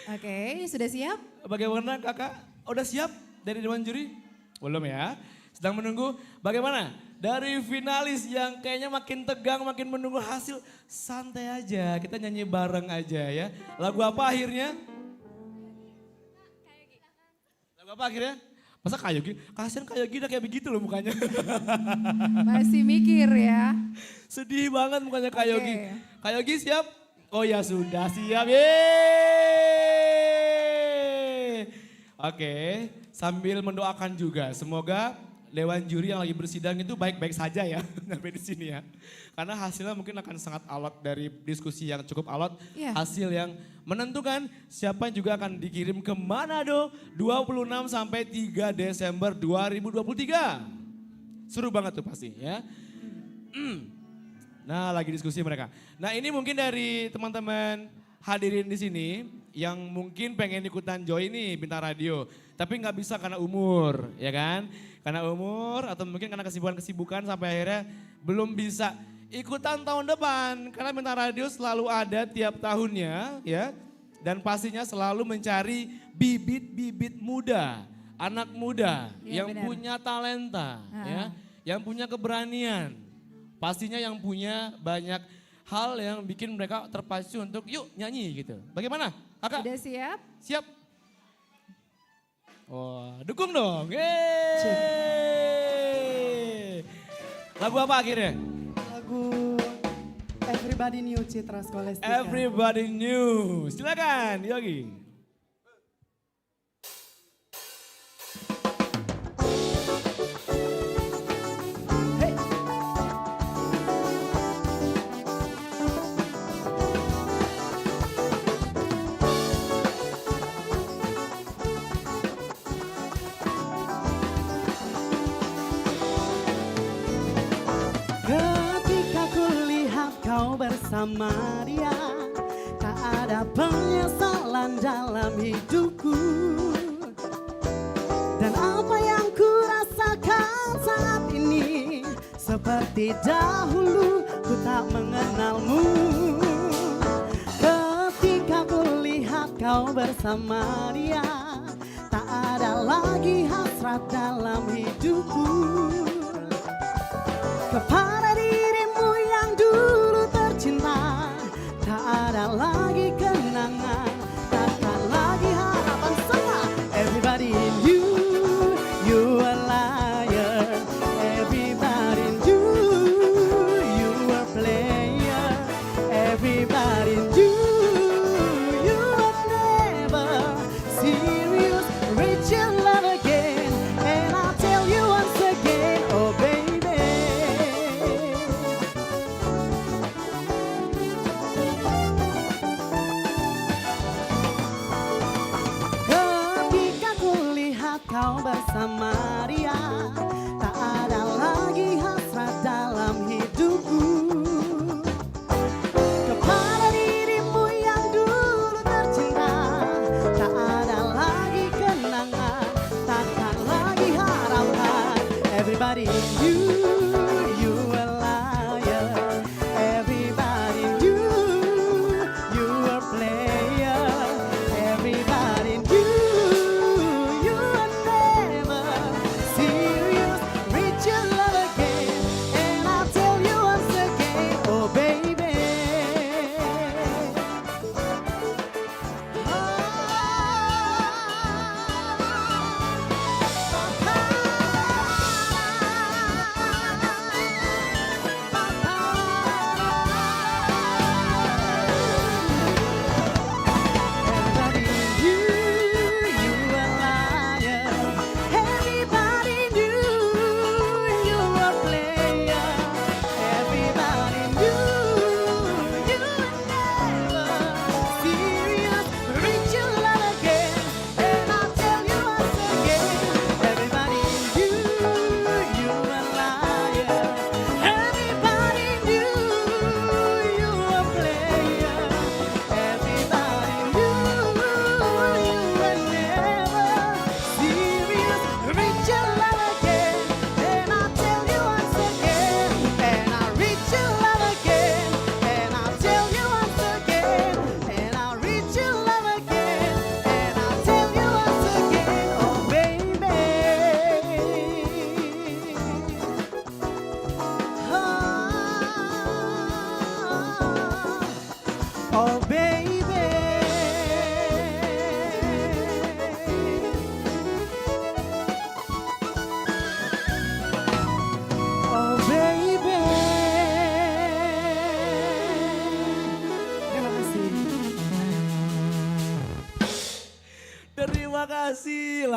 Oke, sudah siap?
Bagaimana kakak? Udah siap dari Dewan Juri? Belum ya? Sedang menunggu. Bagaimana? Dari finalis yang kayaknya makin tegang, makin menunggu hasil. Santai aja, kita nyanyi bareng aja ya. Lagu apa akhirnya? Lagu apa akhirnya? Masa Kayogi? Kasian Kayogi udah kayak begitu loh mukanya.
Masih mikir ya.
Sedih banget mukanya Kayogi.
Oke.
Kayogi siap? Oh ya sudah siap. Yeay. Oke, sambil mendoakan juga semoga Dewan Juri yang lagi bersidang itu baik-baik saja ya sampai di sini ya. Karena hasilnya mungkin akan sangat alot dari diskusi yang cukup alot.
Iya.
Hasil yang menentukan siapa yang juga akan dikirim ke Manado 26 sampai 3 Desember 2023. Seru banget tuh pasti ya. Nah lagi diskusi mereka. Nah ini mungkin dari teman-teman hadirin di sini yang mungkin pengen ikutan join nih Bintang Radio. Tapi nggak bisa karena umur ya kan. Karena umur atau mungkin karena kesibukan-kesibukan sampai akhirnya belum bisa ikutan tahun depan. Karena Bintang Radio selalu ada tiap tahunnya ya. Dan pastinya selalu mencari bibit-bibit muda, anak muda
Iya,
yang
benar.
punya talenta ya, yang punya keberanian. Pastinya yang punya banyak hal yang bikin mereka terpacu untuk yuk nyanyi gitu. Bagaimana kakak?
Sudah siap?
Siap. Wah, dukung dong. Yeay. Lagu apa akhirnya?
Lagu Everybody New Citra Skolestika.
Everybody New. Silakan Yogi.
Ketika kulihat kau bersama dia, tak ada penyesalan dalam hidupku. Dan apa yang ku rasakan saat ini, seperti dahulu ku tak mengenalmu. Ketika kulihat kau bersama dia, tak ada lagi hasrat dalam hidupku. Kepada dirimu yang dulu tercinta, tak ada lagi kenangan, takkan lagi harapan sama. Everybody in you, you a liar. Everybody in you, you a player. Everybody in you, you are never serious. Reach your love again, and I'll tell you once again, oh baby. Ketika kulihat kau bersama dia, tak ada lagi hasrat dalam hidupku. Kepada dirimu yang dulu tercinta, tak ada lagi kenangan, takkan lagi harapan. Everybody in you, you a liar. Everybody in you, you a player. Everybody in you, you are never serious. Reach your love again, and I'll tell you once again, oh baby.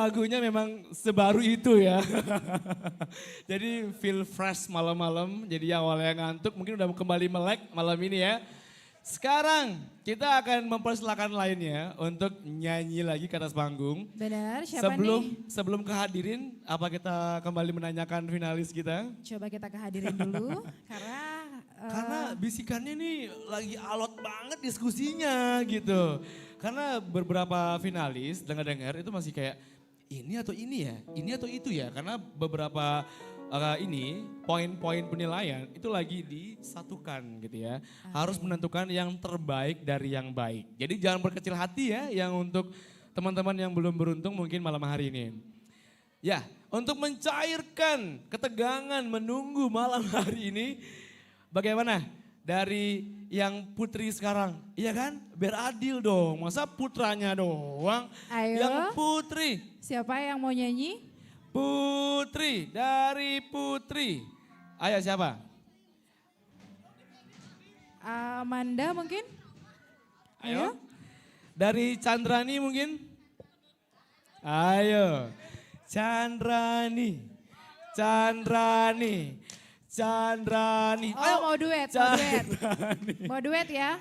lagunya memang sebaru itu ya. Jadi feel fresh malam-malam, jadi awalnya ngantuk mungkin udah kembali melek malam ini ya. Sekarang kita akan mempersilahkan lainnya untuk nyanyi lagi ke atas panggung.
Benar, siapa nih?
Sebelum kehadirin, apa kita kembali menanyakan finalis kita?
Coba kita kehadirin dulu,
Karena bisikannya nih lagi alot banget diskusinya gitu. Karena beberapa finalis dengar-dengar itu masih kayak ini atau ini ya, ini atau itu ya. Karena beberapa ini poin-poin penilaian itu lagi disatukan gitu ya. Harus menentukan yang terbaik dari yang baik. Jadi jangan berkecil hati ya yang untuk teman-teman yang belum beruntung mungkin malam hari ini. Ya, untuk mencairkan ketegangan menunggu malam hari ini, bagaimana dari yang putri sekarang? Iya kan? Biar adil dong, masa putranya doang
Ayo.
yang putri.
Siapa yang mau nyanyi?
Putri, dari Putri. Ayo siapa?
Amanda mungkin?
Ayo. Dari Chandrani mungkin? Ayo. Chandrani. Chandrani. Chandrani.
Oh mau duet, mau duet ya?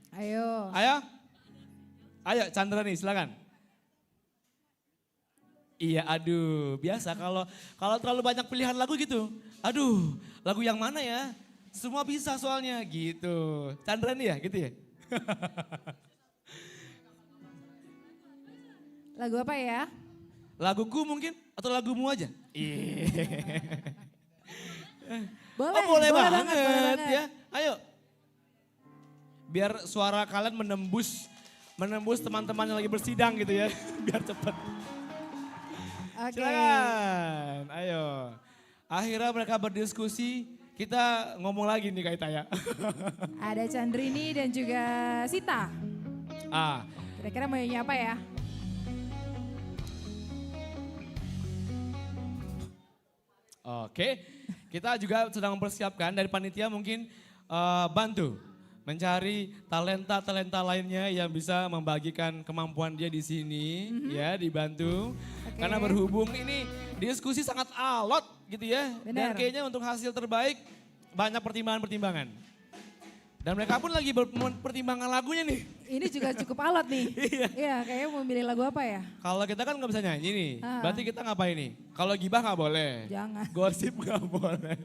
Ayo.
Ayo. Ayo Chandrani silakan. Iya, aduh, biasa kalau terlalu banyak pilihan lagu gitu. Aduh, lagu yang mana ya? Semua bisa soalnya gitu. Chandrani ya, gitu ya?
Lagu apa ya?
Laguku mungkin atau lagumu aja? Iya.
Boleh,
boleh
boleh
banget
banget.
ya. Ayo. Biar suara kalian menembus teman-teman yang lagi bersidang gitu ya. Biar cepet.
Oke.
Silakan, ayo. Akhirnya mereka berdiskusi, kita ngomong lagi nih Kak Ita ya.
Ada Chandrini dan juga Sita. Kira-kira mau nyanyi apa ya?
Oke, kita juga sedang mempersiapkan dari panitia mungkin bantu mencari talenta-talenta lainnya yang bisa membagikan kemampuan dia di sini ya, dibantu. Karena berhubung ini diskusi sangat alot gitu ya. Dan
Benar.
kayaknya untuk hasil terbaik banyak pertimbangan-pertimbangan. Dan mereka pun lagi pertimbangan lagunya nih.
Ini juga cukup alot nih. Iya, kayaknya mau milih lagu apa ya?
Kalau kita kan nggak bisa nyanyi nih, berarti kita ngapain nih? Kalau gibah nggak boleh.
Jangan.
Gosip nggak boleh.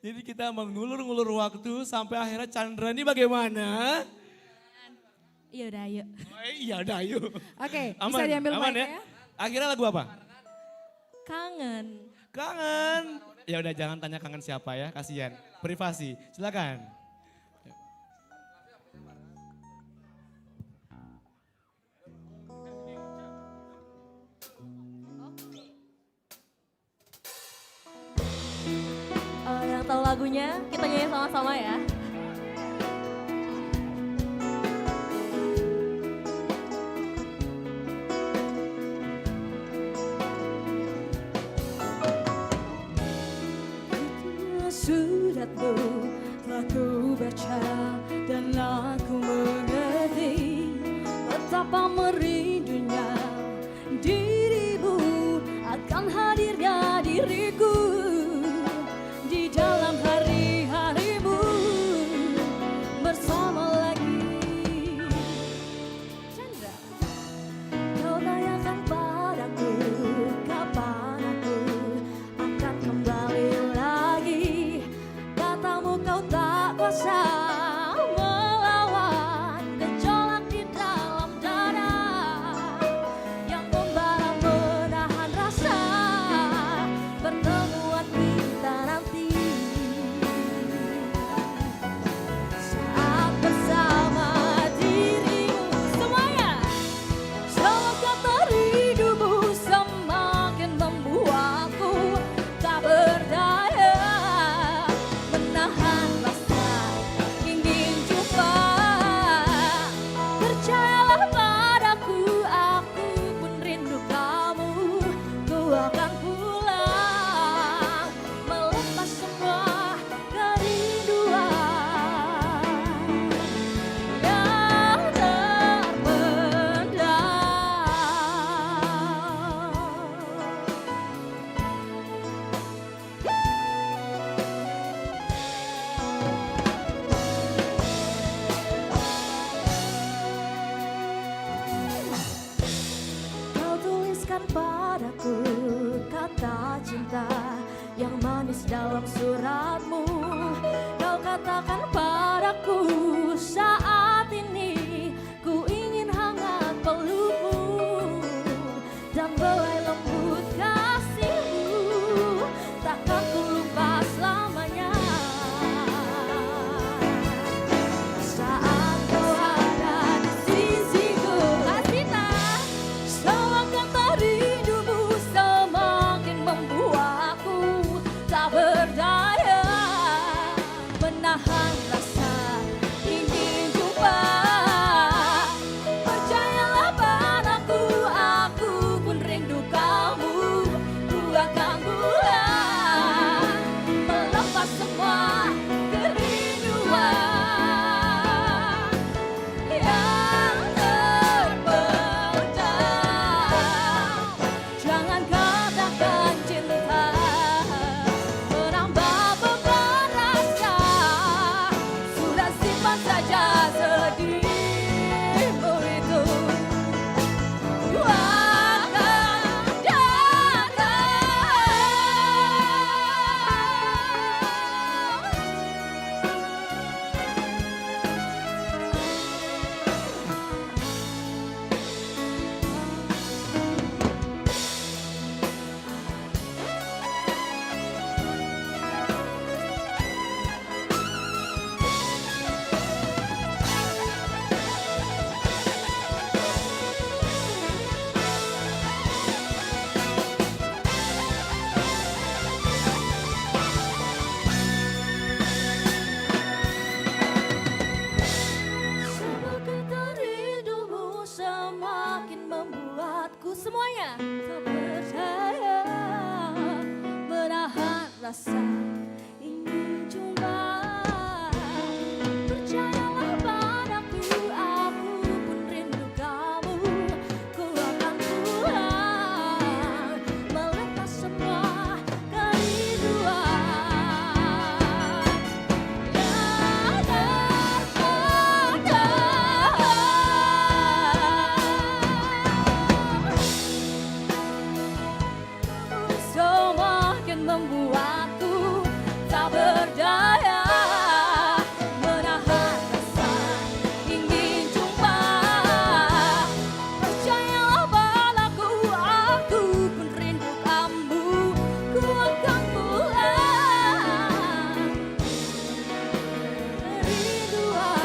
Jadi kita mengulur-ngulur waktu sampai akhirnya Chandra ini bagaimana?
Iya udah ayo.
Oh, iya udah ayo.
Oke,
Aman,
bisa diambil
aman
mic-nya ya?
Akhirnya lagu apa?
Kangen.
Kangen. Ya udah jangan tanya kangen siapa ya, kasihan. Privasi, silakan.
Yang tahu lagunya, kita nyanyi sama-sama ya.
Suratmu telah ku baca dan aku mengerti betapa merindunya dirimu akan hadirnya diriku di dalam hari-harimu bersama lagi. Chandra, kau tanyakan padaku kapan aku akan kembali lagi. Katamu kau tak kuasa melawan gejolak di dalam dada yang membara menahan rasa bertemu manis dalam suratmu. Kau katakan padaku saat ini ku ingin hangat pelukmu dan belai lembut kasihmu takkan ku lupa selamanya. Saat kau ada di sisiku, Asita, selalu kata rindumu semakin membuatku tak berdaya menahan rasa ingin jumpa. Percayalah padaku, aku pun rindu kamu. Ku akan pulang melepas semua kerinduan yang terpendam. Jangan katakan cinta menambah beban rasa. Sudah simpan saja sedihmu itu. Ku akan datang. Semakin rindumu semakin membuatku semuanya tak percaya menahan rasa ingin jumpa. Percayalah padaku, aku pun rindu kamu. Ku akan pulang melepas semua kerinduan yang terpendam. Semakin membuatku tak berdaya menahan rasa ingin jumpa. Percayalah padaku, aku pun rindu kamu. Ku akan pulang kerinduan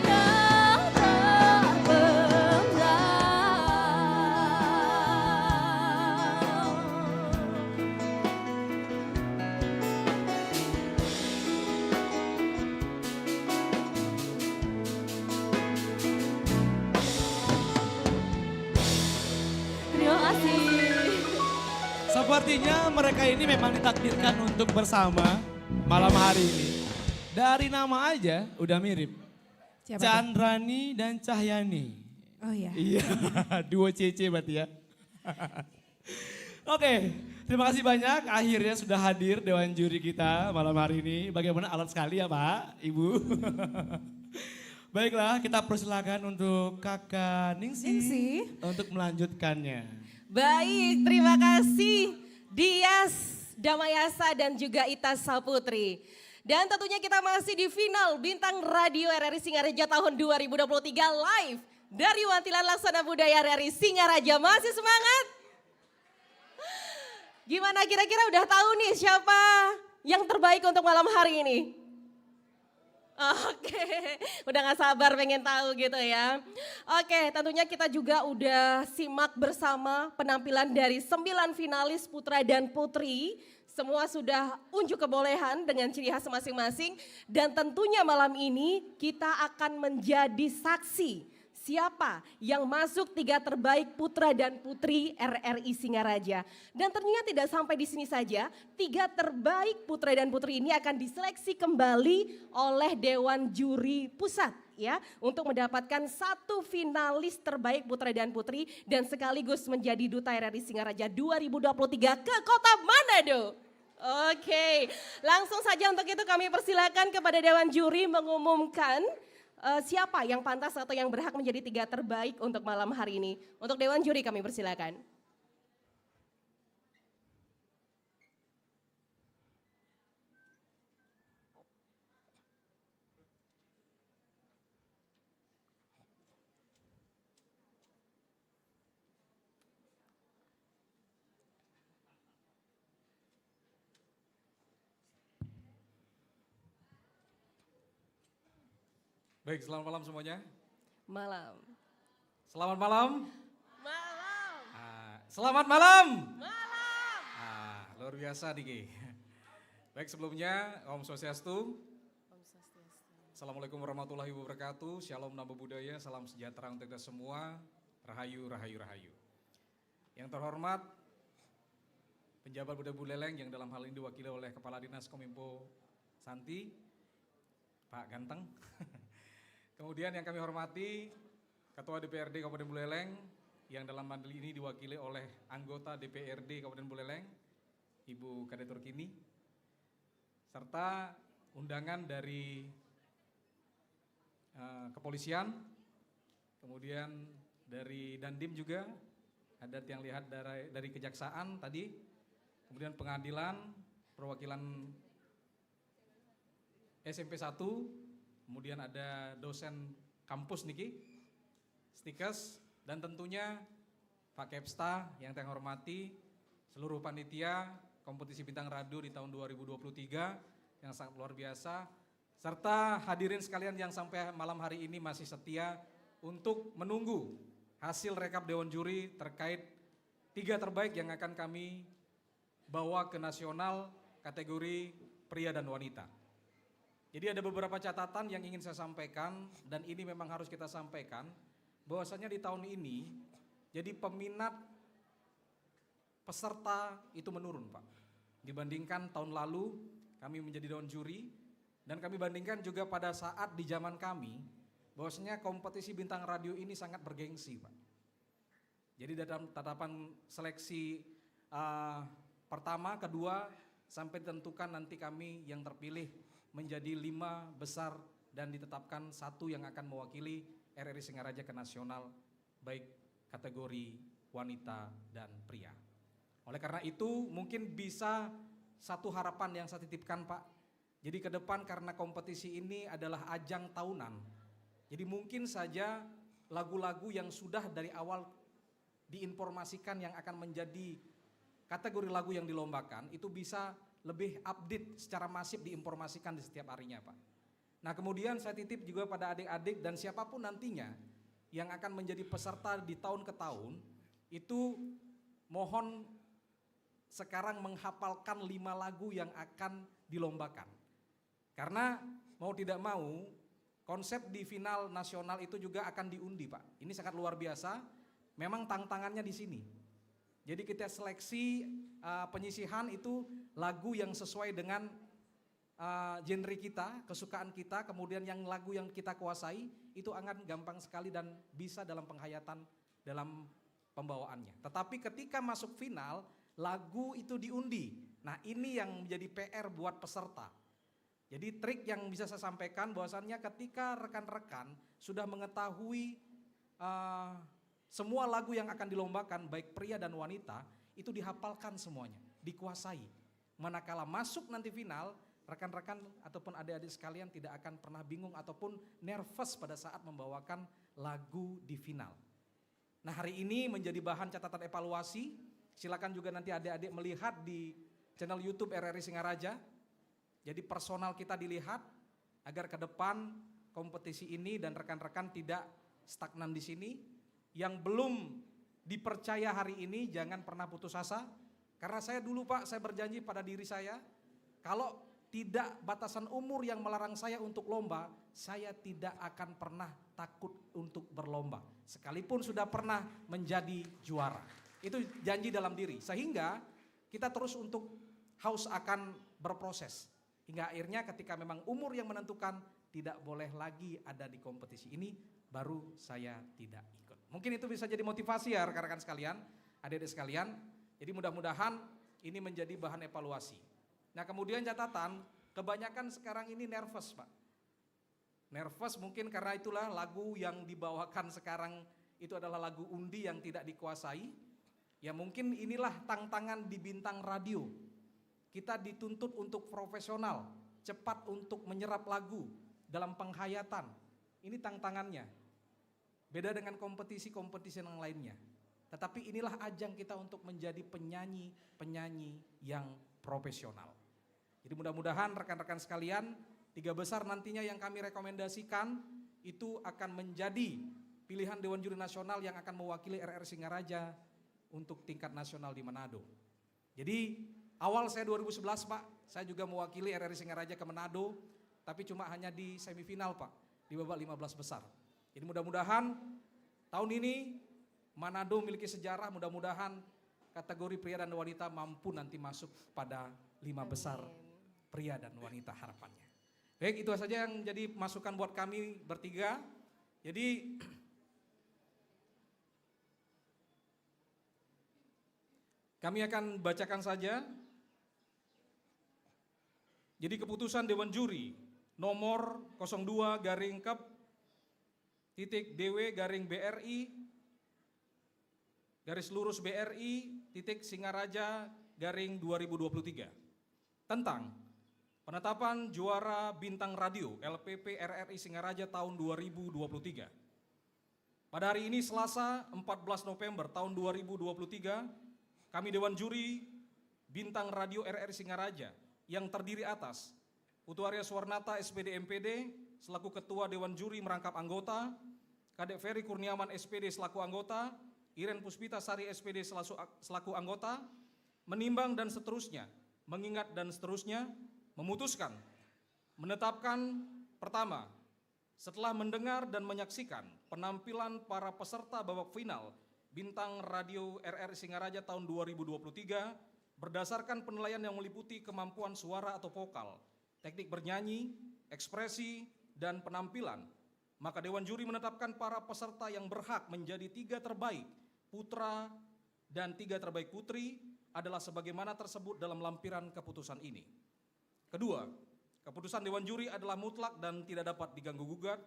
yang terpendam. Terima kasih.
Sepertinya mereka ini memang ditakdirkan untuk bersama malam hari ini. Dari nama aja udah mirip.
Siapa tuh?
Chandrani dan Cahyani.
Oh iya.
Iya, duo CC berarti ya. Oke, terima kasih banyak. Akhirnya sudah hadir Dewan Juri kita malam hari ini. Bagaimana alat sekali ya Pak, Ibu. Baiklah, kita persilakan untuk Kakak Ningsi untuk melanjutkannya.
Baik, terima kasih Dias Damayasa dan juga Ita Saputri. Dan tentunya kita masih di final Bintang Radio RRI Singaraja tahun 2023 live dari Wantilan Laksana Budaya RRI Singaraja. Masih semangat? Gimana kira-kira udah tahu nih siapa yang terbaik untuk malam hari ini? Oke, udah gak sabar pengen tahu gitu ya. Oke, tentunya kita juga udah simak bersama penampilan dari 9 finalis putra dan putri. Semua sudah unjuk kebolehan dengan ciri khas masing-masing. Dan tentunya malam ini kita akan menjadi saksi siapa yang masuk 3 terbaik putra dan putri RRI Singaraja. Dan ternyata tidak sampai di sini saja, 3 terbaik putra dan putri ini akan diseleksi kembali oleh Dewan Juri Pusat ya untuk mendapatkan 1 finalis terbaik putra dan putri dan sekaligus menjadi Duta RRI Singaraja 2023 ke Kota Manado. Oke, langsung saja untuk itu kami persilakan kepada Dewan Juri mengumumkan siapa yang pantas atau yang berhak menjadi 3 terbaik untuk malam hari ini. Untuk Dewan Juri kami persilakan.
Baik, selamat malam semuanya.
Malam.
Selamat malam.
Malam.
Selamat malam. Malam. Luar biasa Diki. Baik, sebelumnya Om Swastiastu. Assalamualaikum warahmatullahi wabarakatuh. Shalom Namo Buddhaya, salam sejahtera untuk kita semua. Rahayu, rahayu, rahayu. Yang terhormat penjabat Buddha Buleleng yang dalam hal ini diwakili oleh Kepala Dinas Kominfo Santi, Pak Ganteng. Kemudian yang kami hormati Ketua DPRD Kabupaten Buleleng yang dalam hal ini diwakili oleh anggota DPRD Kabupaten Buleleng, Ibu Kade Turkini, serta undangan dari kepolisian, kemudian dari Dandim juga, ada yang lihat dari kejaksaan tadi, kemudian pengadilan, perwakilan SMP 1, kemudian ada dosen kampus niki, Stikes, dan tentunya Pak Kepsta yang saya hormati, seluruh panitia kompetisi Bintang Radio di tahun 2023 yang sangat luar biasa, serta hadirin sekalian yang sampai malam hari ini masih setia untuk menunggu hasil rekap Dewan Juri terkait 3 terbaik yang akan kami bawa ke nasional kategori pria dan wanita. Jadi ada beberapa catatan yang ingin saya sampaikan dan ini memang harus kita sampaikan bahwasanya di tahun ini jadi peminat peserta itu menurun Pak. Dibandingkan tahun lalu kami menjadi Dewan Juri dan kami bandingkan juga pada saat di zaman kami bahwasanya kompetisi Bintang Radio ini sangat bergengsi Pak. Jadi dalam tatapan seleksi pertama, kedua sampai ditentukan nanti kami yang terpilih menjadi 5 besar dan ditetapkan 1 yang akan mewakili RRI Singaraja ke nasional baik kategori wanita dan pria. Oleh karena itu mungkin bisa satu harapan yang saya titipkan Pak. Jadi ke depan karena kompetisi ini adalah ajang tahunan. Jadi mungkin saja lagu-lagu yang sudah dari awal diinformasikan yang akan menjadi kategori lagu yang dilombakan itu bisa lebih update secara masif diinformasikan di setiap harinya Pak. Nah kemudian saya titip juga pada adik-adik dan siapapun nantinya yang akan menjadi peserta di tahun ke tahun itu mohon sekarang menghafalkan 5 lagu yang akan dilombakan. Karena mau tidak mau konsep di final nasional itu juga akan diundi Pak. Ini sangat luar biasa, memang tantangannya di sini. Jadi kita seleksi penyisihan itu lagu yang sesuai dengan genre kita, kesukaan kita, kemudian yang lagu yang kita kuasai itu akan gampang sekali dan bisa dalam penghayatan dalam pembawaannya. Tetapi ketika masuk final, lagu itu diundi. Nah ini yang menjadi PR buat peserta. Jadi trik yang bisa saya sampaikan bahwasannya ketika rekan-rekan sudah mengetahui semua lagu yang akan dilombakan baik pria dan wanita itu dihafalkan semuanya, dikuasai. Manakala masuk nanti final, rekan-rekan ataupun adik-adik sekalian tidak akan pernah bingung ataupun nervous pada saat membawakan lagu di final. Nah hari ini menjadi bahan catatan evaluasi, silakan juga nanti adik-adik melihat di channel YouTube RRI Singaraja. Jadi personal kita dilihat agar ke depan kompetisi ini dan rekan-rekan tidak stagnan di sini. Yang belum dipercaya hari ini jangan pernah putus asa. Karena saya dulu Pak, saya berjanji pada diri saya, kalau tidak batasan umur yang melarang saya untuk lomba, saya tidak akan pernah takut untuk berlomba. Sekalipun sudah pernah menjadi juara. Itu janji dalam diri. Sehingga kita terus untuk haus akan berproses. Hingga akhirnya ketika memang umur yang menentukan tidak boleh lagi ada di kompetisi ini, baru saya tidak ikut. Mungkin itu bisa jadi motivasi ya rekan-rekan sekalian, adik-adik sekalian. Jadi mudah-mudahan ini menjadi bahan evaluasi. Nah kemudian catatan, kebanyakan sekarang ini nervous Pak. Nervous mungkin karena itulah lagu yang dibawakan sekarang itu adalah lagu undi yang tidak dikuasai. Ya mungkin inilah tantangan di Bintang Radio. Kita dituntut untuk profesional, cepat untuk menyerap lagu dalam penghayatan. Ini tantangannya. Beda dengan kompetisi-kompetisi yang lainnya. Tetapi inilah ajang kita untuk menjadi penyanyi-penyanyi yang profesional. Jadi mudah-mudahan rekan-rekan sekalian, 3 besar nantinya yang kami rekomendasikan, itu akan menjadi pilihan Dewan Juri Nasional yang akan mewakili RRI Singaraja untuk tingkat nasional di Manado. Jadi awal saya 2011 Pak, saya juga mewakili RRI Singaraja ke Manado, tapi cuma hanya di semifinal Pak, di babak 15 besar. Jadi mudah-mudahan tahun ini Manado memiliki sejarah, mudah-mudahan kategori pria dan wanita mampu nanti masuk pada 5 besar pria dan wanita harapannya. Baik, itu saja yang jadi masukan buat kami bertiga. Jadi kami akan bacakan saja. Jadi keputusan Dewan Juri nomor 02/Kep.DW/BRI _BRI_Singaraja_2023 tentang penetapan juara bintang radio LPP RRI Singaraja tahun 2023. Pada hari ini Selasa 14 November tahun 2023, kami Dewan Juri Bintang Radio RRI Singaraja yang terdiri atas Putu Arya Suwarnata SPD MPD selaku Ketua Dewan Juri merangkap anggota, Kadek Ferry Kurniawan SPD selaku anggota, Iren Puspita Sari SPD selaku anggota, menimbang dan seterusnya, mengingat dan seterusnya, memutuskan, menetapkan pertama, setelah mendengar dan menyaksikan penampilan para peserta babak final Bintang Radio RRI Singaraja tahun 2023 berdasarkan penilaian yang meliputi kemampuan suara atau vokal, teknik bernyanyi, ekspresi, dan penampilan, maka Dewan Juri menetapkan para peserta yang berhak menjadi 3 terbaik putra dan 3 terbaik putri adalah sebagaimana tersebut dalam lampiran keputusan ini. Kedua, keputusan Dewan Juri adalah mutlak dan tidak dapat diganggu-gugat.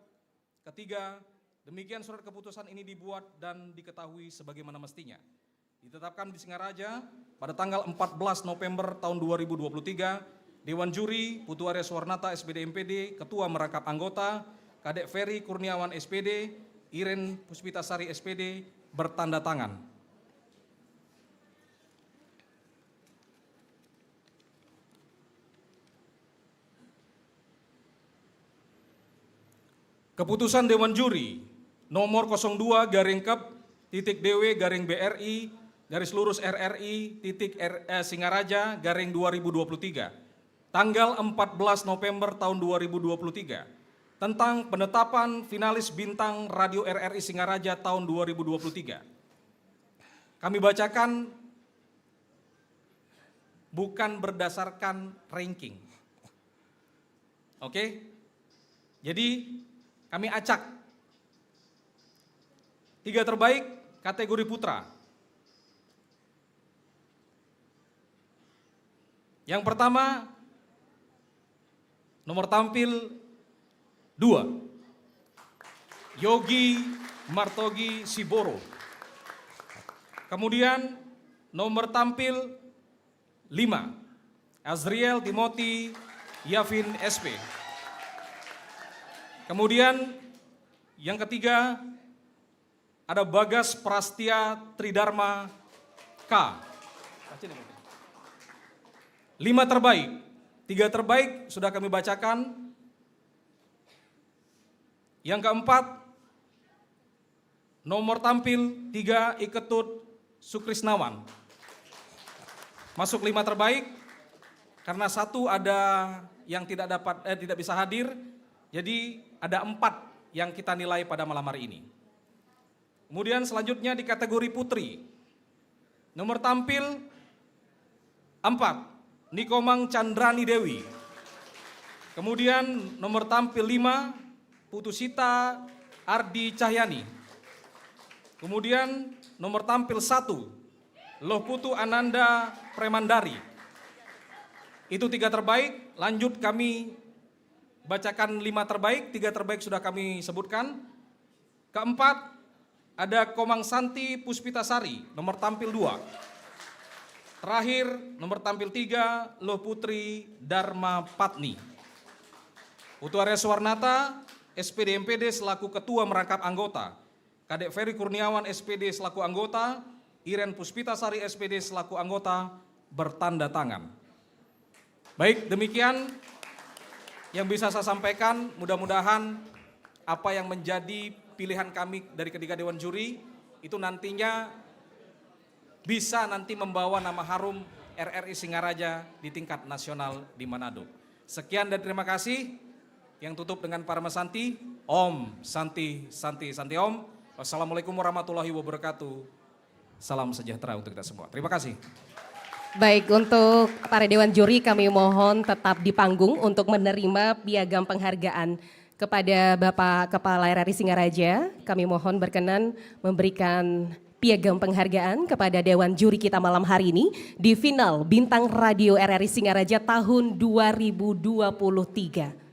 Ketiga, demikian surat keputusan ini dibuat dan diketahui sebagaimana mestinya. Ditetapkan di Singaraja pada tanggal 14 November tahun 2023, Dewan Juri Putu Arya Suwarnata SPD MPD, Ketua merangkap anggota, Kadek Ferry Kurniawan SPD, Iren Puspita Sari SPD bertanda tangan. Keputusan Dewan Juri nomor 02/BRI_Singaraja_2023 tanggal 14 November tahun 2023 tentang penetapan finalis Bintang Radio RRI Singaraja tahun 2023. Kami bacakan bukan berdasarkan ranking. Oke? Jadi kami acak 3 terbaik kategori putra. Yang pertama, nomor tampil 2, Yogi Martogi Siboro. Kemudian nomor tampil 5, Azriel Timothy Yavin SP. Kemudian yang ketiga ada Bagas Prastia Tridharma K. 5 terbaik, 3 terbaik sudah kami bacakan. Yang keempat, nomor tampil 3 Iketut Sukrisnawan. Masuk 5 terbaik, karena 1 ada yang tidak bisa hadir, jadi ada 4 yang kita nilai pada malam hari ini. Kemudian selanjutnya di kategori putri, nomor tampil 4 Nikomang Chandrani Dewi. Kemudian nomor tampil 5 Putusita Ardi Cahyani. Kemudian nomor tampil 1 Lohputu Ananda Premandari. Itu 3 terbaik. Lanjut kami bacakan 5 terbaik, 3 terbaik sudah kami sebutkan. Keempat ada Komang Santi Puspitasari, nomor tampil 2. Terakhir nomor tampil 3 Loh Putri Dharma Patni. Putu Arya Suwarnata SPD MPD selaku Ketua merangkap anggota, Kadek Ferry Kurniawan SPD selaku anggota, Iren Puspita Sari SPD selaku anggota bertanda tangan. Baik, demikian yang bisa saya sampaikan. Mudah-mudahan apa yang menjadi pilihan kami dari ketiga dewan juri itu nantinya bisa nanti membawa nama harum RRI Singaraja di tingkat nasional di Manado. Sekian dan terima kasih. Yang tutup dengan Parama Santi. Om Santi Santi Santi Om. Wassalamualaikum warahmatullahi wabarakatuh. Salam sejahtera untuk kita semua. Terima kasih.
Baik, untuk para dewan juri kami mohon tetap di panggung untuk menerima piagam penghargaan kepada Bapak Kepala RRI Singaraja. Kami mohon berkenan memberikan piagam penghargaan kepada dewan juri kita malam hari ini di final Bintang Radio RRI Singaraja tahun 2023.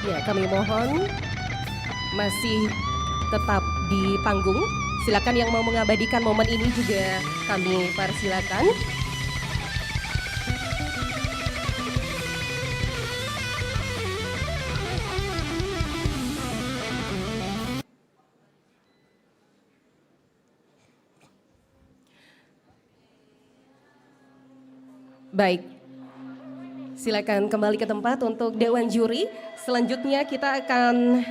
Ya, kami mohon masih tetap di panggung. Silakan yang mau mengabadikan momen ini juga kami persilakan. Baik, silakan kembali ke tempat untuk dewan juri. Selanjutnya kita akan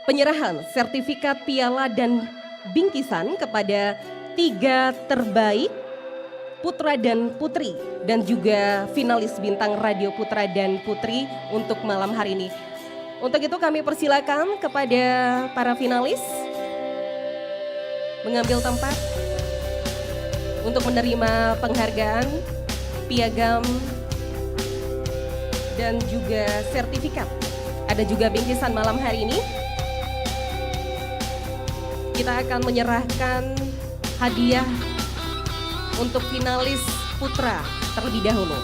penyerahan sertifikat piala dan bingkisan kepada 3 terbaik putra dan putri dan juga finalis Bintang Radio Putra dan Putri untuk malam hari ini. Untuk itu kami persilakan kepada para finalis mengambil tempat untuk menerima penghargaan, piagam, dan juga sertifikat. Ada juga bingkisan malam hari ini. Kita akan menyerahkan hadiah untuk finalis putra terlebih dahulu.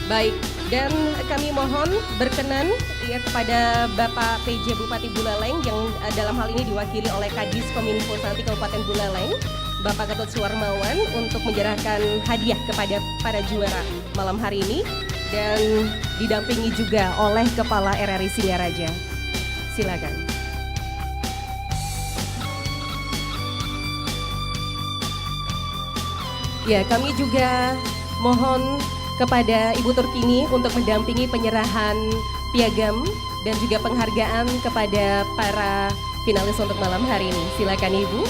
Baik, dan kami mohon berkenan ya kepada Bapak PJ Bupati Buleleng yang dalam hal ini diwakili oleh Kadis Kominfo Santi Kabupaten Buleleng, Bapak Ketut Suwarmawan untuk menyerahkan hadiah kepada para juara malam hari ini dan didampingi juga oleh Kepala RRI Singaraja. Silakan. Ya, kami juga mohon kepada Ibu Turkini untuk mendampingi penyerahan piagam dan juga penghargaan kepada para finalis untuk malam hari ini. Silakan Ibu.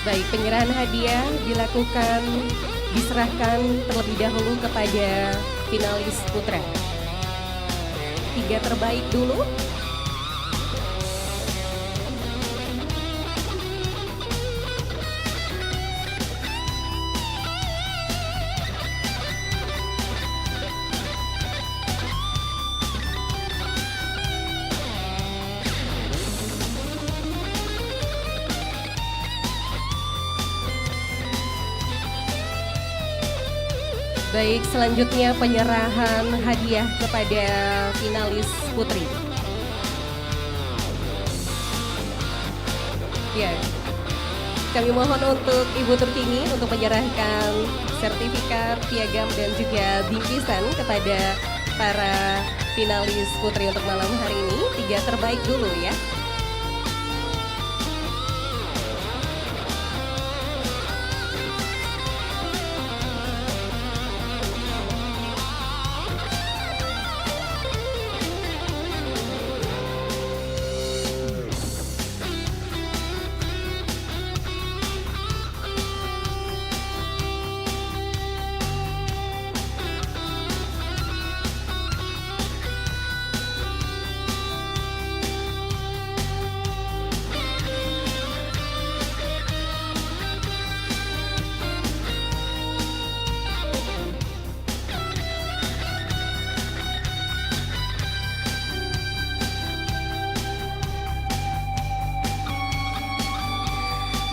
Baik, penyerahan hadiah diserahkan terlebih dahulu kepada finalis putra. 3 terbaik dulu. Baik, selanjutnya penyerahan hadiah kepada finalis putri. Ya, kami mohon untuk Ibu Turkini untuk menyerahkan sertifikat, piagam dan juga bingkisan kepada para finalis putri untuk malam hari ini. 3 terbaik dulu ya.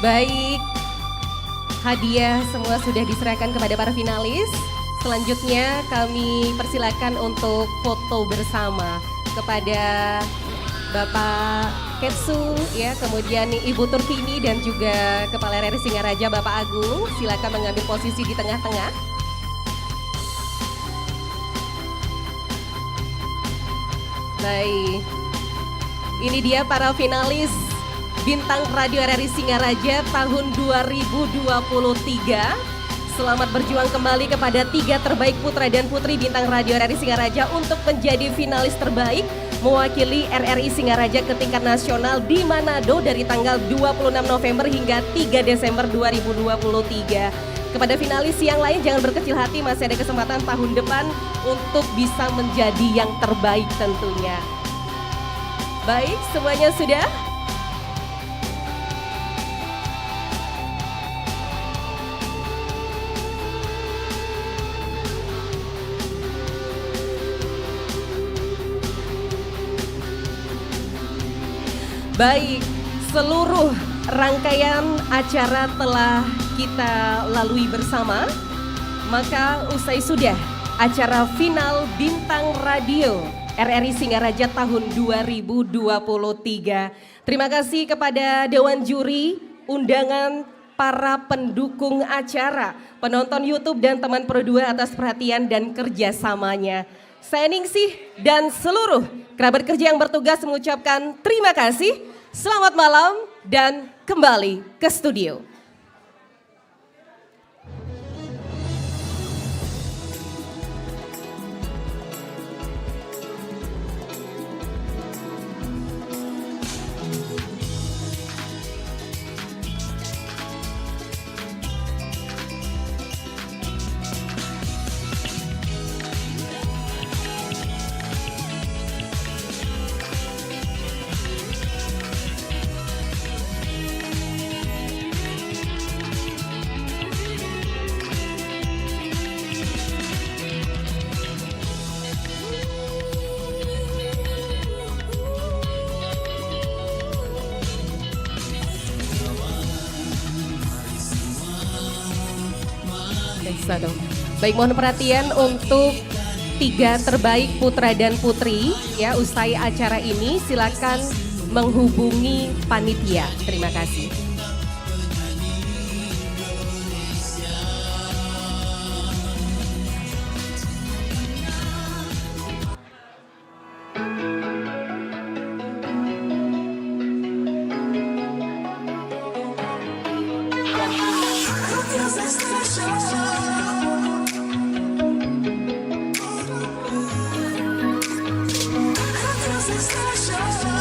Baik, hadiah semua sudah diserahkan kepada para finalis. Selanjutnya kami persilakan untuk foto bersama kepada Bapak Ketsu, ya, kemudian Ibu Turkini dan juga Kepala RRI Singaraja Bapak Agung. Silakan mengambil posisi di tengah-tengah. Baik, ini dia para finalis Bintang Radio RRI Singaraja tahun 2023. Selamat berjuang kembali kepada 3 terbaik putra dan putri Bintang Radio RRI Singaraja untuk menjadi finalis terbaik mewakili RRI Singaraja ke tingkat nasional di Manado dari tanggal 26 November hingga 3 Desember 2023. Kepada finalis yang lain jangan berkecil hati, masih ada kesempatan tahun depan untuk bisa menjadi yang terbaik tentunya. Baik, semuanya sudah? Baik, seluruh rangkaian acara telah kita lalui bersama. Maka usai sudah acara final Bintang Radio RRI Singaraja tahun 2023. Terima kasih kepada Dewan Juri, undangan, para pendukung acara, penonton YouTube dan teman Pro 2 atas perhatian dan kerjasamanya. Saya Ningsih dan seluruh kerabat kerja yang bertugas mengucapkan terima kasih. Selamat malam dan kembali ke studio. Baik, mohon perhatian untuk 3 terbaik putra dan putri ya, usai acara ini silakan menghubungi panitia. Terima kasih.
Special.